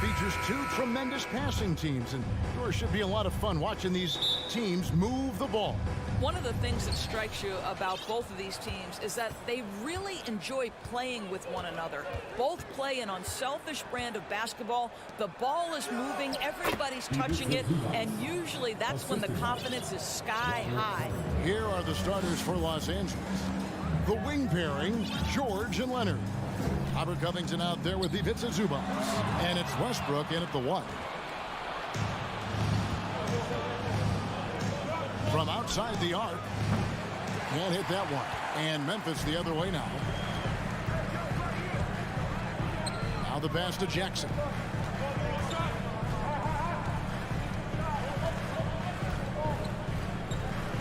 Features two tremendous passing teams, and sure should be a lot of fun watching these teams move the ball. One of the things that strikes you about both of these teams is that they really enjoy playing with one another. Both play an unselfish brand of basketball. The ball is moving, everybody's touching it, and usually that's when the confidence is sky high. Here are the starters for Los Angeles. The wing pairing, George and Leonard. Robert Covington out there with Ivica Zubac. And it's Westbrook in at the one. From outside the arc. Can't hit that one. And Memphis the other way now. the pass to Jackson.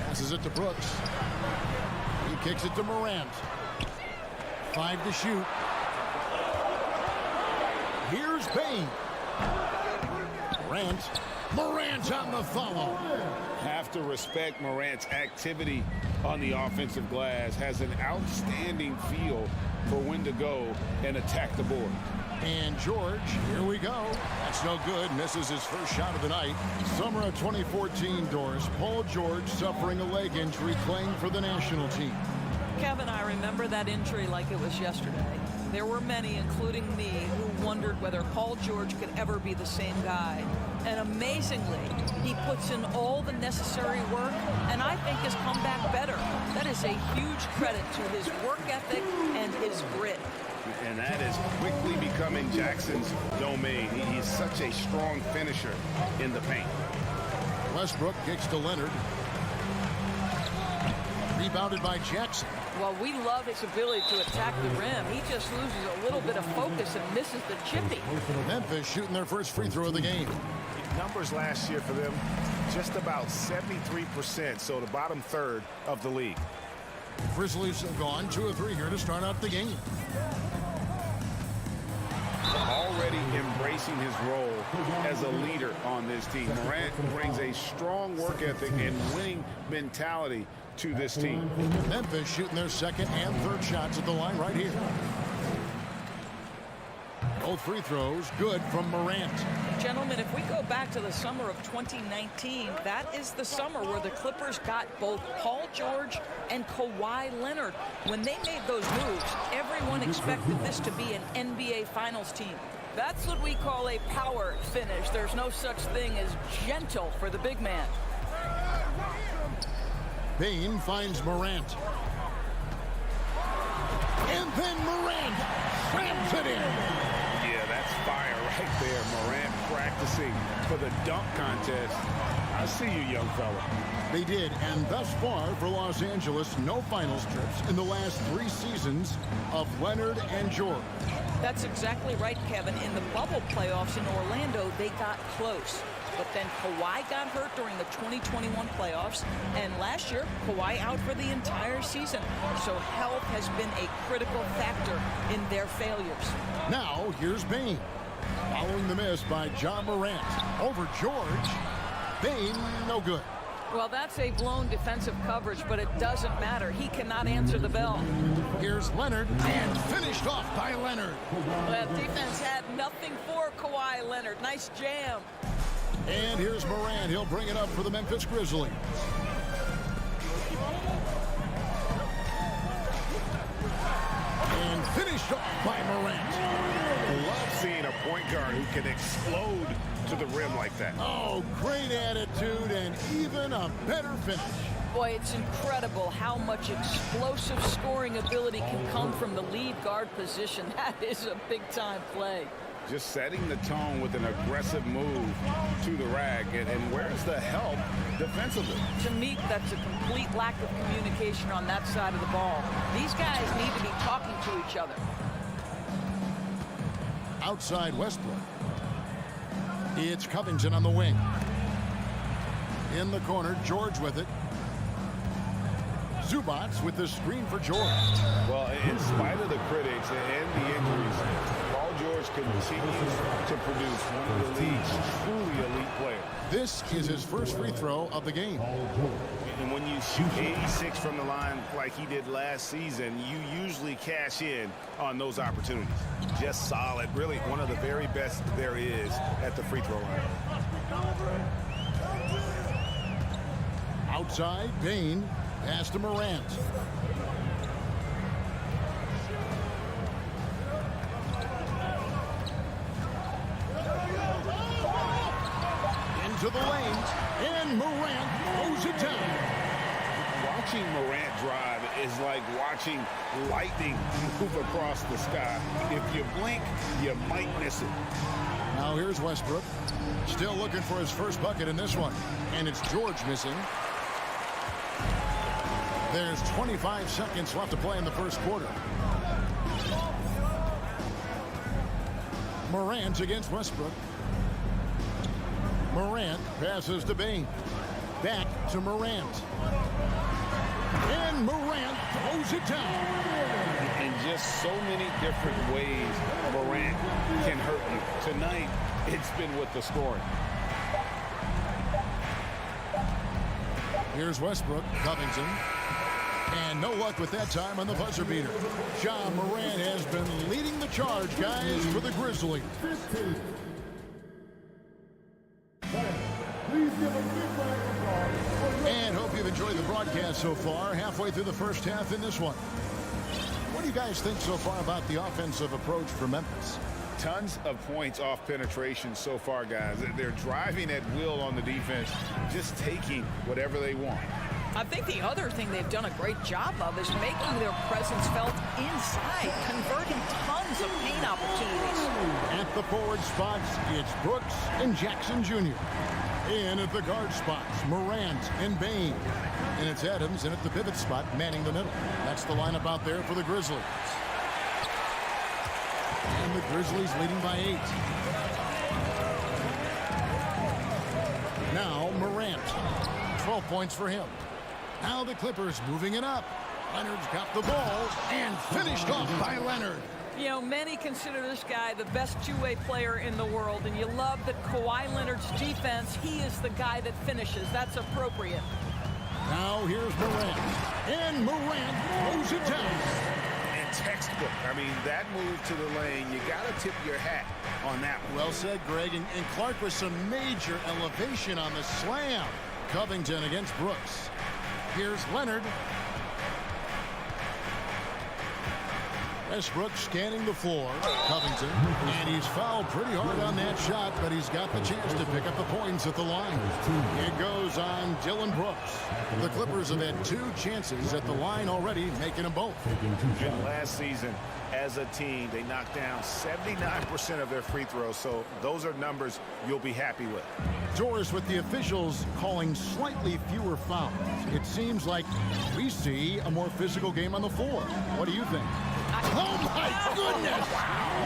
Passes it to Brooks. He kicks it to Morant. 5 to shoot. Here's Payne. Morant on the follow. Have to respect Morant's activity on the offensive glass. Has an outstanding feel for when to go and attack the board. And George, here we go. That's no good. Misses his first shot of the night. Summer of 2014, Doris. Paul George suffering a leg injury, playing for the national team. Kevin, I remember that injury like it was yesterday. There were many, including me, who wondered whether Paul George could ever be the same guy. And amazingly, he puts in all the necessary work, and I think has come back better. That is a huge credit to his work ethic and his grit. And that is quickly becoming Jackson's domain. He's such a strong finisher in the paint. Westbrook kicks to Leonard. Rebounded by Jackson. Well, we love his ability to attack the rim. He just loses a little bit of focus and misses the chippy. Memphis shooting their first free throw of the game. Numbers last year for them, just about 73%, so the bottom third of the league. Grizzlies have gone 2 of 3 here to start out the game. Already embracing his role as a leader on this team. Morant brings a strong work ethic and winning mentality to this team. Memphis shooting their second and third shots at the line right here. Both free throws good from Morant. Gentlemen, if we go back to the summer of 2019, that is the summer where the Clippers got both Paul George and Kawhi Leonard. When they made those moves, everyone expected this to be an NBA Finals team. That's what we call a power finish. There's no such thing as gentle for the big man. Payne finds Morant. And then Morant slams it in. Yeah, that's fire right there. Morant practicing for the dunk contest. I see you, young fella. They did, and thus far for Los Angeles, no finals trips in the last 3 seasons of Leonard and George. That's exactly right, Kevin. In the bubble playoffs in Orlando, they got close. But then Kawhi got hurt during the 2021 playoffs, and last year, Kawhi out for the entire season. So health has been a critical factor in their failures. Now, here's Payne. Following the miss by John Morant. Over George. Payne, no good. Well, that's a blown defensive coverage, but it doesn't matter. He cannot answer the bell. Here's Leonard, and finished off by Leonard. Well, defense had nothing for Kawhi Leonard. Nice jam. And here's Morant. He'll bring it up for the Memphis Grizzlies. And finished off by Morant. Love seeing a point guard who can explode to the rim like that. Oh, great attitude and even a better finish. Boy, it's incredible how much explosive scoring ability can come from the lead guard position. That is a big-time play. Just setting the tone with an aggressive move to the rack. And where's the help defensively? To me, that's a complete lack of communication on that side of the ball. These guys need to be talking to each other. Outside Westbrook. It's Covington on the wing. In the corner, George with it. Zubats with the screen for George. Well, in spite of the critics and the injuries, Paul George continues to produce one of the league's truly elite players. This is his first free throw of the game. And when you shoot 86 from the line like he did last season, you usually cash in on those opportunities. Just solid, really one of the very best there is at the free throw line. Outside, Payne. Pass to Morant. Into the lane, and Morant throws it down. Watching Morant drive is like watching lightning move across the sky. If you blink, you might miss it. Now here's Westbrook. Still looking for his first bucket in this one. And it's George missing. There's 25 seconds left to play in the first quarter. Morant against Westbrook. Morant passes to Bain. Back to Morant. And Morant throws it down. In just so many different ways, Morant can hurt you. Tonight, it's been with the scoring. Here's Westbrook, Covington. And no luck with that time on the buzzer beater. Ja Morant has been leading the charge, guys, for the Grizzlies. And hope you've enjoyed the broadcast so far. Halfway through the first half in this one. What do you guys think so far about the offensive approach for Memphis? Tons of points off penetration so far, guys. They're driving at will on the defense, just taking whatever they want. I think the other thing they've done a great job of is making their presence felt inside, converting tons of paint opportunities. At the forward spots, it's Brooks and Jackson Jr. In at the guard spots, Morant and Bain. And it's Adams in at the pivot spot, manning the middle. That's the lineup out there for the Grizzlies. And the Grizzlies leading by 8. Now Morant. 12 points for him. Now the Clippers moving it up. Leonard's got the ball and finished off by Leonard. You know, many consider this guy the best two-way player in the world, and you love that Kawhi Leonard's defense, he is the guy that finishes. That's appropriate. Now here's Morant. And Morant throws it down. And textbook. I mean, that move to the lane, you got to tip your hat on that one. Well said, Greg. And Clark with some major elevation on the slam. Covington against Brooks. Here's Leonard. Westbrook scanning the floor. Covington. And he's fouled pretty hard on that shot, but he's got the chance to pick up the points at the line. It goes on Dylan Brooks. The Clippers have had 2 chances at the line already, making them both. And last season, as a team, they knocked down 79% of their free throws, so those are numbers you'll be happy with. Doris with the officials calling slightly fewer fouls. It seems like we see a more physical game on the floor. What do you think? Oh, my goodness!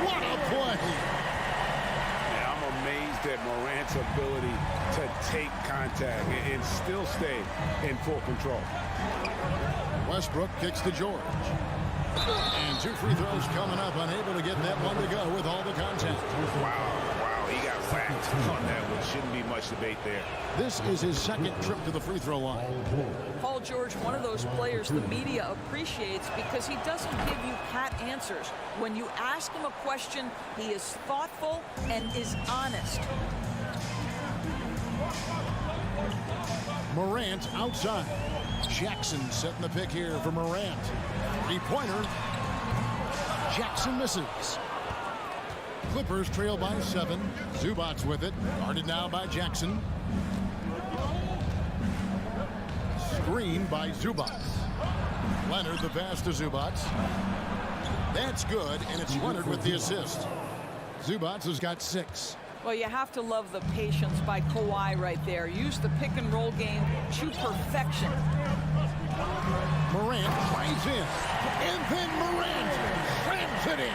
What a play! Yeah, I'm amazed at Morant's ability to take contact and still stay in full control. Westbrook kicks to George. And 2 free throws coming up, unable to get that one to go with all the contact. Wow, he got whacked on that one. Shouldn't be much debate there. This is his second trip to the free throw line. Paul George, one of those players the media appreciates because he doesn't give you pat answers. When you ask him a question, he is thoughtful and is honest. Morant outside. Jackson setting the pick here for Morant. 3-pointer. Jackson misses. Clippers trail by 7. Zubac's with it. Guarded now by Jackson. Screen by Zubac. Leonard the pass to Zubac. That's good, and it's Leonard with the assist. Zubac has got 6. Well, you have to love the patience by Kawhi right there. Use the pick-and-roll game to perfection. Morant flies in, and then Morant slams it in.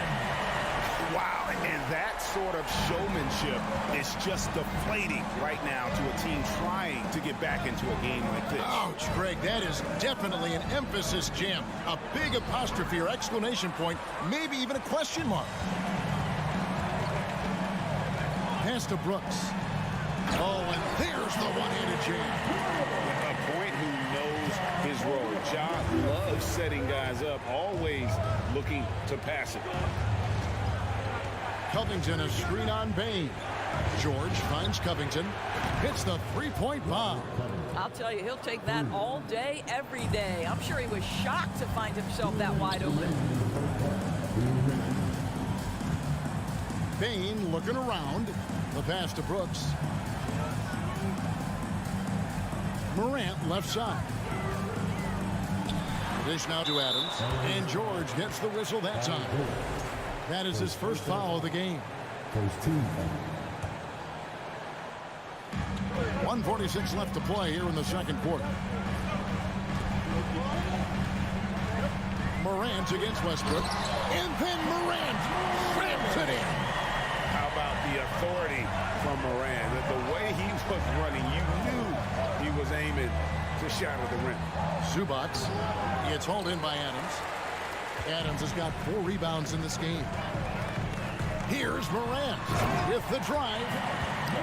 Wow, and that sort of showmanship is just deflating right now to a team trying to get back into a game like this. Ouch, Greg, that is definitely an emphasis jam. A big apostrophe or exclamation point, maybe even a question mark. Pass to Brooks. Oh, and there's the one-handed jam. A point who knows his role. Ja loves setting guys up, always looking to pass it. Covington, a screen on Bain. George finds Covington. Hits the 3-point bomb. I'll tell you, he'll take that all day, every day. I'm sure he was shocked to find himself that wide open. Bain looking around. The pass to Brooks. Morant left side. Dish now to Adams. And George gets the whistle that time. That is his first foul of the game. 1:46 left to play here in the second quarter. Morant against Westbrook. And then Morant slams it in. How about the authority from Moran. The way he was running, you knew he was aiming to shatter the rim. Zubac. It's hauled in by Adams. Adams has got 4 rebounds in this game. Here's Morant with the drive.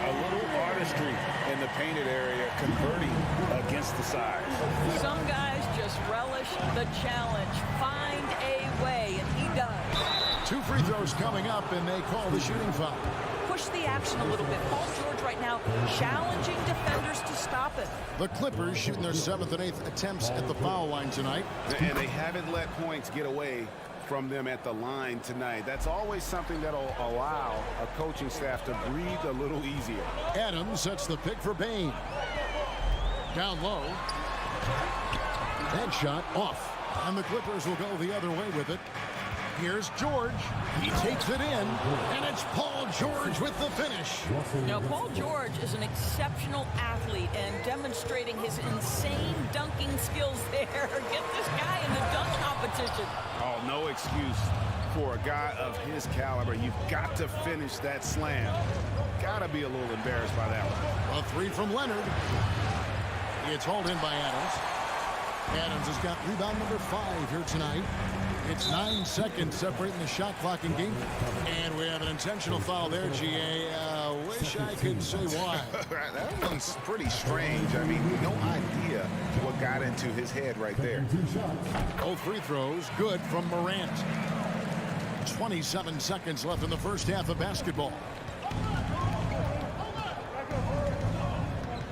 A little artistry in the painted area, converting against the size. Some guys just relish the challenge. Find a way, and he does. 2 free throws coming up, and they call the shooting foul. Push the action a little bit. Paul George right now challenging defenders to stop it. The Clippers shooting their 7th and 8th attempts at the foul line tonight. And they haven't let points get away from them at the line tonight. That's always something that'll allow a coaching staff to breathe a little easier. Adams sets the pick for Bain. Down low. That shot off. And the Clippers will go the other way with it. Here's George. He takes it in, and it's Paul George with the finish. Now, Paul George is an exceptional athlete and demonstrating his insane dunking skills there. Get this guy in the dunk competition. Oh, no excuse for a guy of his caliber. You've got to finish that slam. Got to be a little embarrassed by that one. A 3 from Leonard. It's hauled in by Adams. Adams has got rebound number 5 here tonight. It's 9 seconds separating the shot clock and game. And we have an intentional foul there, GA. Wish I could say why. That one's pretty strange. I mean, no idea what got into his head right there. Both free throws good from Morant. 27 seconds left in the first half of basketball.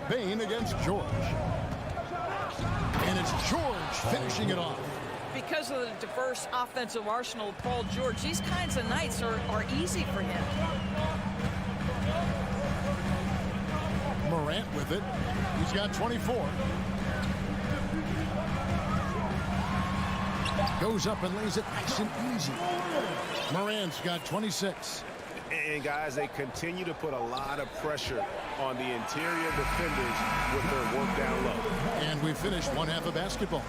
Bain against George. And it's George finishing it off. Because of the diverse offensive arsenal of Paul George, these kinds of nights are easy for him. Morant with it. He's got 24. Goes up and lays it nice and easy. Morant's got 26. And guys, they continue to put a lot of pressure on the interior defenders with their work down low. And we finished one half of basketball.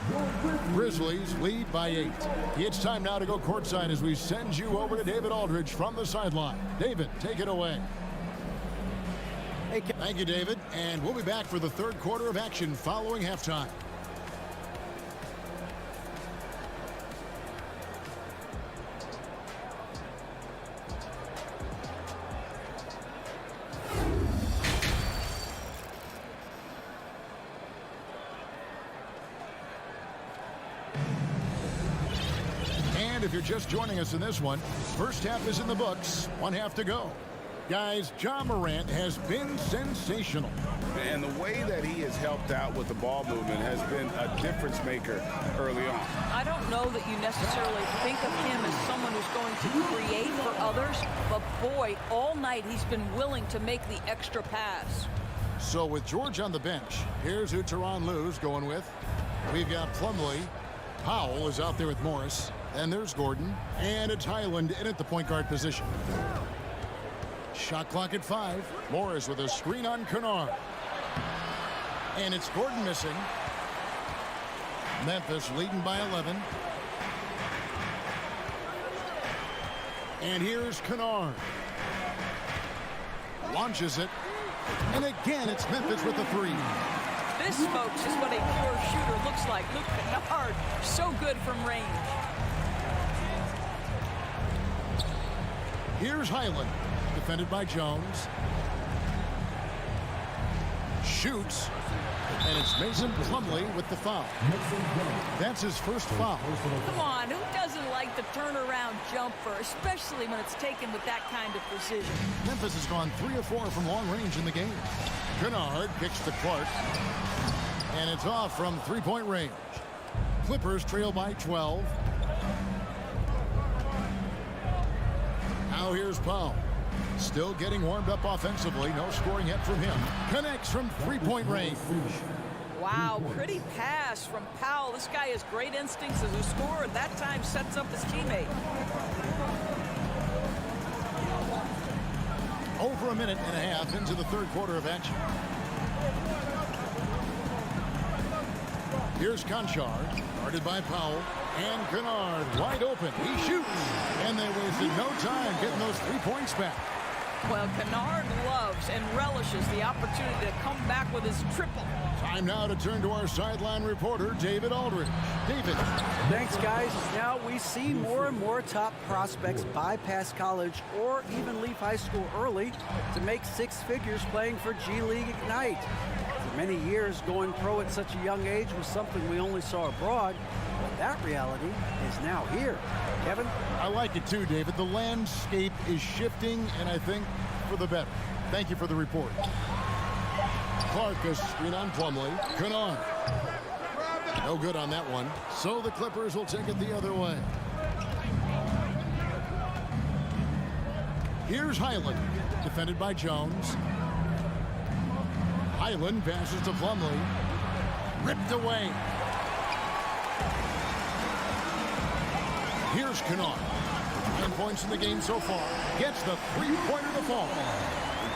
Grizzlies lead by 8. It's time now to go courtside as we send you over to David Aldridge from the sideline. David, take it away. Thank you, David. And we'll be back for the third quarter of action following halftime. If you're just joining us in this one, first half is in the books, 1 half to go. Guys, Ja Morant has been sensational. And the way that he has helped out with the ball movement has been a difference maker early on. I don't know that you necessarily think of him as someone who's going to create for others, but boy, all night he's been willing to make the extra pass. So with George on the bench, here's who Tyronn Lue's going with. We've got Plumlee. Powell is out there with Morris. And there's Gordon. And it's Highland in at the point guard position. Shot clock at 5. Morris with a screen on Kennard. And it's Gordon missing. Memphis leading by 11. And here's Kennard. Launches it. And again, it's Memphis with the 3. This, folks, is what a pure shooter looks like. Luke Kennard, so good from range. Here's Highland, defended by Jones. Shoots, and it's Mason Plumlee with the foul. That's his first foul. Come on, who doesn't like the turnaround jumper, especially when it's taken with that kind of precision? Memphis has gone 3 of 4 from long range in the game. Kennard kicks to Clark, and it's off from three-point range. Clippers trail by 12. Now here's Powell. Still getting warmed up offensively. No scoring yet from him. Connects from three-point range. Wow, pretty pass from Powell. This guy has great instincts as a scorer. That time sets up his teammate. Over a minute and a half into the third quarter of action. Here's Conchar, guarded by Powell. And Kennard wide open. He shoots. And they wasted no time getting those 3 points back. Well, Kennard loves and relishes the opportunity to come back with his triple. Time now to turn to our sideline reporter, David Aldridge. David. Thanks, guys. Now we see more and more top prospects bypass college or even leave high school early to make six figures playing for G League Ignite. For many years, going pro at such a young age was something we only saw abroad, but that reality is now here. Kevin? I like it too, David. The landscape is shifting, and I think for the better. Thank you for the report. Clark, a screen on Plumlee. Kennard. No good on that one. So the Clippers will take it the other way. Here's Highland, defended by Jones. Highland passes to Plumlee. Ripped away. Here's Kennard. 9 points in the game so far. Gets the three-pointer to fall.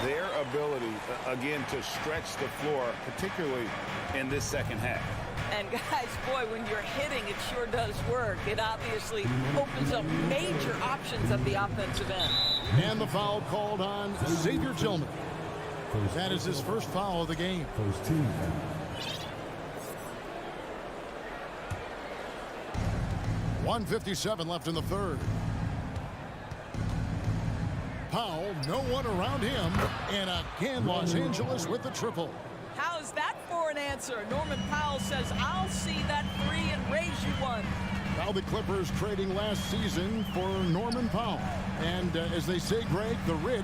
Their ability, again, to stretch the floor, particularly in this second half. And guys, boy, when you're hitting, it sure does work. It obviously opens up major options at the offensive end. And the foul called on Xavier Tillman. That is his first foul of the game. 1:57 left in the third. Powell, no one around him, and again Los Angeles with the triple. How's that for an answer? Norman Powell says, I'll see that three and raise you one. Now the Clippers trading last season for Norman Powell. And as they say, Greg, the rich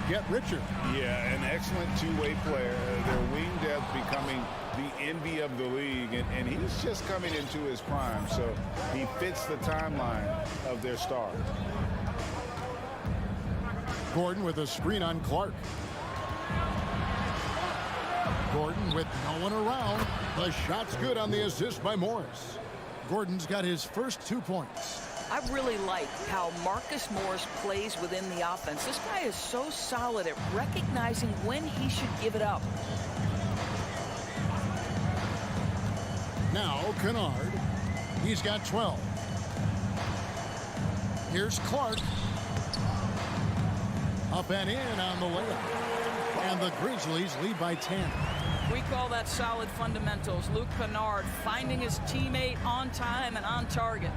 get richer. Yeah, an excellent two-way player. Their wing depth becoming the envy of the league, and he's just coming into his prime, so he fits the timeline of their star. Gordon with a screen on Clark. Gordon with no one around. The shot's good on the assist by Morris. Gordon's got his first 2 points. I really like how Marcus Morris plays within the offense. This guy is so solid at recognizing when he should give it up. Now Kennard. He's got 12. Here's Clark. Up and in on the layup. And the Grizzlies lead by 10. We call that solid fundamentals. Luke Kennard finding his teammate on time and on target.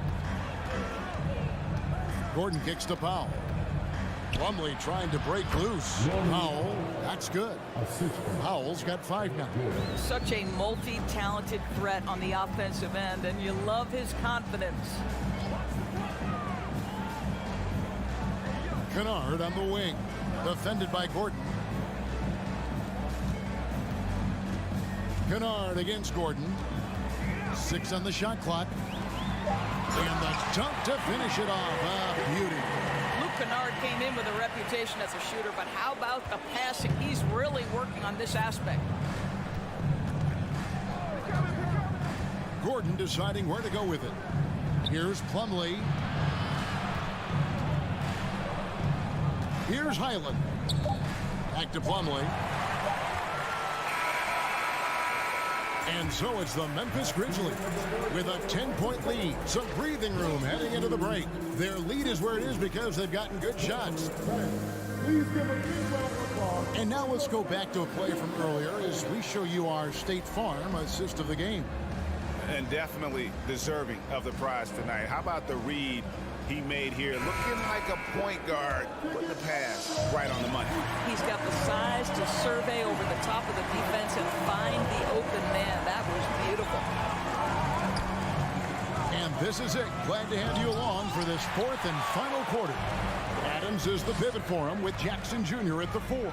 Gordon kicks to Powell. Plumlee trying to break loose. Powell, that's good. Powell's got 5 now. Such a multi-talented threat on the offensive end, and you love his confidence. Kennard on the wing. Defended by Gordon. Kennard against Gordon. 6 on the shot clock. And the dunk to finish it off. Beauty. Luke Kennard came in with a reputation as a shooter, but how about the passing? He's really working on this aspect. Gordon deciding where to go with it. Here's Plumlee. Here's Highland. Back to Plumlee. And so it's the Memphis Grizzlies with a 10-point lead. Some breathing room heading into the break. Their lead is where it is because they've gotten good shots. And now let's go back to a play from earlier as we show you our State Farm assist of the game. And definitely deserving of the prize tonight. How about the read he made here? Looking like a point guard, putting the pass right on the money. He's got the size to survey over the top of the defense and find the open man. That was beautiful. And this is it. Glad to have you along for this 4th and final quarter. Adams is the pivot for him with Jackson Jr. at the 4.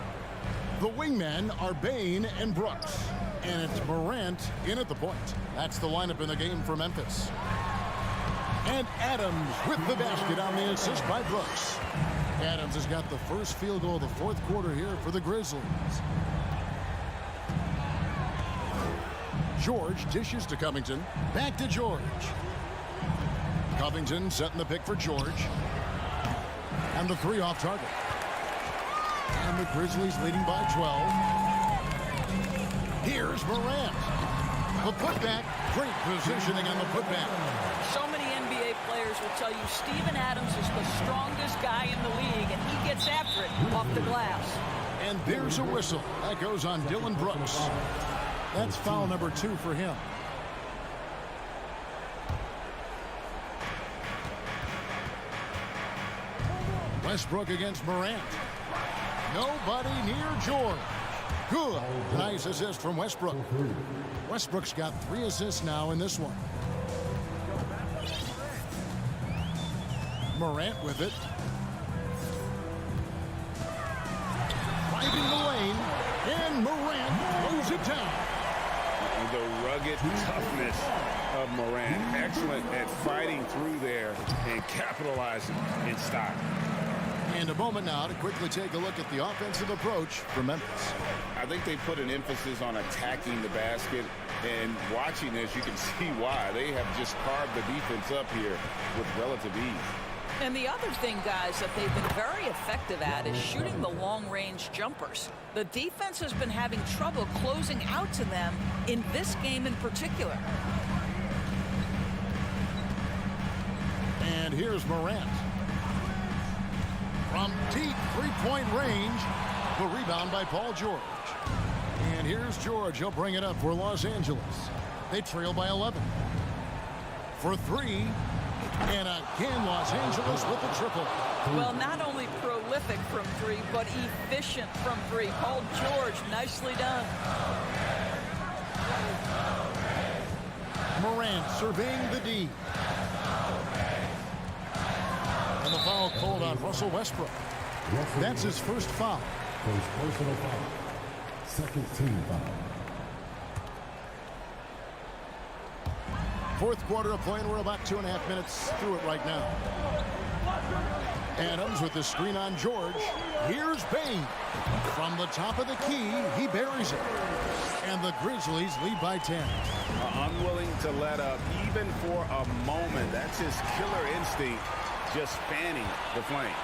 The wingmen are Bain and Brooks. And it's Morant in at the point. That's the lineup in the game for Memphis. And Adams with the basket on the assist by Brooks. Adams has got the first field goal of the 4th quarter here for the Grizzlies. George dishes to Covington. Back to George. Covington setting the pick for George. And the 3 off target. And the Grizzlies leading by 12. Here's Morant. The putback. Great positioning on the putback. So many NBA players will tell you Steven Adams is the strongest guy in the league, and he gets after it the glass. And there's a whistle. That goes on Dylan Brooks. That's foul number 2 for him. Westbrook against Morant. Nobody near George. Good. Nice assist from Westbrook. Westbrook's got 3 assists now in this one. Morant with it. Driving the lane. And Morant throws it down. And the rugged toughness of Morant. Excellent at fighting through there and capitalizing in style. And a moment now to quickly take a look at the offensive approach for Memphis. I think they put an emphasis on attacking the basket, and watching this, you can see why. They have just carved the defense up here with relative ease. And the other thing, guys, that they've been very effective at is shooting the long-range jumpers. The defense has been having trouble closing out to them in this game in particular. And here's Morant. From deep three-point range, the rebound by Paul George. And here's George. He'll bring it up for Los Angeles. They trail by 11. For 3. And again, Los Angeles with the triple. Well, not only prolific from 3, but efficient from 3. Paul George, nicely done. Morant surveying the D. And the foul called on Russell Westbrook. That's his first foul. First personal foul. Second team foul. Fourth quarter of play, and we're about 2.5 minutes through it right now. Adams with the screen on George. Here's Bain. From the top of the key, he buries it. And the Grizzlies lead by 10. Unwilling to let up even for a moment. That's his killer instinct, just fanning the flame.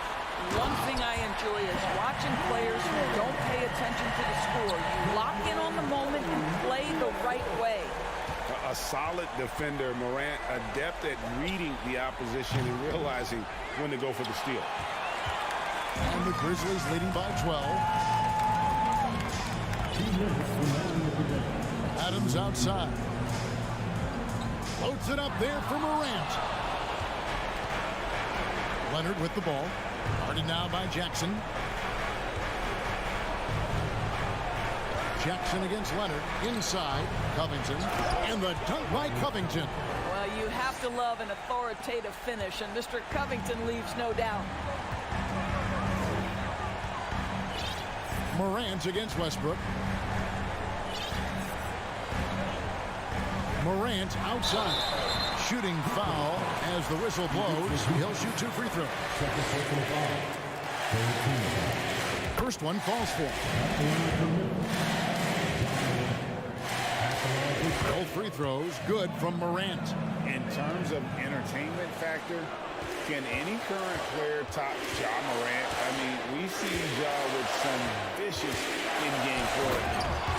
One thing I enjoy is watching players who don't pay attention to the score. You lock in on the moment and play the right way. A solid defender, Morant, adept at reading the opposition and realizing when to go for the steal. And the Grizzlies leading by 12. Adams outside. Floats it up there for Morant. Leonard with the ball. Guarded now by Jackson. Jackson against Leonard. Inside, Covington. And the dunk by Covington. Well, you have to love an authoritative finish, and Mr. Covington leaves no doubt. Morant against Westbrook. Morant outside. Shooting foul as the whistle blows. He'll shoot 2 free throws. First one falls for. All free throws good from Morant. In terms of entertainment factor, can any current player top Ja Morant? I mean, we see Ja with some vicious in-game play.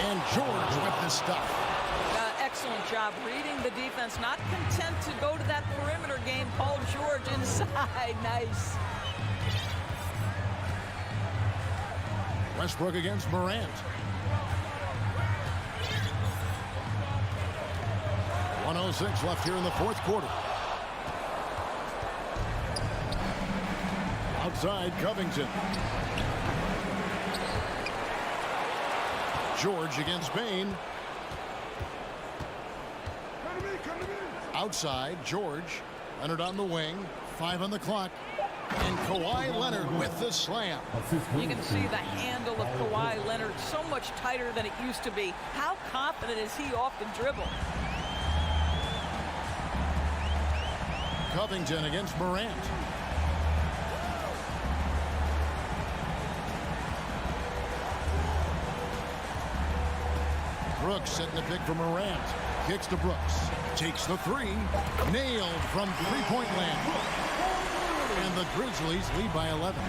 And George with the stuff. Excellent job reading the defense. Not content to go to that perimeter game. Paul George inside. Nice. Westbrook against Morant. 1:06 left here in the fourth quarter. Outside, Covington. George against Bain. Outside, George. Leonard on the wing. 5 on the clock. And Kawhi Leonard with the slam. You can see the handle of Kawhi Leonard so much tighter than it used to be. How confident is he off the dribble? Covington against Morant. Brooks setting the pick for Morant. Kicks to Brooks. Takes the 3. Nailed from three-point land. And the Grizzlies lead by 11.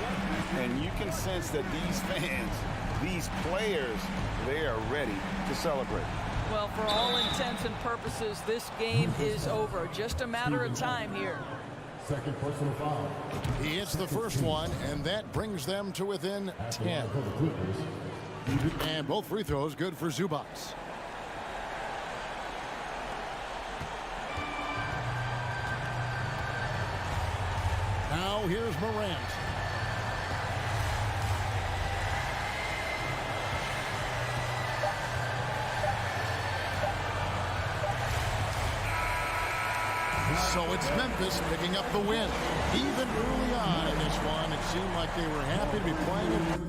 And you can sense that these fans, these players, they are ready to celebrate. Well, for all intents and purposes, this game is over. Just a matter of time here. Second personal foul. He hits the first one, and that brings them to within 10. And both free throws good for Zubac. Now here's Morant. So it's Memphis picking up the win. Even early on in this one, it seemed like they were happy to be playing it.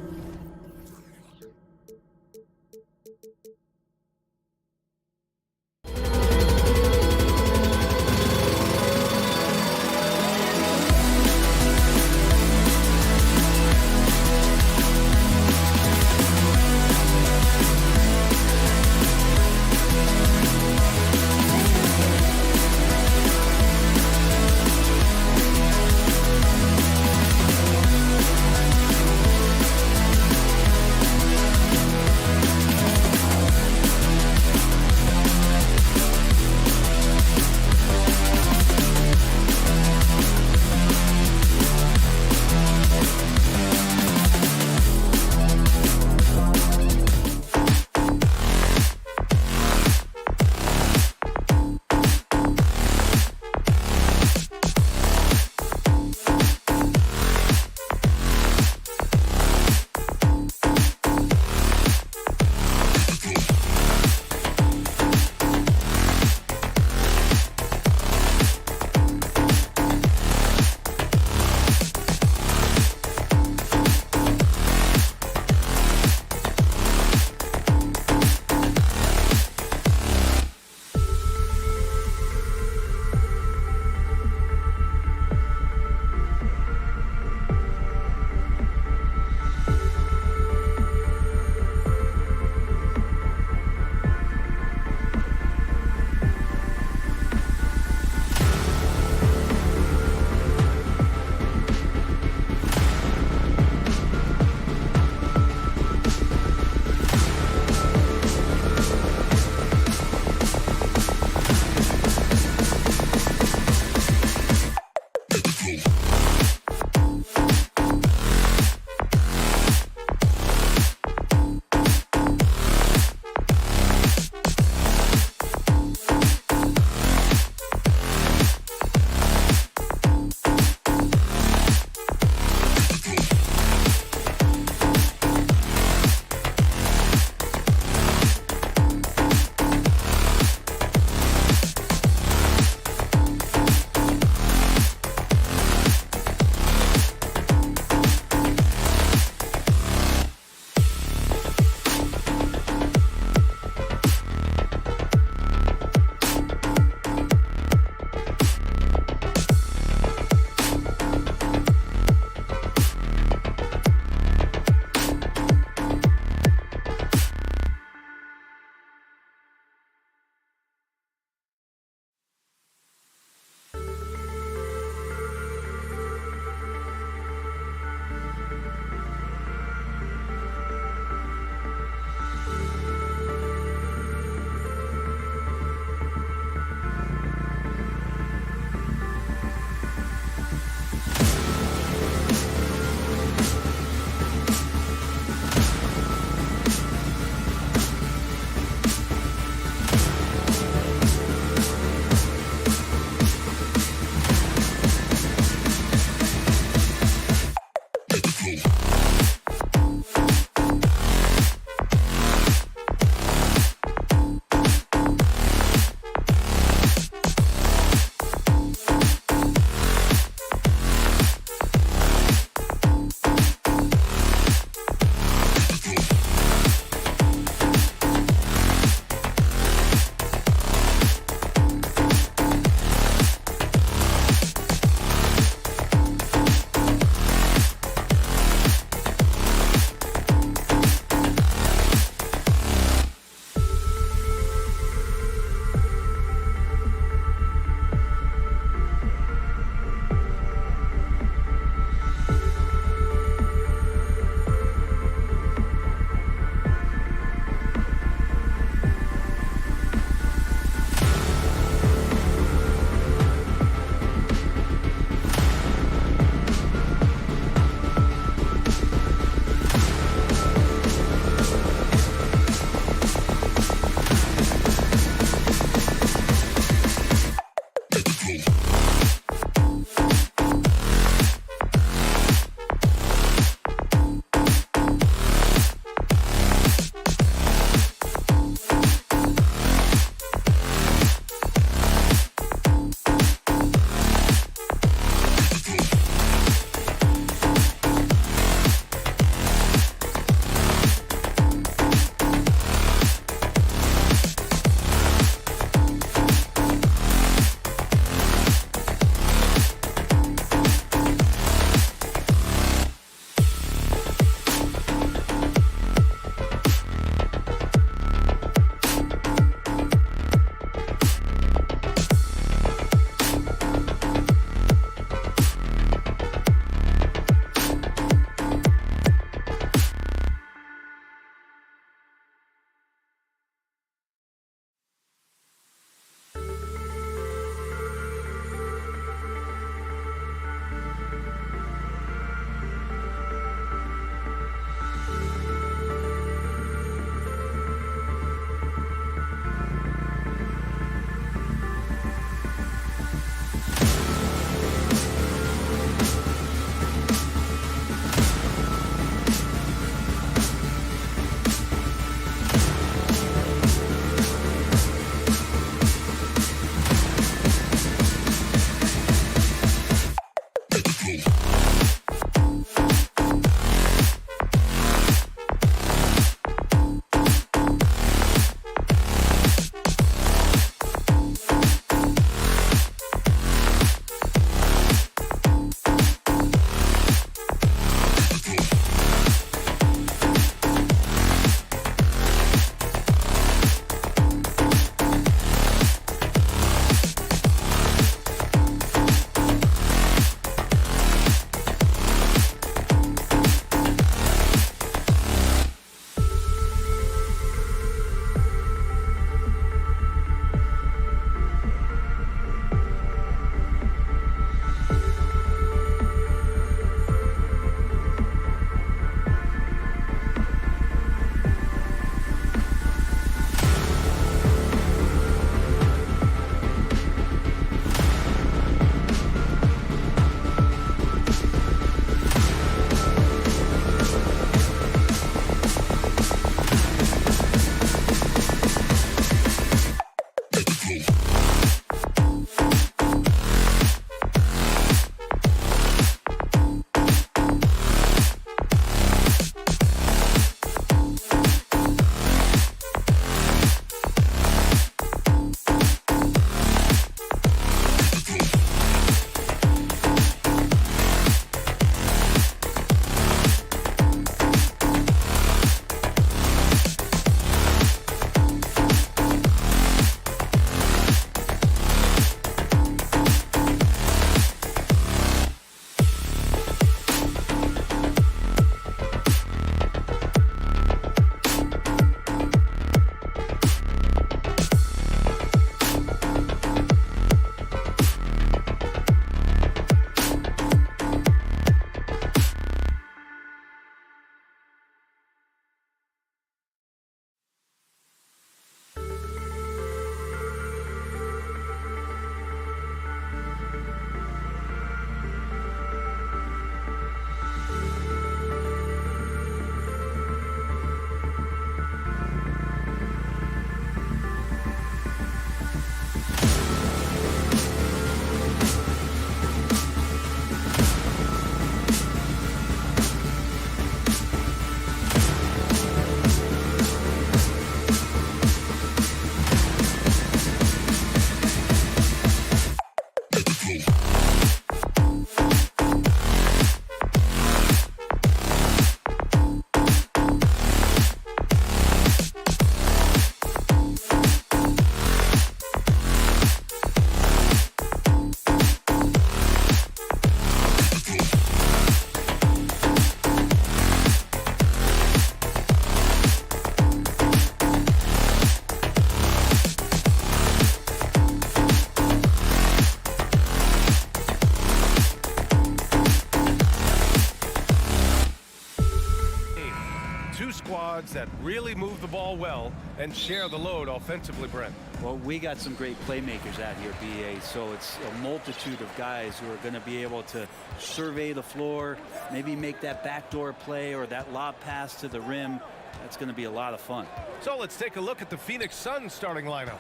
squads that really move the ball well and share the load offensively, Brent. Well, we got some great playmakers out here, BA, so it's a multitude of guys who are going to be able to survey the floor, maybe make that backdoor play or that lob pass to the rim. That's going to be a lot of fun. So let's take a look at the Phoenix Suns starting lineup.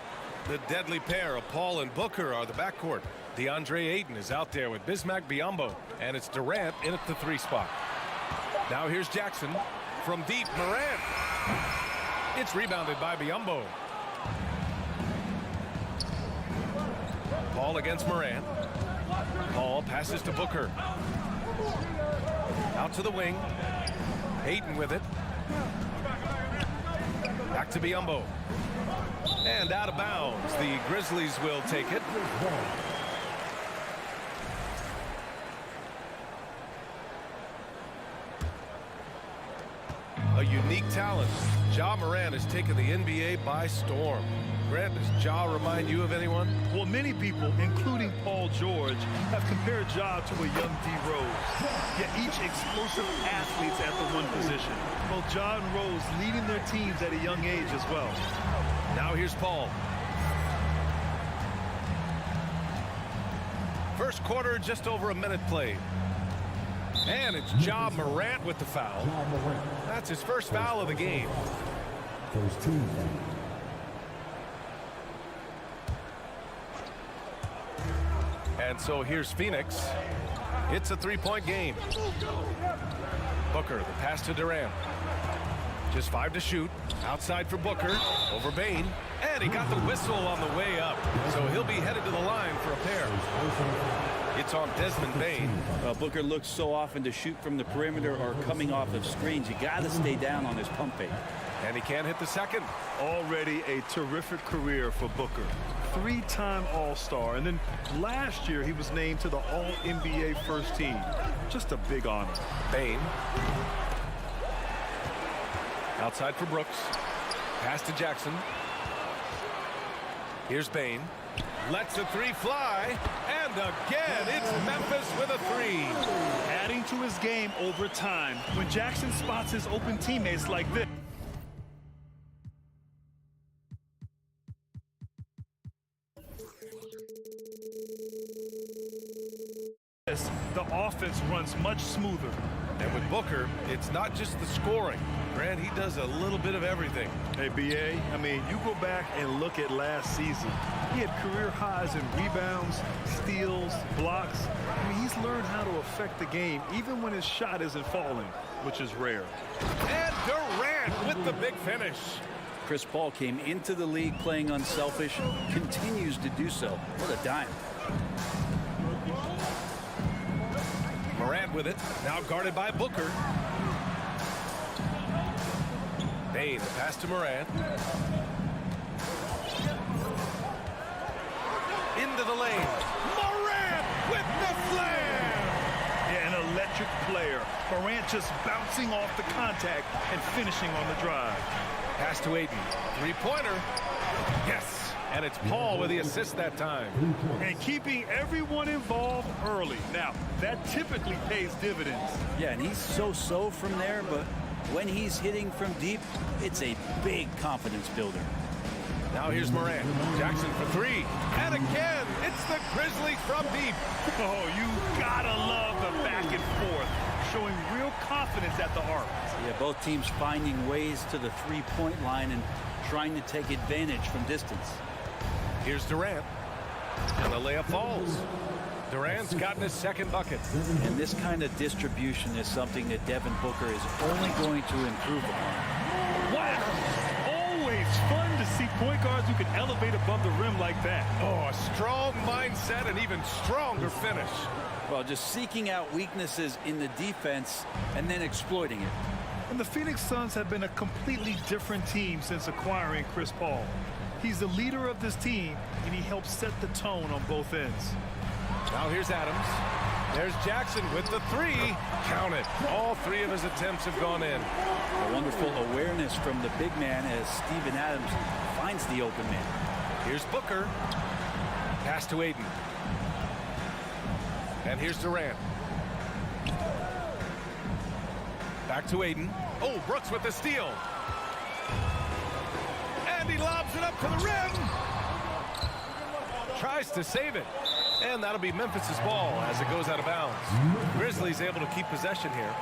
The deadly pair of Paul and Booker are the backcourt. DeAndre Ayton is out there with Bismack Biyombo, and it's Durant in at the 3 spot. Now here's Jackson. From deep, Morant. It's rebounded by Biyombo. Paul against Morant. Paul passes to Booker. Out to the wing. Ayton with it. Back to Biyombo. And out of bounds. The Grizzlies will take it. A unique talent. Ja Morant has taken the NBA by storm. Grant, does Ja remind you of anyone? Well, many people, including Paul George, have compared Ja to a young D. Rose. Yet each explosive athletes at the one position. Both Ja and Rose leading their teams at a young age as well. Now here's Paul. First quarter, just over a minute played. And it's Ja Morant with the foul. That's his first foul of the game. First team. And so here's Phoenix. It's a 3-point game. Booker, the pass to Durant. Just 5 to shoot. Outside for Booker. Over Bane. And he got the whistle on the way up. So he'll be headed to the line for a pair. It's on Desmond Bane. Booker looks so often to shoot from the perimeter or coming off of screens. You got to stay down on his pump fake. And he can't hit the second. Already a terrific career for Booker. 3-time All-Star. And then last year he was named to the All-NBA first team. Just a big honor. Bane. Outside for Brooks. Pass to Jackson. Here's Bane. Lets a 3 fly. And again, it's Memphis with a 3. Adding to his game over time. When Jackson spots his open teammates like this. The offense runs much smoother. And with Booker, it's not just the scoring. Grant, he does a little bit of everything. Hey, BA, I mean, you go back and look at last season. He had career highs in rebounds, steals, blocks. I mean, he's learned how to affect the game even when his shot isn't falling, which is rare. And Durant with the big finish. Chris Paul came into the league playing unselfish, continues to do so. What a dime. Morant with it, now guarded by Booker. Bane, the pass to Morant. Into the lane. Morant with the slam! Yeah, an electric player. Morant just bouncing off the contact and finishing on the drive. Pass to Ayton. 3-pointer. Yes. And it's Paul with the assist that time. And keeping everyone involved early. Now, that typically pays dividends. Yeah, and he's so-so from there, but when he's hitting from deep, it's a big confidence builder. Now here's Morant. Jackson for 3. And again, it's the Grizzlies from deep. Oh, you gotta love the back and forth. Showing real confidence at the arc. Yeah, both teams finding ways to the 3-point line and trying to take advantage from distance. Here's Durant. And the layup falls. Durant's gotten his second bucket. And this kind of distribution is something that Devin Booker is only going to improve upon. Wow! Always fun to see point guards who can elevate above the rim like that. Oh, a strong mindset and even stronger finish. Well, just seeking out weaknesses in the defense and then exploiting it. And the Phoenix Suns have been a completely different team since acquiring Chris Paul. He's the leader of this team, and he helps set the tone on both ends. Now here's Adams. There's Jackson with the 3. Count it. All 3 of his attempts have gone in. A wonderful awareness from the big man as Steven Adams finds the open man. Here's Booker. Pass to Ayton. And here's Durant. Back to Aiden. Oh, Brooks with the steal. And he lobs it up to the rim. Tries to save it. And that'll be Memphis's ball as it goes out of bounds. Grizzlies able to keep possession here.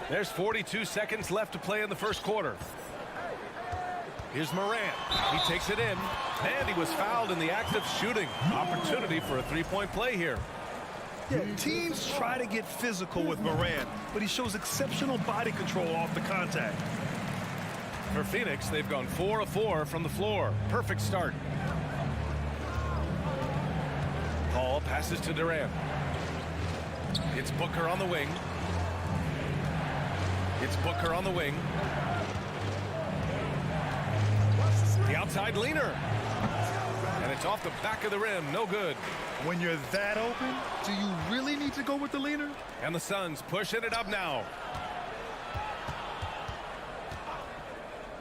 There's 42 seconds left to play in the first quarter. Here's Morant. He takes it in. And he was fouled in the act of shooting. Opportunity for a three-point play here. Yeah, teams try to get physical with Morant, but he shows exceptional body control off the contact. For Phoenix, they've gone 4 of 4 from the floor. Perfect start. Paul passes to Durant. It's Booker on the wing. It's Booker on the wing. The outside leaner. And it's off the back of the rim. No good. When you're that open, do you really need to go with the leaner? And the Suns pushing it up now.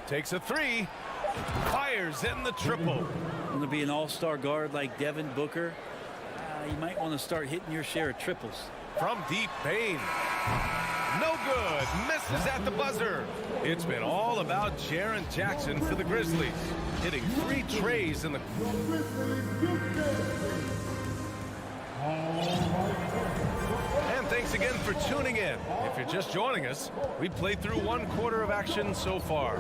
Takes a three. Fires in the triple. Going to be an all-star guard like Devin Booker. You might want to start hitting your share of triples. From deep, Bane. No good. Misses at the buzzer. It's been all about Jaren Jackson for the Grizzlies. Hitting 3 trays in the... And thanks again for tuning in. If you're just joining us, we played through 1 quarter of action so far.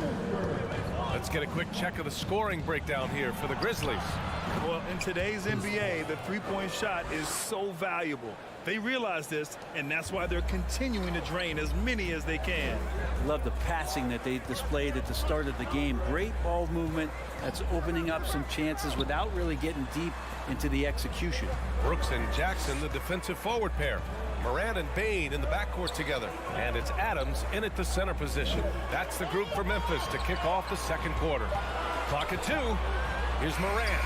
Let's get a quick check of the scoring breakdown here for the Grizzlies. Well, in today's NBA, the three-point shot is so valuable. They realize this, and that's why they're continuing to drain as many as they can. Love the passing that they displayed at the start of the game. Great ball movement that's opening up some chances without really getting deep into the execution. Brooks and Jackson, the defensive forward pair. Morant and Bane in the backcourt together. And it's Adams in at the center position. That's the group for Memphis to kick off the second quarter. Clock at 2. Here's Morant.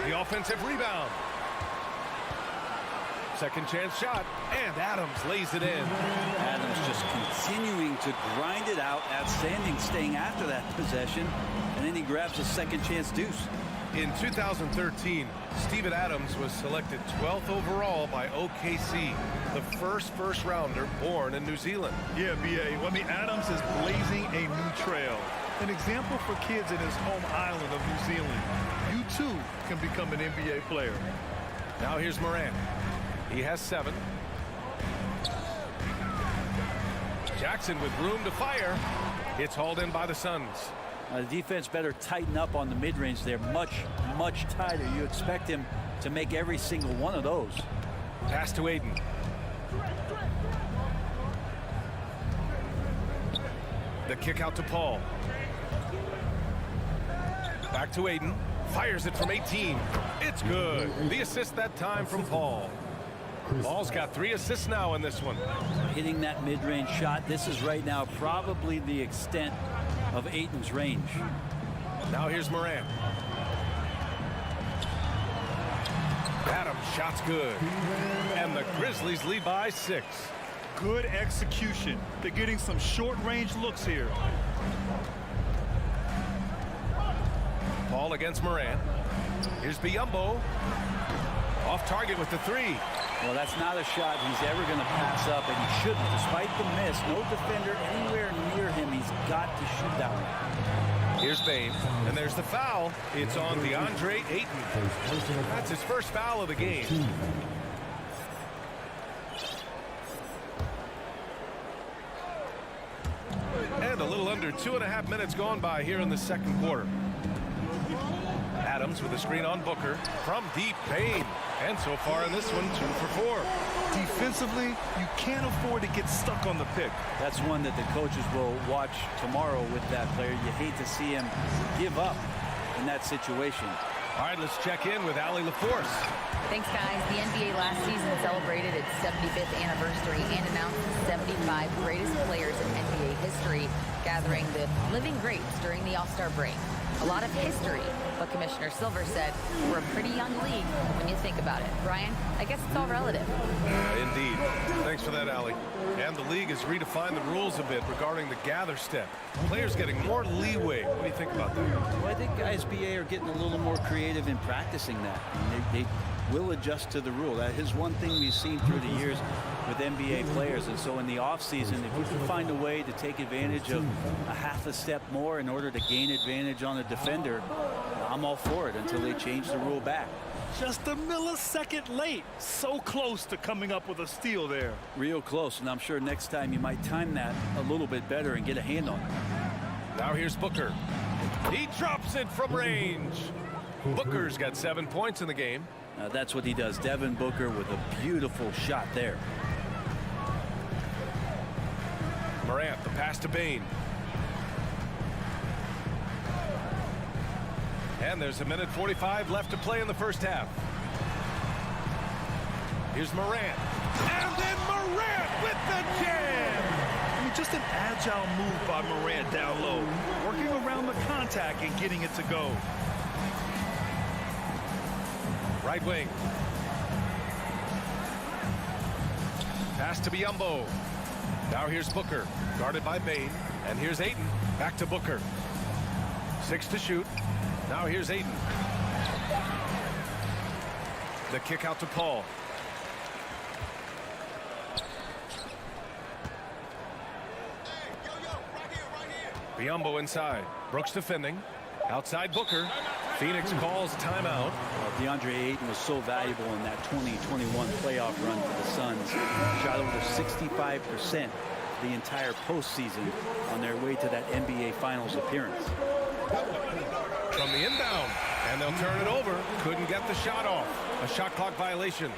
The offensive rebound. Second chance shot, and Adams lays it in. Adams just continuing to grind it out. Outstanding staying after that possession. And then he grabs a second chance deuce. In 2013, Steven Adams was selected 12th overall by OKC, the first rounder born in New Zealand. Yeah, B.A. Well, I mean, Adams is blazing a new trail. An example for kids in his home island of New Zealand. You, too, can become an NBA player. Now here's Morant. He has 7. Jackson with room to fire. It's hauled in by the Suns. The defense better tighten up on the mid-range there. Much tighter. You expect him to make every single one of those. Pass to Aiden. The kick out to Paul. Back to Aiden. Fires it from 18. It's good. The assist that time from Paul. Paul's got 3 assists now in this one. Hitting that mid-range shot. This is right now probably the extent of Aiden's range. Now here's Morant. Adams shot's good. And the Grizzlies lead by 6. Good execution. They're getting some short-range looks here. Paul against Morant. Here's Biyombo. Off target with the 3. Well, that's not a shot he's ever going to pass up, and he shouldn't. Despite the miss, no defender anywhere near him. He's got to shoot that one. Here's Bane, and there's the foul. It's on DeAndre Ayton. That's his first foul of the game. And a little under 2.5 minutes gone by here in the second quarter. Adams with a screen on Booker from deep. Bane. And so far in this one, 2 for 4. Defensively, you can't afford to get stuck on the pick. That's one that the coaches will watch tomorrow with that player. You hate to see him give up in that situation. All right, let's check in with Allie LaForce. Thanks, guys. The NBA last season celebrated its 75th anniversary and announced the 75 greatest players in NBA history, gathering the living greats during the All-Star break. A lot of history. But Commissioner Silver said, we're a pretty young league when you think about it. Brian, I guess it's all relative. Indeed. Thanks for that, Allie. And the league has redefined the rules a bit regarding the gather step. Players getting more leeway. What do you think about that? Well, I think guys BA are getting a little more creative in practicing that. And they will adjust to the rule. That is one thing we've seen through the years with NBA players. And so in the offseason, if you can find a way to take advantage of a half a step more in order to gain advantage on a defender, I'm all for it until they change the rule back. Just a millisecond late. So close to coming up with a steal there. Real close, and I'm sure next time you might time that a little bit better and get a hand on it. Now here's Booker. He drops it from range. Booker's got 7 points in the game. That's what he does. Devin Booker with a beautiful shot there. Morant, the pass to Bain. And there's a minute 45 left to play in the first half. Here's Morant. And then Morant with the jam! I mean, just an agile move by Morant down low. Working around the contact and getting it to go. Right wing. Pass to Biyombo. Now here's Booker, guarded by Bain. And here's Ayton, back to Booker. 6 to shoot. Now here's Ayton. The kick out to Paul. Biyombo inside. Brooks defending. Outside Booker. Phoenix calls timeout. DeAndre Ayton was so valuable in that 2021 playoff run for the Suns. Shot over 65% the entire postseason on their way to that NBA Finals appearance. From the inbound, and they'll turn it over. Couldn't get the shot off. A shot clock violation.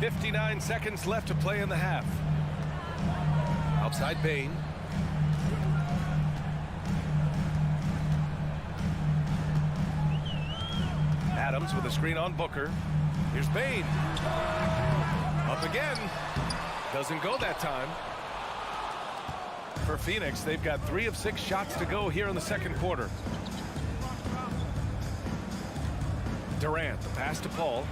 59 seconds left to play in the half. Outside Bain. Adams with a screen on Booker. Here's Bain. Up again. Doesn't go that time. For Phoenix, they've got 3 of 6 shots to go here in the second quarter. Durant, the pass to Paul.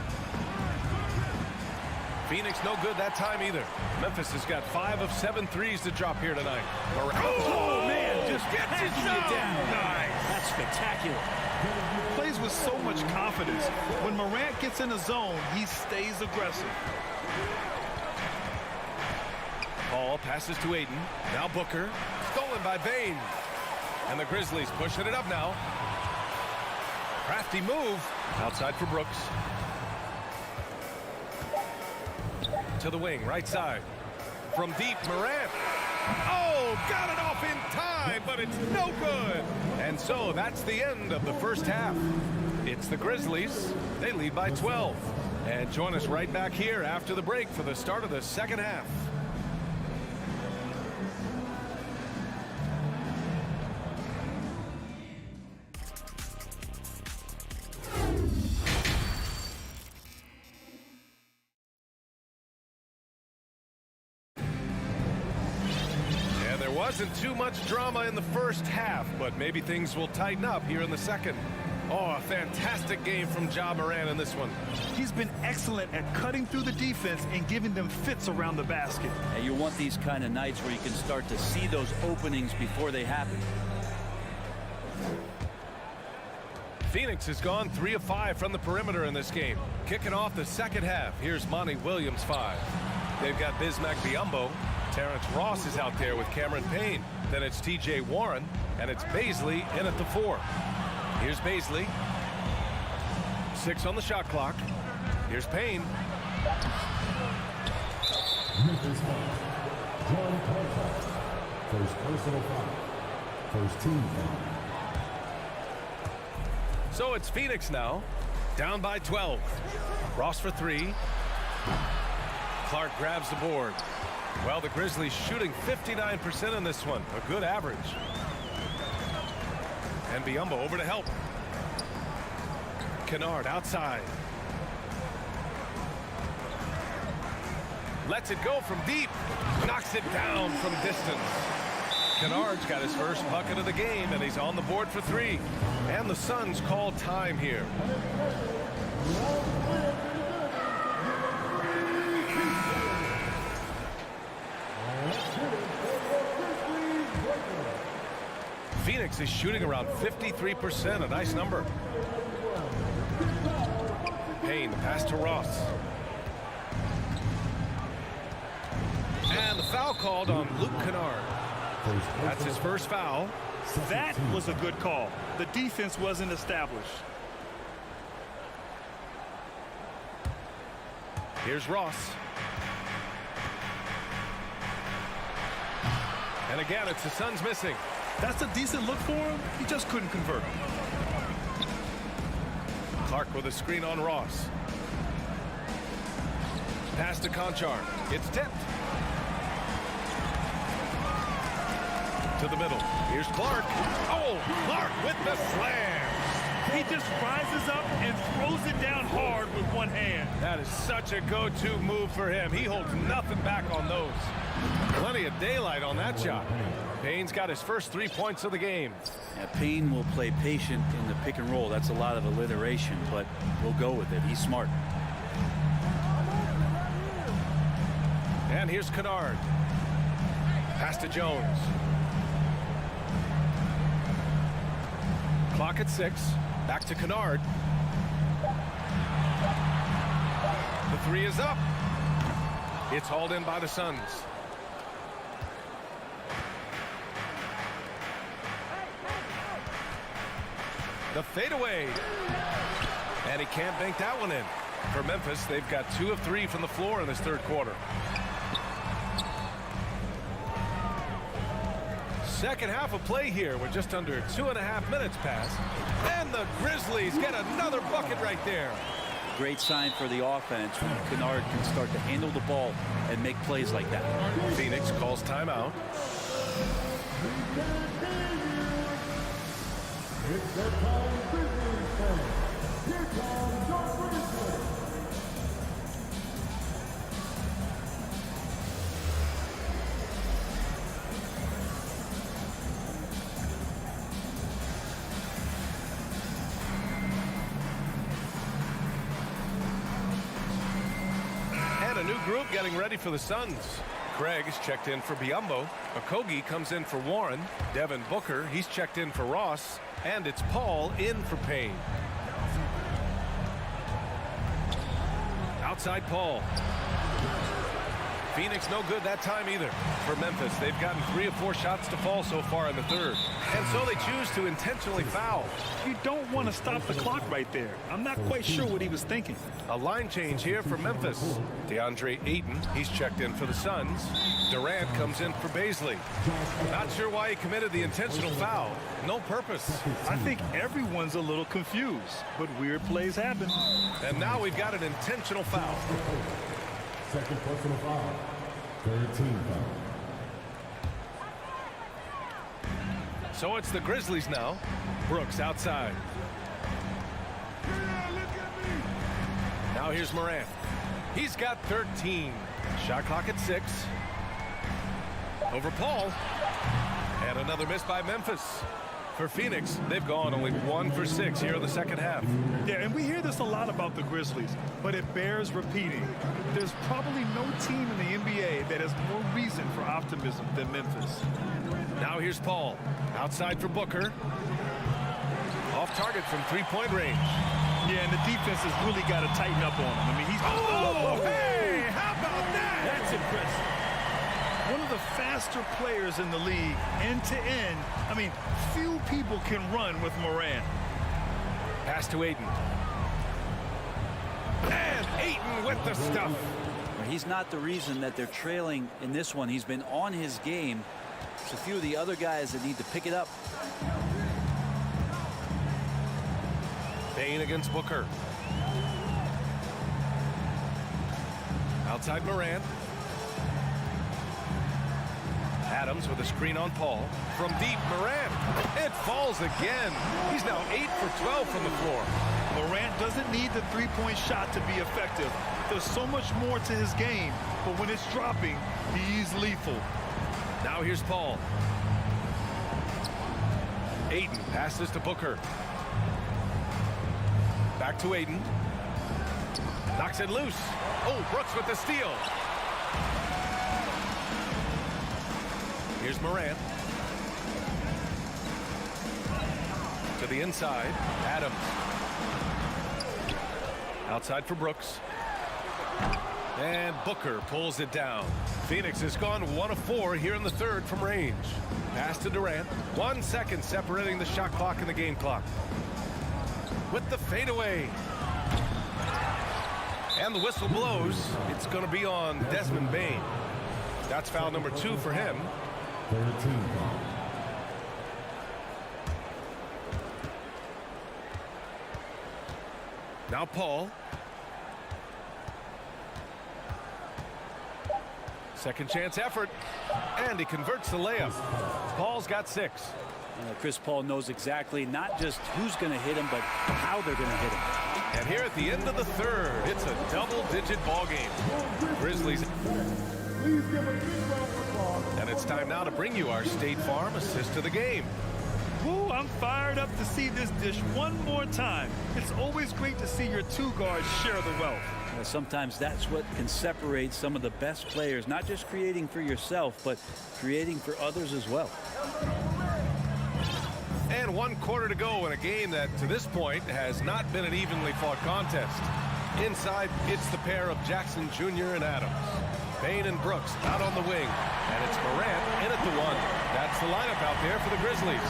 Phoenix no good that time either. Memphis has got 5 of 7 threes to drop here tonight. Oh, man, just gets it down. Nice. That's spectacular. Plays with so much confidence. When Morant gets in the zone, he stays aggressive. Paul passes to Ayton. Now Booker. Stolen by Bain. And the Grizzlies pushing it up now. Crafty move. Outside for Brooks. To the wing, right side. From deep, Morant. Oh, got it off in time, but it's no good. And so that's the end of the first half. It's the Grizzlies. They lead by 12. And join us right back here after the break for the start of the second half. Wasn't too much drama in the first half, but maybe things will tighten up here in the second. Oh, a fantastic game from Ja Morant in this one. He's been excellent at cutting through the defense and giving them fits around the basket. And you want these kind of nights where you can start to see those openings before they happen. Phoenix has gone 3 of 5 from the perimeter in this game. Kicking off the second half, here's Monty Williams 5. They've got Bismack Biyombo. Terrence Ross is out there with Cameron Payne. Then it's TJ Warren, and it's Baisley in at the 4. Here's Baisley. 6 on the shot clock. Here's Payne. Memphis John contact. First personal foul. First team foul. So it's Phoenix now, down by 12. Ross for 3. Clark grabs the board. Well, the Grizzlies shooting 59% in this one. A good average. And Biyombo over to help. Kennard outside. Lets it go from deep. Knocks it down from distance. Kennard's got his first bucket of the game, and he's on the board for 3. And the Suns call time here. Phoenix is shooting around 53%, a nice number. Payne, the pass to Ross. And the foul called on Luke Kennard. That's his first foul. That was a good call. The defense wasn't established. Here's Ross. And again, it's the Suns missing. That's a decent look for him. He just couldn't convert. Clark with a screen on Ross. Pass to Conchar. It's tipped. To the middle. Here's Clark. Oh, Clark with the slam. He just rises up and throws it down hard with one hand. That is such a go-to move for him. He holds nothing back on those. Plenty of daylight on that shot. Payne's got his first 3 points of the game. Yeah, Payne will play patient in the pick and roll. That's a lot of alliteration, but we'll go with it. He's smart. And here's Kennard. Pass to Jones. Clock at 6. Back to Kennard. The 3 is up. It's hauled in by the Suns. The fadeaway. And he can't bank that one in. For Memphis, they've got 2 of 3 from the floor in this third quarter. Second half of play here with just under 2.5 minutes passed. And the Grizzlies get another bucket right there. Great sign for the offense when Kennard can start to handle the ball and make plays like that. Phoenix calls timeout. It's their time, Grizzlies fans. Here comes your Grizzlies. And a new group getting ready for the Suns. Craig is checked in for Biyombo. Okogie comes in for Warren. Devin Booker, he's checked in for Ross. And it's Paul in for Payne. Outside Paul. Phoenix no good that time either. For Memphis, they've gotten 3 of 4 shots to fall so far in the third. And so they choose to intentionally foul. You don't want to stop the clock right there. I'm not quite sure what he was thinking. A line change here for Memphis. DeAndre Ayton, he's checked in for the Suns. Durant comes in for Baisley. Not sure why he committed the intentional foul. No purpose. I think everyone's a little confused, but weird plays happen. And now we've got an intentional foul. Second personal foul. 13 foul. So it's the Grizzlies now. Brooks outside. Now here's Morant. He's got 13. Shot clock at 6. Over Paul. And another miss by Memphis. For Phoenix, they've gone only 1 for 6 here in the second half. Yeah, and we hear this a lot about the Grizzlies, but it bears repeating. There's probably no team in the NBA that has more reason for optimism than Memphis. Now here's Paul. Outside for Booker. Off target from 3-point range. Yeah, and the defense has really got to tighten up on him. I mean, he's... Oh, hey! How about that? That's impressive. One of the faster players in the league, end to end. I mean, few people can run with Morant. Pass to Ayton. And Ayton with the stuff. He's not the reason that they're trailing in this one. He's been on his game. It's a few of the other guys that need to pick it up. Payne against Booker. Outside Morant. Adams with a screen on Paul. From deep, Morant. It falls again. He's now 8 for 12 from the floor. Morant doesn't need the three-point shot to be effective. There's so much more to his game, but when it's dropping, he's lethal. Now here's Paul. Aiden passes to Booker. Back to Aiden. Knocks it loose. Oh, Brooks with the steal. Here's Morant. To the inside. Adams. Outside for Brooks. And Booker pulls it down. Phoenix has gone 1 of 4 here in the third from range. Pass to Durant. 1 second separating the shot clock and the game clock. With the fadeaway. And the whistle blows. It's going to be on Desmond Bane. That's foul number 2 for him. 13. Now Paul. Second chance effort. And he converts the layup. Paul's got 6. Chris Paul knows exactly not just who's going to hit him, but how they're going to hit him. And here at the end of the third, it's a double-digit ball game. Grizzlies. And it's time now to bring you our State Farm assist of the game. Woo, I'm fired up to see this dish one more time. It's always great to see your 2 guards share the wealth. Sometimes that's what can separate some of the best players, not just creating for yourself, but creating for others as well. And 1 quarter to go in a game that, to this point, has not been an evenly fought contest. Inside, it's the pair of Jackson Jr. and Adams. Bane and Brooks out on the wing. And it's Morant in at the 1. That's the lineup out there for the Grizzlies.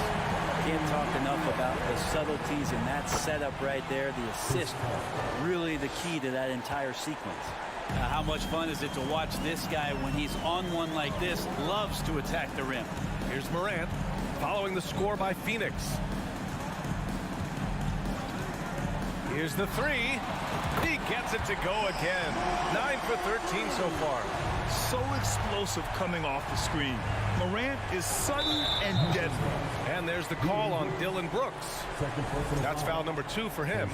Can't talk enough about the subtleties in that setup right there. The assist, really the key to that entire sequence. How much fun is it to watch this guy when he's on one like this? Loves to attack the rim. Here's Morant. Following the score by Phoenix. Here's the 3. He gets it to go again. 9 for 13 so far. So explosive coming off the screen. Morant is sudden and deadly. And there's the call on Dillon Brooks. That's foul number 2 for him.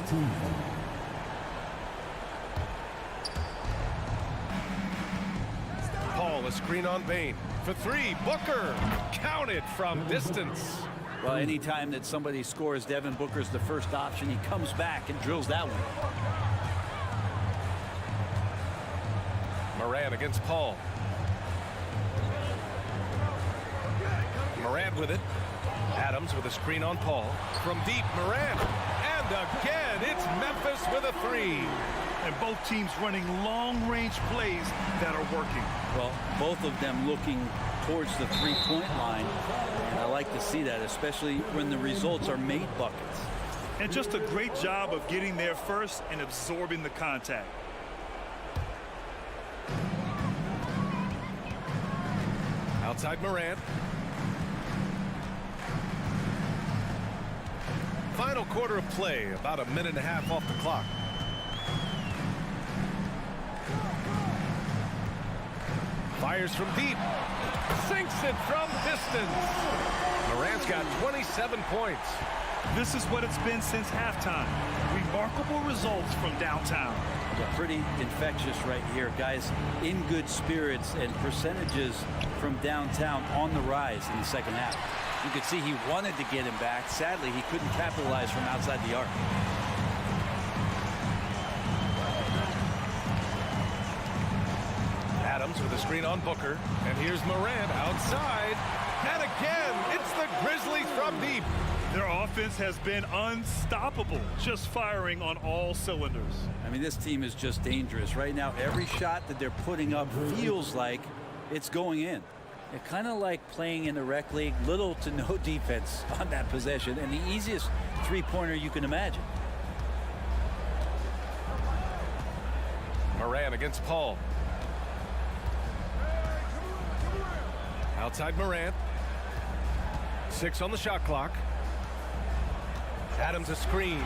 Paul, a screen on Bane. For 3, Booker. Counted from distance. Well, anytime that somebody scores, Devin Booker's the first option. He comes back and drills that one. Morant against Paul. Morant with it. Adams with a screen on Paul. From deep, Morant. And again, it's Memphis with a 3. And both teams running long-range plays that are working. Well, both of them looking towards the three-point line. And I like to see that, especially when the results are made buckets. And just a great job of getting there first and absorbing the contact. Outside Morant. Final quarter of play, about a minute and a half off the clock. Fires from deep. Sinks it from distance. Morant's got 27 points. This is what it's been since halftime. Remarkable results from downtown. Yeah, pretty infectious right here. Guys in good spirits and percentages from downtown on the rise in the second half. You could see he wanted to get him back. Sadly, he couldn't capitalize from outside the arc. Adams with a screen on Booker. And here's Morant outside. And again, it's the Grizzlies from deep. Their offense has been unstoppable, just firing on all cylinders. I mean, this team is just dangerous. Right now, every shot that they're putting up feels like it's going in. It's kind of like playing in the rec league, little to no defense on that possession, and the easiest three-pointer you can imagine. Morant against Paul. Outside Morant. 6 on the shot clock. Adams a screen.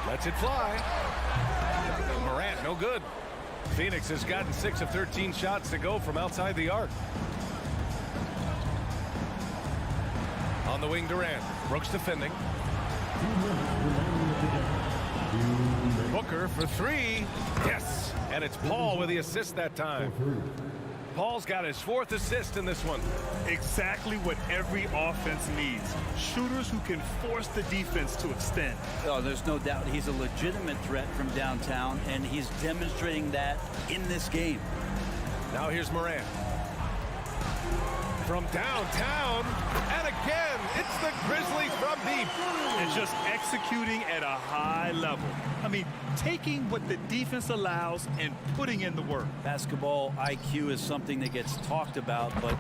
Lets it fly. Morant, no good. Phoenix has gotten 6 of 13 shots to go from outside the arc. On the wing, Durant. Brooks defending. Booker for 3. Yes. And it's Paul with the assist that time. Paul's got his 4th assist in this one. Exactly what every offense needs. Shooters who can force the defense to extend. Oh, there's no doubt he's a legitimate threat from downtown, and he's demonstrating that in this game. Now here's Morant. From downtown, and again, it's the Grizzlies from deep. And just executing at a high level. I mean, taking what the defense allows and putting in the work. Basketball IQ is something that gets talked about, but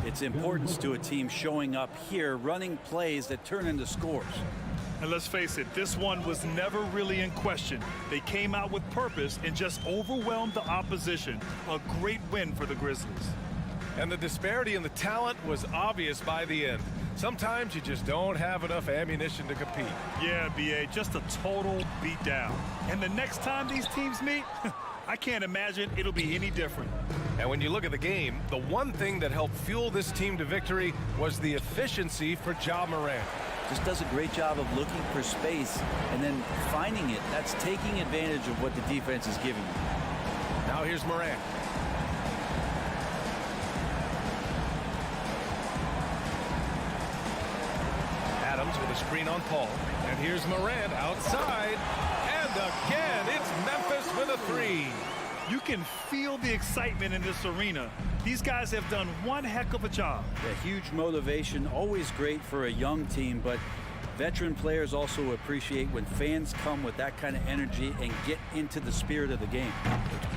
its importance to a team showing up here, running plays that turn into scores. And let's face it, this one was never really in question. They came out with purpose and just overwhelmed the opposition. A great win for the Grizzlies. And the disparity in the talent was obvious by the end. Sometimes you just don't have enough ammunition to compete. Yeah, B.A., just a total beatdown. And the next time these teams meet, I can't imagine it'll be any different. And when you look at the game, the one thing that helped fuel this team to victory was the efficiency for Ja Morant. Just does a great job of looking for space and then finding it. That's taking advantage of what the defense is giving you. Now here's Morant. Adams with a screen on Paul. And here's Morant outside. And again, it's Memphis with a 3. You can feel the excitement in this arena. These guys have done one heck of a job. Yeah, huge motivation, always great for a young team, but veteran players also appreciate when fans come with that kind of energy and get into the spirit of the game.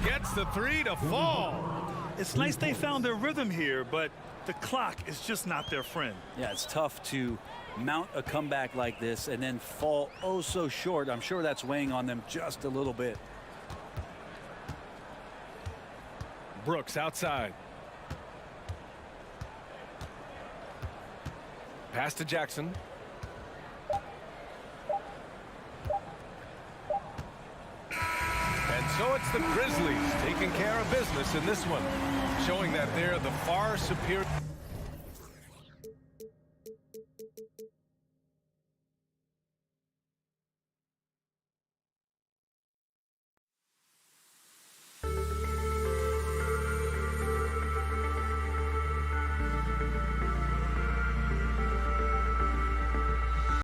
Gets the 3 to fall. It's nice they found their rhythm here, but the clock is just not their friend. Yeah, it's tough to mount a comeback like this and then fall oh so short. I'm sure that's weighing on them just a little bit. Brooks outside. Pass to Jackson. And so it's the Grizzlies taking care of business in this one, showing that they're the far superior.